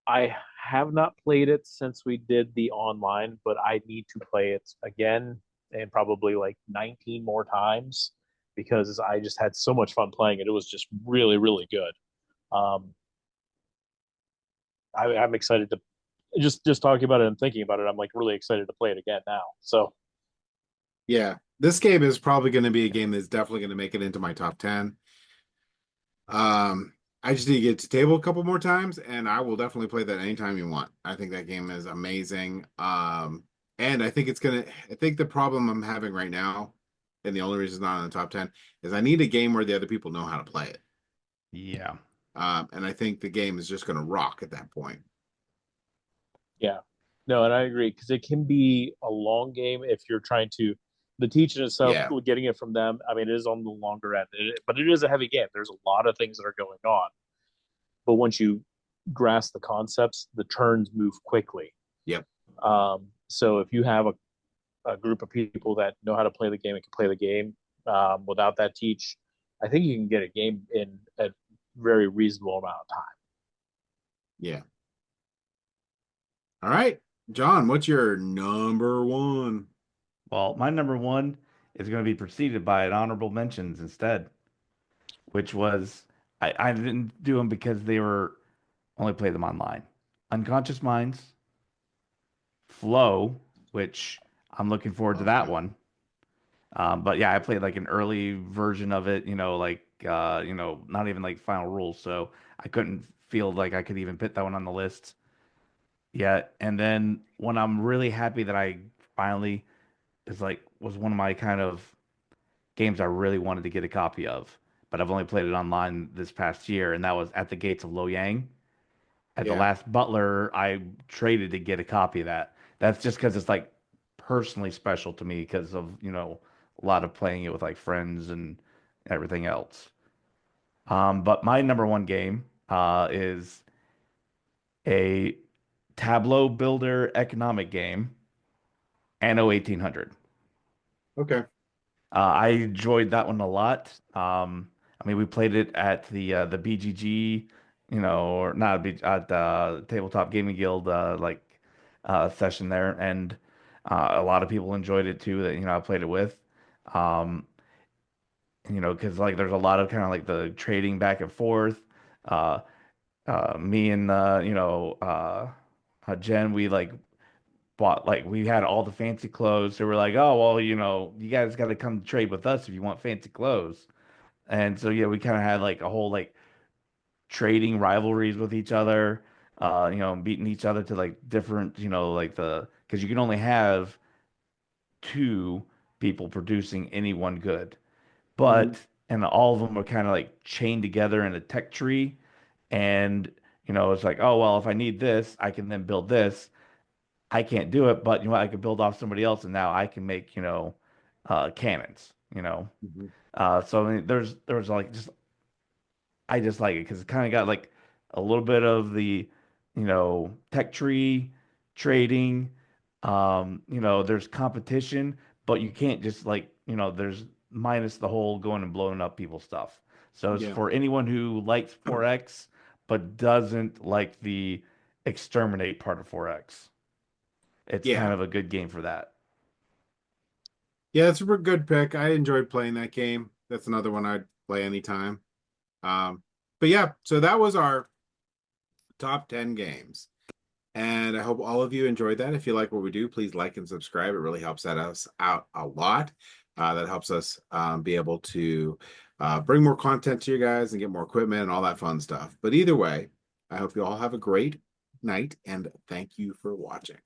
I have not played it since we did the online, but I need to play it again and probably like 19 more times because I just had so much fun playing it. It was just really, really good. Um, I'm excited to just talking about it and thinking about it. I'm like really excited to play it again now. So Yeah. This game is probably going to be a game that's definitely going to make it into my top 10. I just need to get to table a couple more times, and I will definitely play that anytime you want. I think that game is amazing. And I think I think the problem I'm having right now, and the only reason it's not in the top 10, is I need a game where the other people know how to play it. Yeah. And I think the game is just going to rock at that point. yeah, no, and I agree because it can be a long game if you're trying to the teaching itself, Yeah. getting it from them. I mean, it is on the longer end, but it is a heavy game. There's a lot of things that are going on, but once you grasp the concepts, the turns move quickly. Yep. So if you have a group of people that know how to play the game and can play the game without that teach, I think you can get a game in a very reasonable amount of time. Yeah. All right. John, what's your number one? Well, my number one is going to be preceded by an honorable mentions instead, which was I didn't do them because they were only play them online. Unconscious Minds, Flow, which I'm looking forward to that Okay. one. But yeah, I played like an early version of it, not even like final rules, so I couldn't feel like I could even put that one on the list yet. And then when I'm really happy that I finally was one of my kind of games I really wanted to get a copy of, but I've only played it online this past year, and that was At the Gates of Loyang. At the Yeah. last Butler, I traded to get a copy of that. That's just because it's like personally special to me because of, a lot of playing it with like friends and everything else. But my number one game is a tableau builder economic game, Anno 1800. Okay. I enjoyed that one a lot. I mean, we played it at the BGG, or not at the Tabletop Gaming Guild session there, and a lot of people enjoyed it too. That I played it with, um, because like there's a lot of kind of like the trading back and forth. Uh, Me and Jen, we like bought like we had all the fancy clothes. So we're like, oh well, you guys got to come trade with us if you want fancy clothes. And so yeah, we kind of had like a whole like trading rivalries with each other, beating each other to like different, like because you can only have two people producing any one good, Mhm. but and all of them are kind of like chained together in a tech tree, and it's like, oh well, if I need this, I can then build this. I can't do it, but I could build off somebody else, and now I can make cannons. Mhm. So I mean, there's like just I just like it because it kind of got like a little bit of the tech tree trading. There's competition, but you can't just like there's minus the whole going and blowing up people's stuff. So it's Yeah. for anyone who likes 4X but doesn't like the exterminate part of 4X. It's kind Yeah. of a good game for that. Yeah, it's a good pick. I enjoyed playing that game. That's another one I'd play anytime. But yeah, so that was our top 10 games. And I hope all of you enjoyed that. If you like what we do, please like and subscribe. It really helps us out a lot. That helps us be able to bring more content to you guys and get more equipment and all that fun stuff. But either way, I hope you all have a great night and thank you for watching.